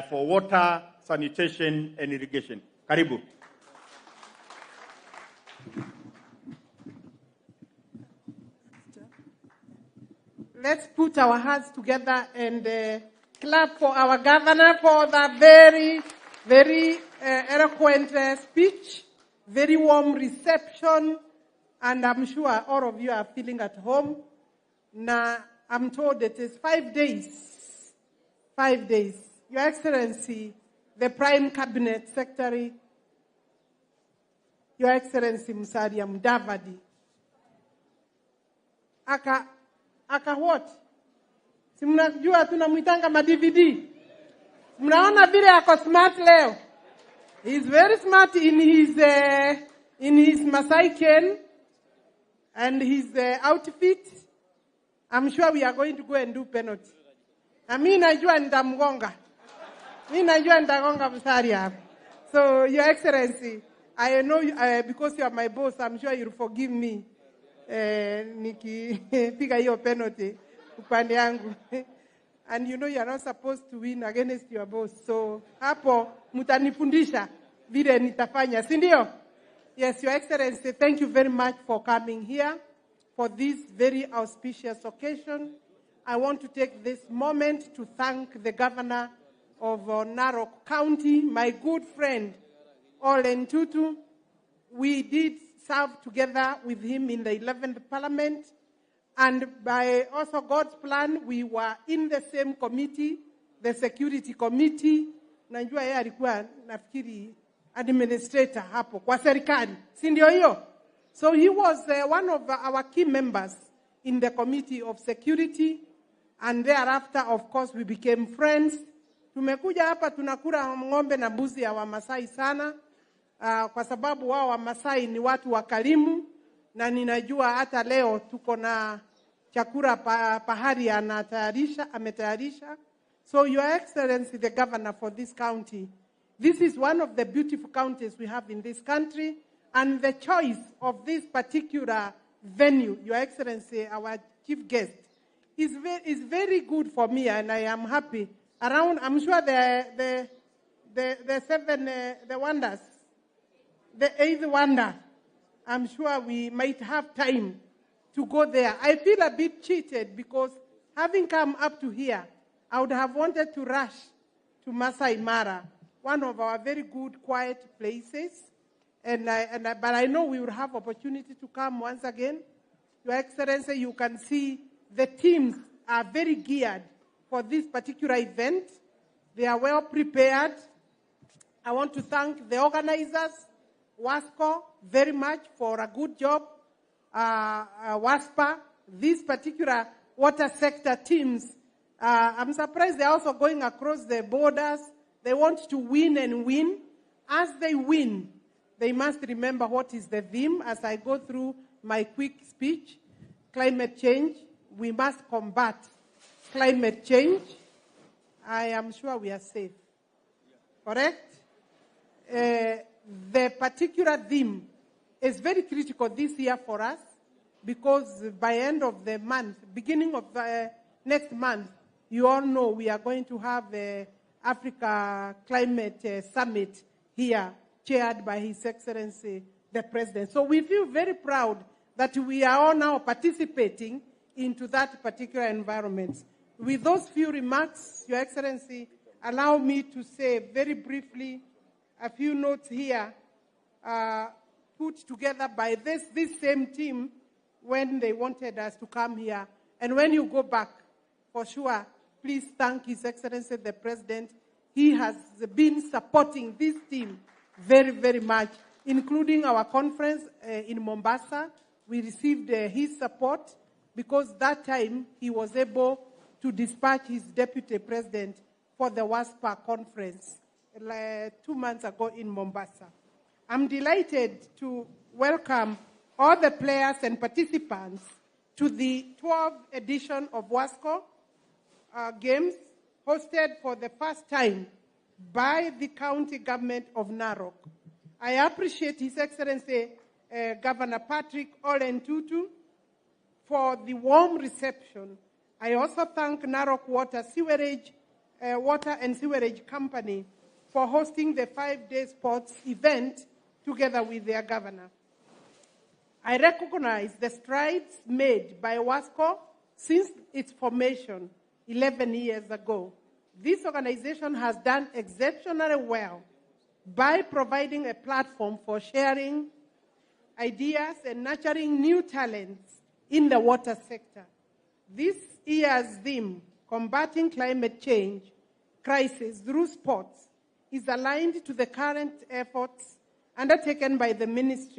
for Water, Sanitation, and Irrigation. Karibu. Let's put our hands together and clap for our governor for the very, very eloquent speech, very warm reception, and I'm sure all of you are feeling at home. Now, I'm told it is 5 days. 5 days. Your Excellency, the Prime Cabinet Secretary, Your Excellency Musalia Mudavadi, aka what? Si mnajua tunamwitanga ma-DVD. Mnaona vile ako smart leo. He's very smart in his Masai cane and his outfit. I'm sure we are going to go and do penalty. Na mimi najua nitamgonga. Mimi najua nitagonga Musalia. So, Your Excellency, I know because you are my boss, I'm sure you'll forgive me. Nikipiga hiyo penalty upande yangu. And you know you are not supposed to win against your boss. So hapo mtanifundisha vile nitafanya, si ndio? Yes, Your Excellency, thank you very much for coming here for this very auspicious occasion. I want to take this moment to thank the governor of Narok County, my good friend, Olen Tutu. We did serve together with him in the 11th Parliament, and by also God's plan, we were in the same committee, the Security Committee. Najua yeye alikuwa nafikiri administrator hapo kwa serikali, si ndio hiyo? So he was one of our key members in the Committee of Security, and thereafter of course we became friends. Tumekuja hapa tunakula ng'ombe na mbuzi ya Wamasai sana, kwa sababu wao Wamasai ni watu wakarimu, na ninajua hata leo tuko na chakula pahari ametayarisha. So Your Excellency the Governor for this county, this is one of the beautiful counties we have in this country, and the choice of this particular venue, Your Excellency, our chief guest, is very good for me, and I am happy. Around, I'm sure the wonders, the eighth wonder, I'm sure we might have time to go there. I feel a bit cheated because having come up to here, I would have wanted to rush to Masai Mara, one of our very good, quiet places. But I know we will have opportunity to come once again. Your Excellency, you can see the teams are very geared for this particular event. They are well prepared. I want to thank the organizers, Wasco, very much for a good job. WASPA, these particular water sector teams, I'm surprised they're also going across the borders. They want to win and win. As they win, they must remember what is the theme as I go through my quick speech. Climate change. We must combat climate change. I am sure we are safe. Correct? The particular theme is very critical this year for us, because by end of the month, beginning of the next month, you all know we are going to have the Africa Climate Summit here, chaired by His Excellency, the President. So we feel very proud that we are all now participating into that particular environment. With those few remarks, Your Excellency, allow me to say very briefly a few notes here put together by this same team when they wanted us to come here. And when you go back, for sure, please thank His Excellency the President. He has been supporting this team very, very much, including our conference in Mombasa. We received his support because that time he was able to dispatch his deputy president for the WASPA conference 2 months ago in Mombasa. I'm delighted to welcome all the players and participants to the 12th edition of Wasco Games, hosted for the first time by the county government of Narok. I appreciate His Excellency Governor Patrick Ole Ntutu for the warm reception. I also thank Narok Water and Sewerage Company for hosting the 5-day sports event together with their governor. I recognize the strides made by Wasco since its formation 11 years ago. This organization has done exceptionally well by providing a platform for sharing ideas and nurturing new talents in the water sector. This year's theme, Combating Climate Change Crisis Through Sports, is aligned to the current efforts undertaken by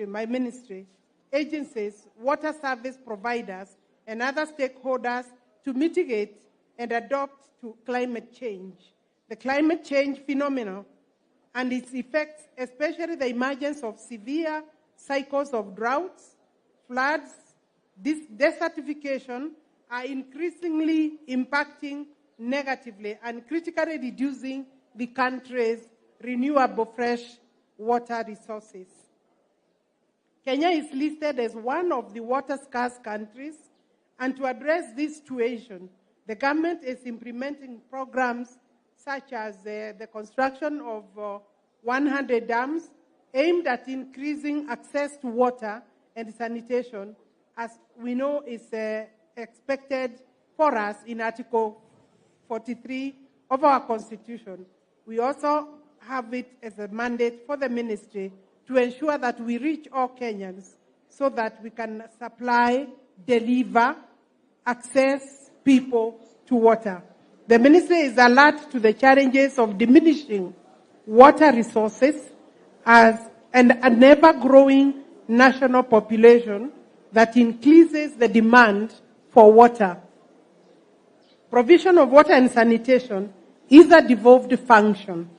my ministry, agencies, water service providers, and other stakeholders to mitigate and adapt to climate change. The climate change phenomenon and its effects, especially the emergence of severe cycles of droughts, floods, desertification, are increasingly impacting negatively and critically reducing the country's renewable fresh water resources. Kenya is listed as one of the water-scarce countries, and to address this situation, the government is implementing programs such as the construction of 100 dams aimed at increasing access to water and sanitation, as we know is expected for us in Article 43 of our Constitution. We also have it as a mandate for the ministry to ensure that we reach all Kenyans so that we can supply, deliver, access people to water. The ministry is alert to the challenges of diminishing water resources as and an ever-growing national population that increases the demand for water. Provision of water and sanitation is a devolved function.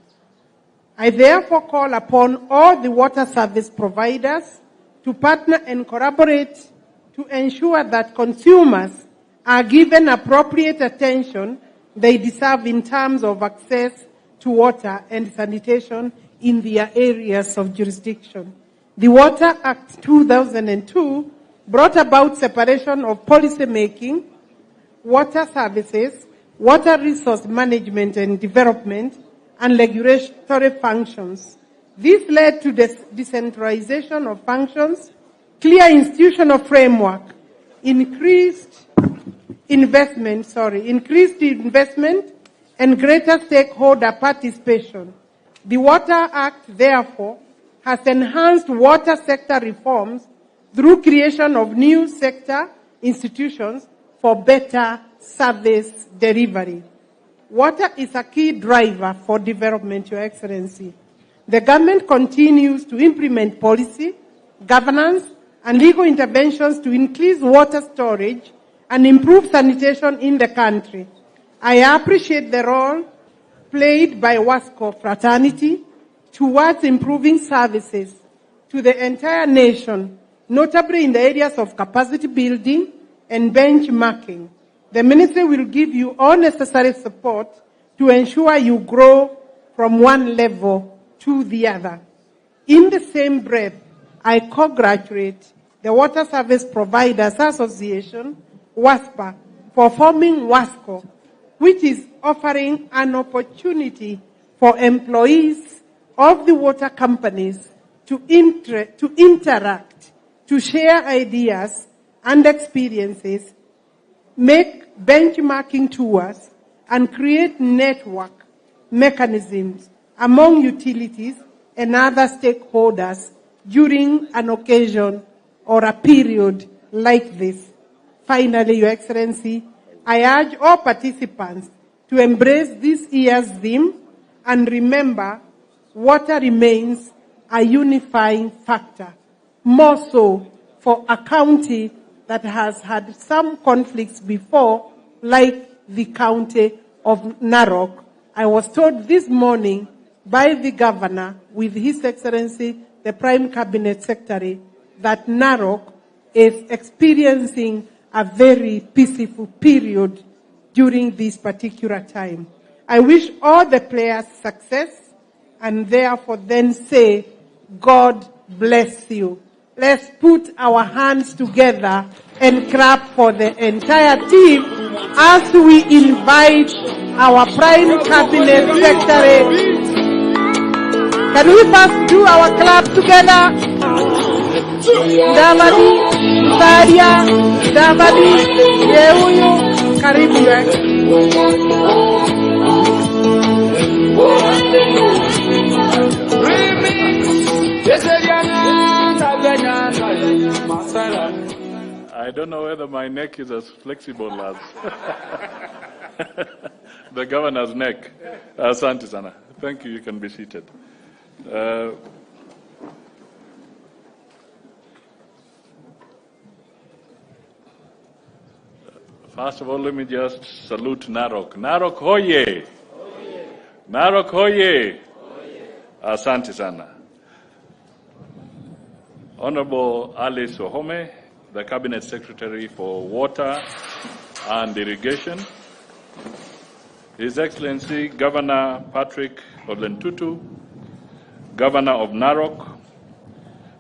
I therefore call upon all the water service providers to partner and collaborate to ensure that consumers are given appropriate attention they deserve in terms of access to water and sanitation in their areas of jurisdiction. The Water Act 2002 brought about separation of policy making, water services, water resource management and development, and regulatory functions. This led to decentralization of functions, clear institutional framework, increased investment, and greater stakeholder participation. The Water Act, therefore, has enhanced water sector reforms through creation of new sector institutions for better service delivery. Water is a key driver for development, Your Excellency. The government continues to implement policy, governance, and legal interventions to increase water storage and improve sanitation in the country. I appreciate the role played by Wasco fraternity towards improving services to the entire nation, notably in the areas of capacity building and benchmarking. The ministry will give you all necessary support to ensure you grow from one level to the other. In the same breath, I congratulate the Water Service Providers Association, WASPA, for forming Wasco, which is offering an opportunity for employees of the water companies to interact, to share ideas and experiences, make benchmarking tours, and create network mechanisms among utilities and other stakeholders during an occasion or a period like this. Finally, Your Excellency, I urge all participants to embrace this year's theme and remember water remains a unifying factor, more so for a county that has had some conflicts before, like the county of Narok. I was told this morning by the governor, with His Excellency, the Prime Cabinet Secretary, that Narok is experiencing a very peaceful period during this particular time. I wish all the players success and therefore then say, God bless you. Let's put our hands together and clap for the entire team as we invite our Prime Cabinet Secretary. Can we first do our clap together? Mudavadi, Sadia, Mudavadi, Yeuyu, karibu. I don't know whether my neck is as flexible as the governor's neck. Asante sana. Thank you. You can be seated. First of all, let me just salute Narok. Narok hoye! Narok hoye! Asante sana. Honorable Alice Ohome, the Cabinet Secretary for Water and Irrigation. His Excellency Governor Patrick Olentutu, Governor of Narok,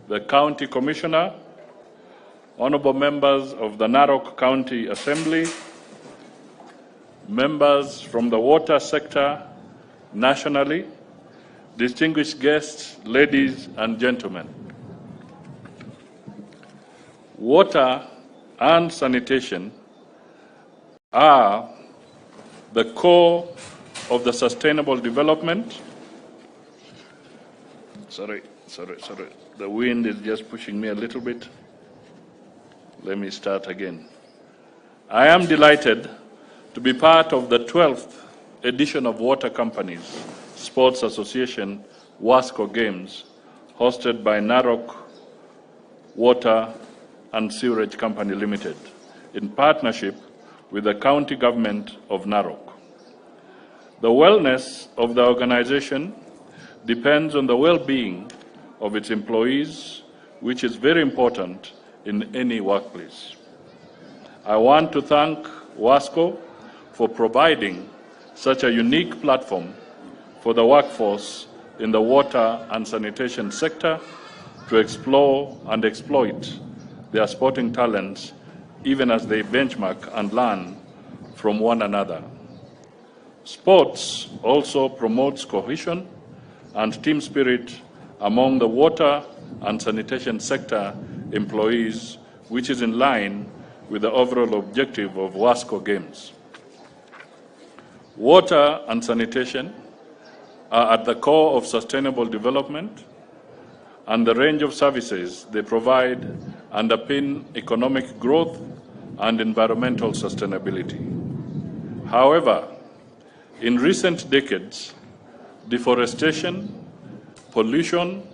the County Commissioner, honorable members of the Narok County Assembly, members from the water sector nationally, distinguished guests, ladies and gentlemen. Water and sanitation are the core of the sustainable development. Sorry. The wind is just pushing me a little bit. Let me start again. I am delighted to be part of the 12th edition of Water Companies Sports Association Wasco Games hosted by Narok Water and Sewerage Company Limited, in partnership with the county government of Narok. The wellness of the organization depends on the well-being of its employees, which is very important in any workplace. I want to thank Wasco for providing such a unique platform for the workforce in the water and sanitation sector to explore and exploit their sporting talents, even as they benchmark and learn from one another. Sports also promotes cohesion and team spirit among the water and sanitation sector employees, which is in line with the overall objective of Wasco Games. Water and sanitation are at the core of sustainable development, and the range of services they provide underpin economic growth and environmental sustainability. However, in recent decades, deforestation, pollution,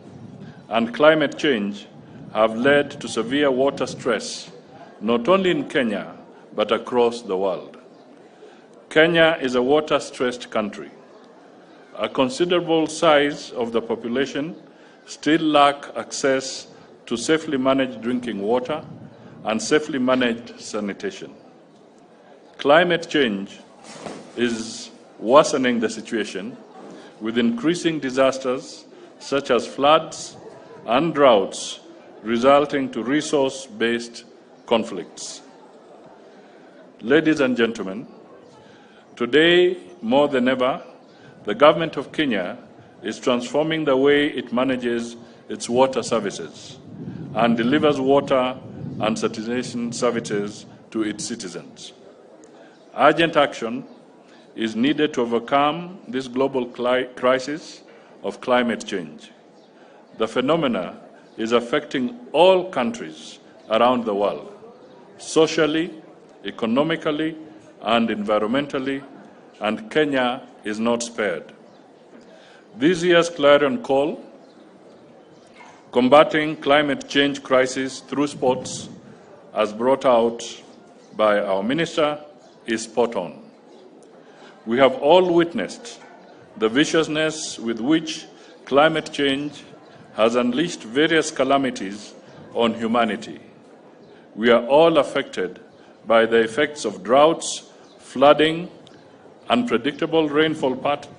and climate change have led to severe water stress, not only in Kenya, but across the world. Kenya is a water-stressed country. A considerable size of the population still lack access to safely managed drinking water and safely managed sanitation. Climate change is worsening the situation, with increasing disasters such as floods and droughts resulting to resource-based conflicts. Ladies and gentlemen, today, more than ever, the government of Kenya is transforming the way it manages its water services and delivers water and sanitation services to its citizens. Urgent action is needed to overcome this global crisis of climate change. The phenomena is affecting all countries around the world, socially, economically, and environmentally, and Kenya is not spared. This year's clarion call, combating climate change crisis through sports, as brought out by our minister, is spot on. We have all witnessed the viciousness with which climate change has unleashed various calamities on humanity. We are all affected by the effects of droughts, flooding, unpredictable rainfall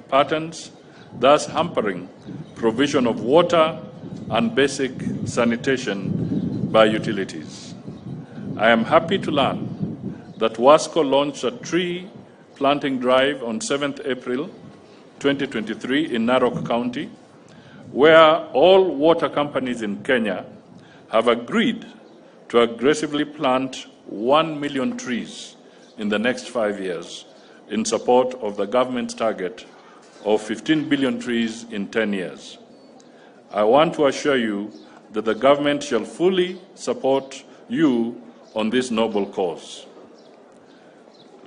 patterns, thus hampering provision of water and basic sanitation by utilities. I am happy to learn that Wasco launched a tree planting drive on 7th April 2023 in Narok County, where all water companies in Kenya have agreed to aggressively plant 1 million trees in the next 5 years in support of the government's target of 15 billion trees in 10 years. I want to assure you that the government shall fully support you on this noble cause.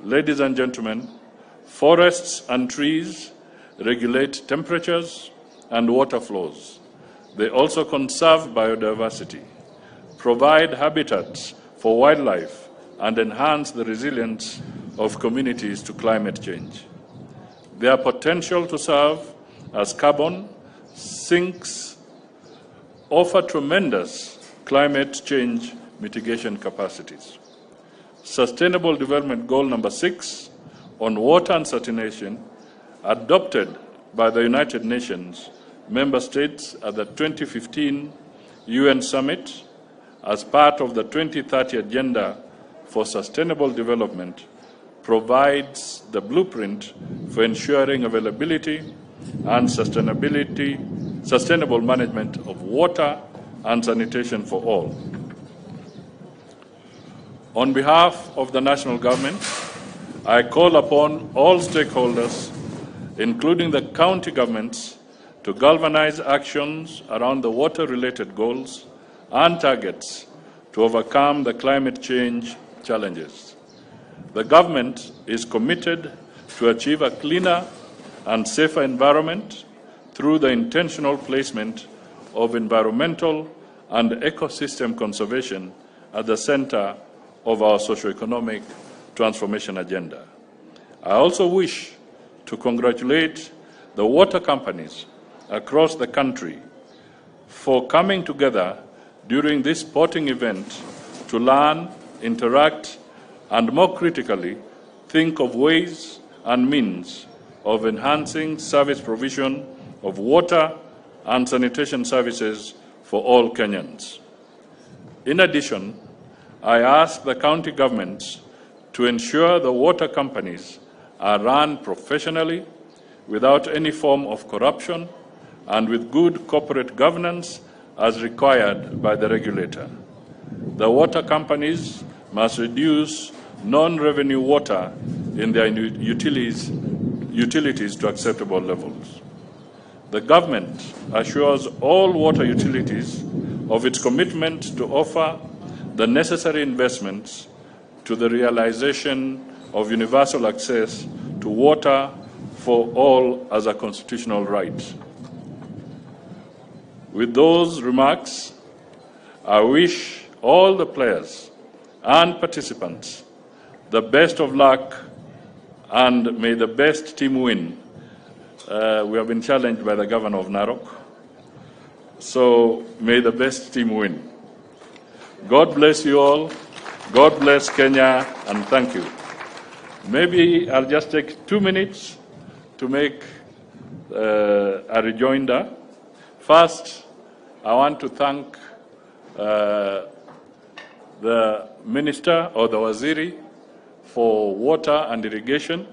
Ladies and gentlemen, forests and trees regulate temperatures and water flows. They also conserve biodiversity, provide habitats for wildlife, and enhance the resilience of communities to climate change. Their potential to serve as carbon sinks offer tremendous climate change mitigation capacities. Sustainable Development Goal number 6 on water and sanitation, adopted by the United Nations member states at the 2015 UN Summit as part of the 2030 Agenda for Sustainable Development, provides the blueprint for ensuring availability and sustainable management of water and sanitation for all. On behalf of the national government, I call upon all stakeholders, including the county governments, to galvanize actions around the water-related goals and targets to overcome the climate change challenges. The government is committed to achieve a cleaner and safer environment through the intentional placement of environmental and ecosystem conservation at the center of our socio-economic transformation agenda. I also wish to congratulate the water companies across the country for coming together during this sporting event to learn, interact, and more critically, think of ways and means of enhancing service provision of water and sanitation services for all Kenyans. In addition, I ask the county governments to ensure the water companies are run professionally, without any form of corruption, and with good corporate governance as required by the regulator. The water companies must reduce non-revenue water in their utilities to acceptable levels. The government assures all water utilities of its commitment to offer the necessary investments to the realization of universal access to water for all as a constitutional right. With those remarks, I wish all the players and participants the best of luck, and may the best team win. We have been challenged by the governor of Narok, so may the best team win. God bless you all. God bless Kenya, and thank you. Maybe I'll just take 2 minutes to make a rejoinder. First, I want to thank the minister or the waziri for water and irrigation.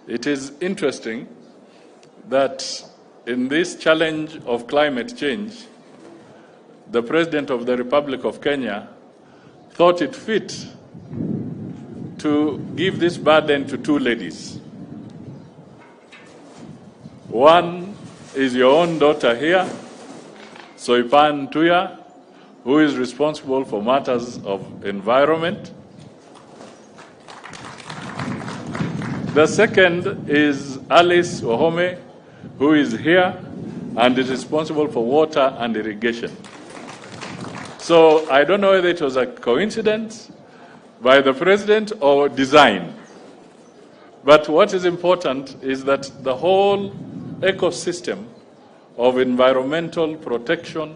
It is interesting that in this challenge of climate change, the President of the Republic of Kenya thought it fit to give this burden to 2 ladies. One is your own daughter here, Soipan Tuya, who is responsible for matters of environment. The second is Alice Wahome, who is here and is responsible for water and irrigation. So I don't know whether it was a coincidence by the president or design. But what is important is that the whole ecosystem of environmental protection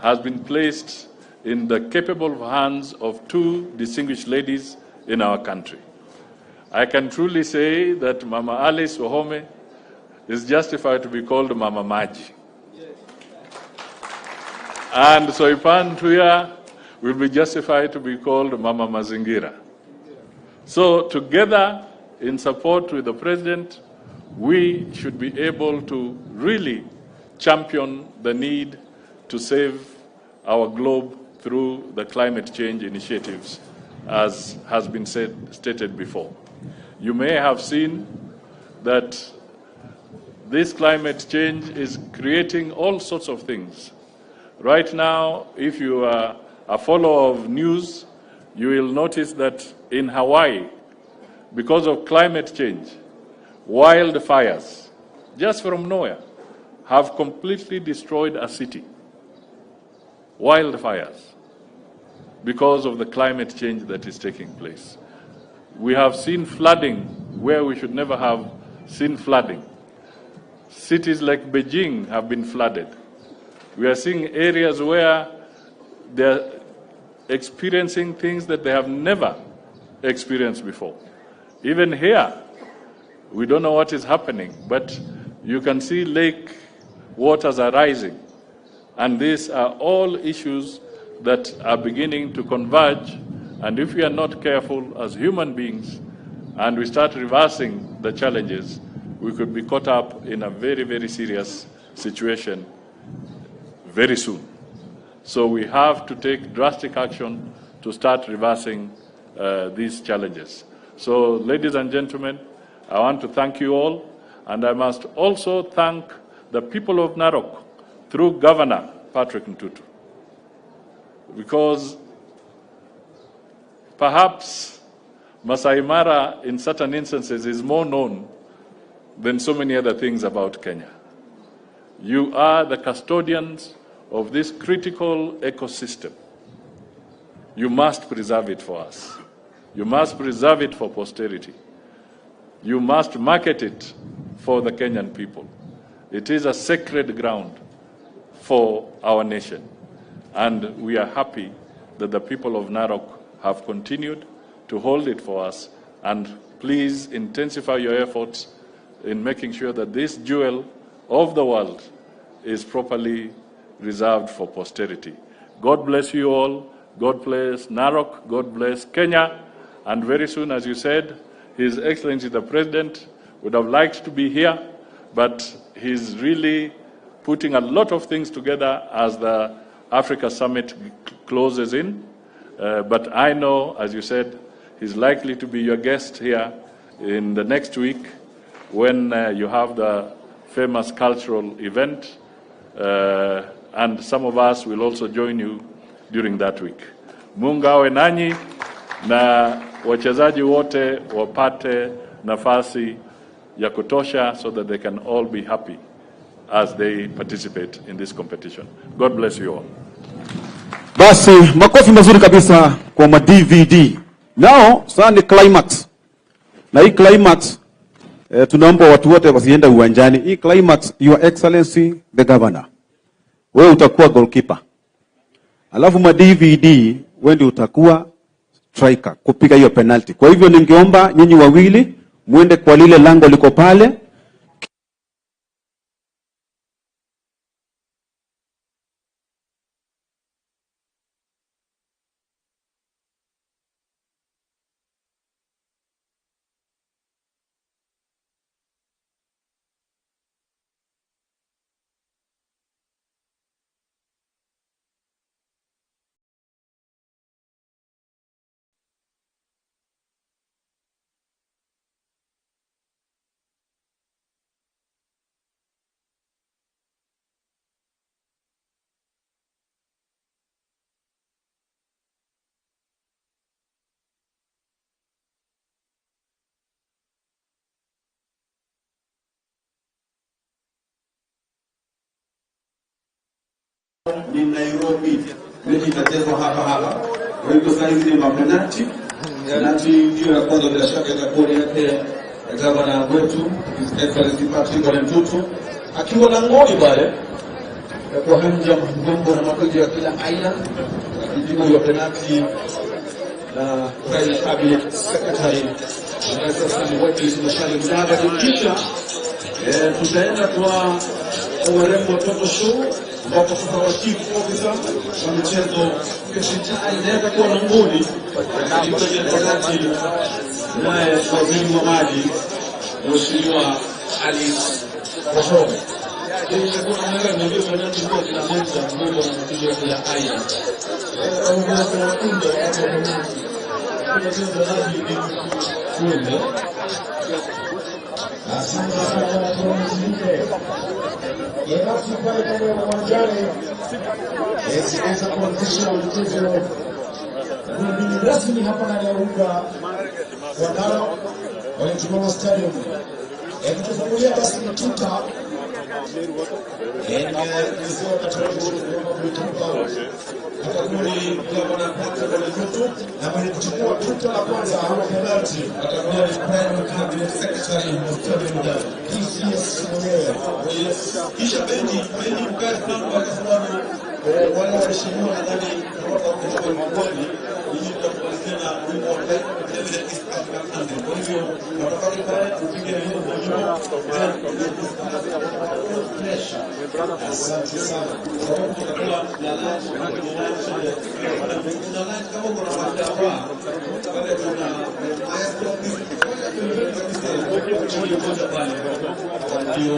has been placed in the capable hands of 2 distinguished ladies in our country. I can truly say that Mama Alice Wahome is justified to be called Mama Maji. And Soipan Tuya will be justified to be called Mama Mazingira. So together, in support with the President, we should be able to really champion the need to save our globe through the climate change initiatives, as has been stated before. You may have seen that this climate change is creating all sorts of things. Right now, if you are a follower of news, you will notice that in Hawaii, because of climate change, wildfires, just from nowhere, have completely destroyed a city. Wildfires, because of the climate change that is taking place. We have seen flooding where we should never have seen flooding. Cities like Beijing have been flooded. We are seeing areas where they're experiencing things that they have never experienced before. Even here, we don't know what is happening, but you can see lake waters are rising. And these are all issues that are beginning to converge. And if we are not careful as human beings and we start reversing the challenges, we could be caught up in a very, very serious situation very soon. So we have to take drastic action to start reversing these challenges. So, ladies and gentlemen, I want to thank you all, and I must also thank the people of Narok through Governor Patrick Ntutu, because perhaps Masai Mara in certain instances is more known than so many other things about Kenya. You are the custodians of this critical ecosystem. You must preserve it for us. You must preserve it for posterity. You must market it for the Kenyan people. It is a sacred ground for our nation. And we are happy that the people of Narok have continued to hold it for us. And please intensify your efforts in making sure that this jewel of the world is properly reserved for posterity. God bless you all. God bless Narok. God bless Kenya. And very soon, as you said, His Excellency the President would have liked to be here, but he's really putting a lot of things together as the Africa Summit closes in. But I know, as you said, he's likely to be your guest here in the next week when you have the famous cultural event. And some of us will also join you during that week. Mungu awe nanyi na wachezaji wote wapate nafasi ya kutosha so that they can all be happy as they participate in this competition. God bless you all. Basi makofi mazuri kabisa kwa ma-DVD. Now, sasa ni climax. Na hii climax tunaomba watu wote wasiende uwanjani. Hii climax, Your Excellency the Governor. Wewe utakuwa goalkeeper. Alafu ma-DVD wewe ndio utakuwa striker kupiga hiyo penalty. Kwa hivyo ningeomba nyinyi wawili muende kwa lile lango liko pale. Ni Nairobi, mechi itachezwa hapa. Kwa hivyo sasa hizi ni mapenalti. Penalti ndio ya kwanza, bila shaka itakuwa yake gavana wetu His Excellency Patrick Ole Ntutu akiwa langoni pale kwa hanja mgongo na makojo ya kila aina, akijibu hiyo penalti na Prime Cabinet Secretary na sasa ni wetu Mudavadi. Kisha tutaenda kwa Warembo Toto Show ambapo sasa wa chief officer wa michezo Serikali inaweza kuwa na nguli katika penalti, naye waziri wa maji Mheshimiwa Ali Wasco. Kisha kuna mara ndio penalti kwa kila mmoja mmoja na mchezo wa kila aina. Asante sana kwa mzunguko. Yeyote pale kwenye uwanjani siweza kuanzisha mchezo huu rasmi hapa ndani ya uga wa Narok Walichukua stadium. Tukifungulia basi mtuta ndio tutachukua atakuni kwa wanapata kwa mtu na mwenye kuchukua tuta la kwanza au penalty atakuwa Prime Cabinet Secretary Mudavadi PCS mwenyewe. Kisha bendi mkazi kama kwa sababu wale waheshimiwa nadhani kwa mkoani ili tukubaliana wimbo wa East African Anthem. Kwa hivyo nataka pale kupiga hiyo moja fresh. Asante sana. Sababu tutakuwa na lunch kama kuna madawa pale kuna maestro moja pale ndio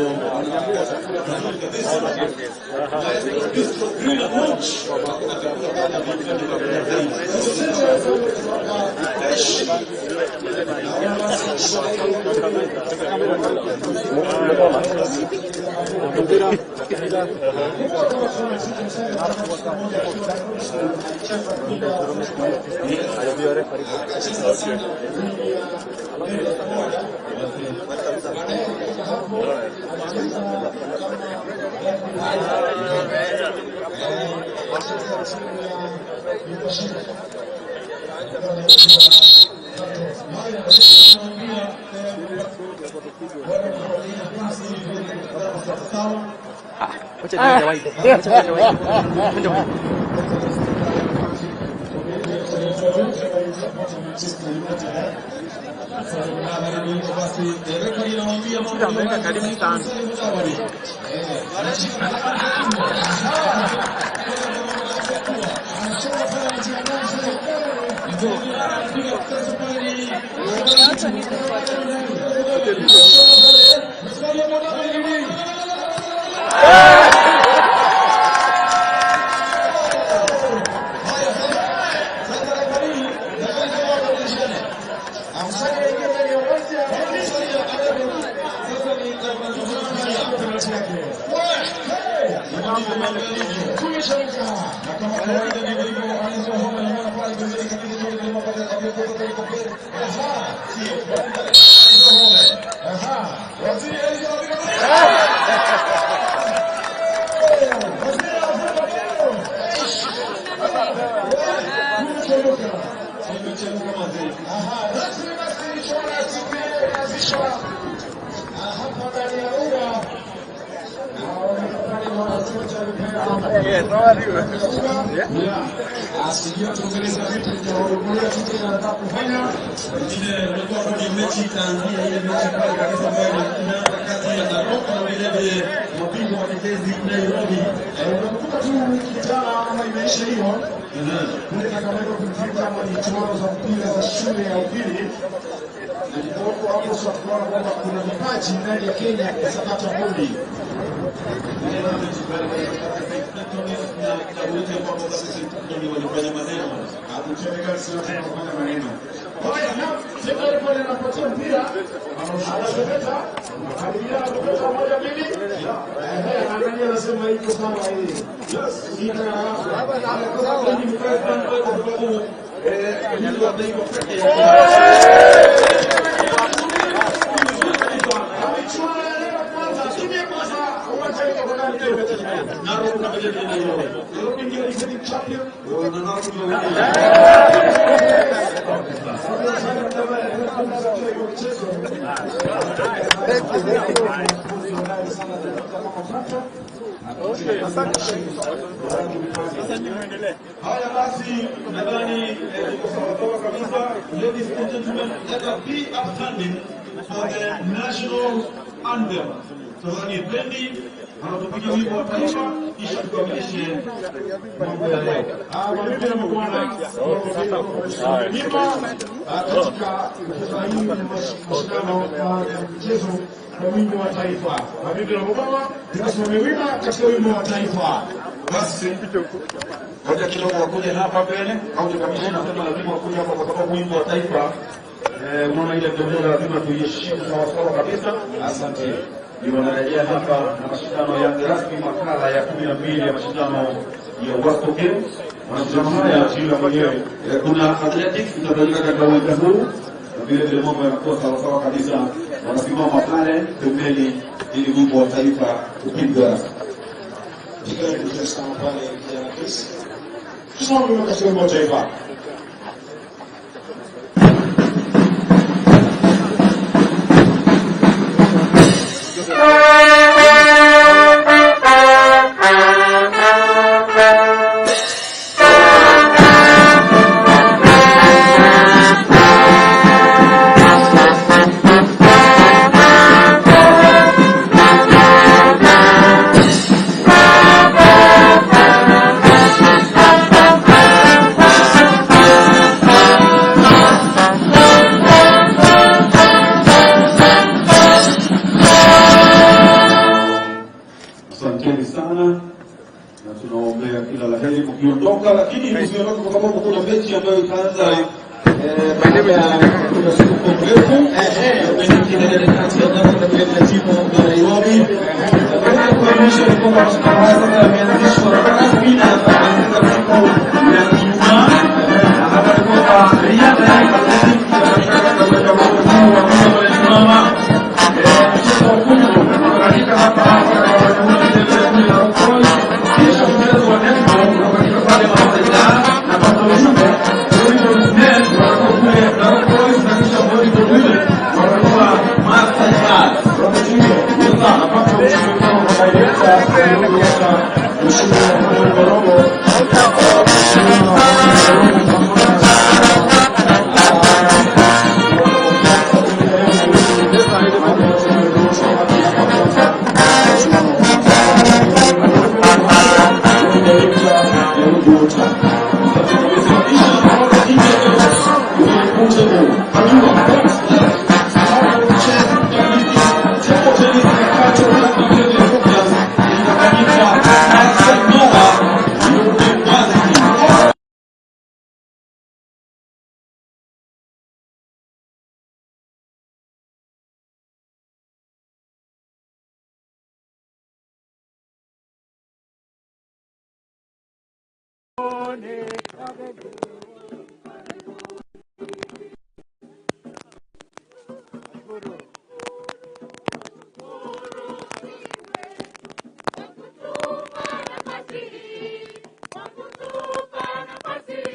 Haya basi, nadhani kwa kabisa, ladies and gentlemen, let us be upstanding for the national anthem. Tazani bendi, anatupiga wimbo wa taifa, kisha tukamilishe mambo ya leo. Wamependa mkuana, katika mashindano ya mchezo wa wimbo wa taifa. Mabibi na mababa, tunasimame wima katika wimbo wa taifa. Basi, hoja kidogo wakuja hapa mbele, au tukamilishe na sema lazima wakuja hapa kwa sababu wimbo wa taifa, unaona ile bendera lazima tuiheshimu sawasawa kabisa. Asante. Ndio narejea hapa na mashindano ya rasmi makala ya 12 ya mashindano ya Wasco Games. Mashindano haya shirika mwenyewe kuna athletics itafanyika katika uwanja huu, na vile vile mambo yanakuwa sawasawa kabisa. Wanasimama pale pembeni ili wimbo wa taifa upigwe. Tunaomba katika wimbo wa taifa. Ukiondoka lakini usiondoke kwa sababu kuna mechi ambayo itaanza baada ya siku mrefu. kinaendelea kati ya Narok na vile jimbo la Nairobi. Katika kuonyesha ni kwamba mashindano yameanzishwa rasmi na yataanza siku ya Ijumaa. Na hapa ni kwamba riadha ya athletics katika mchezo wa kusimama mchezo wa kuku katika hapa kisha mchezo wa netball katika pale Mudavadi na Wasco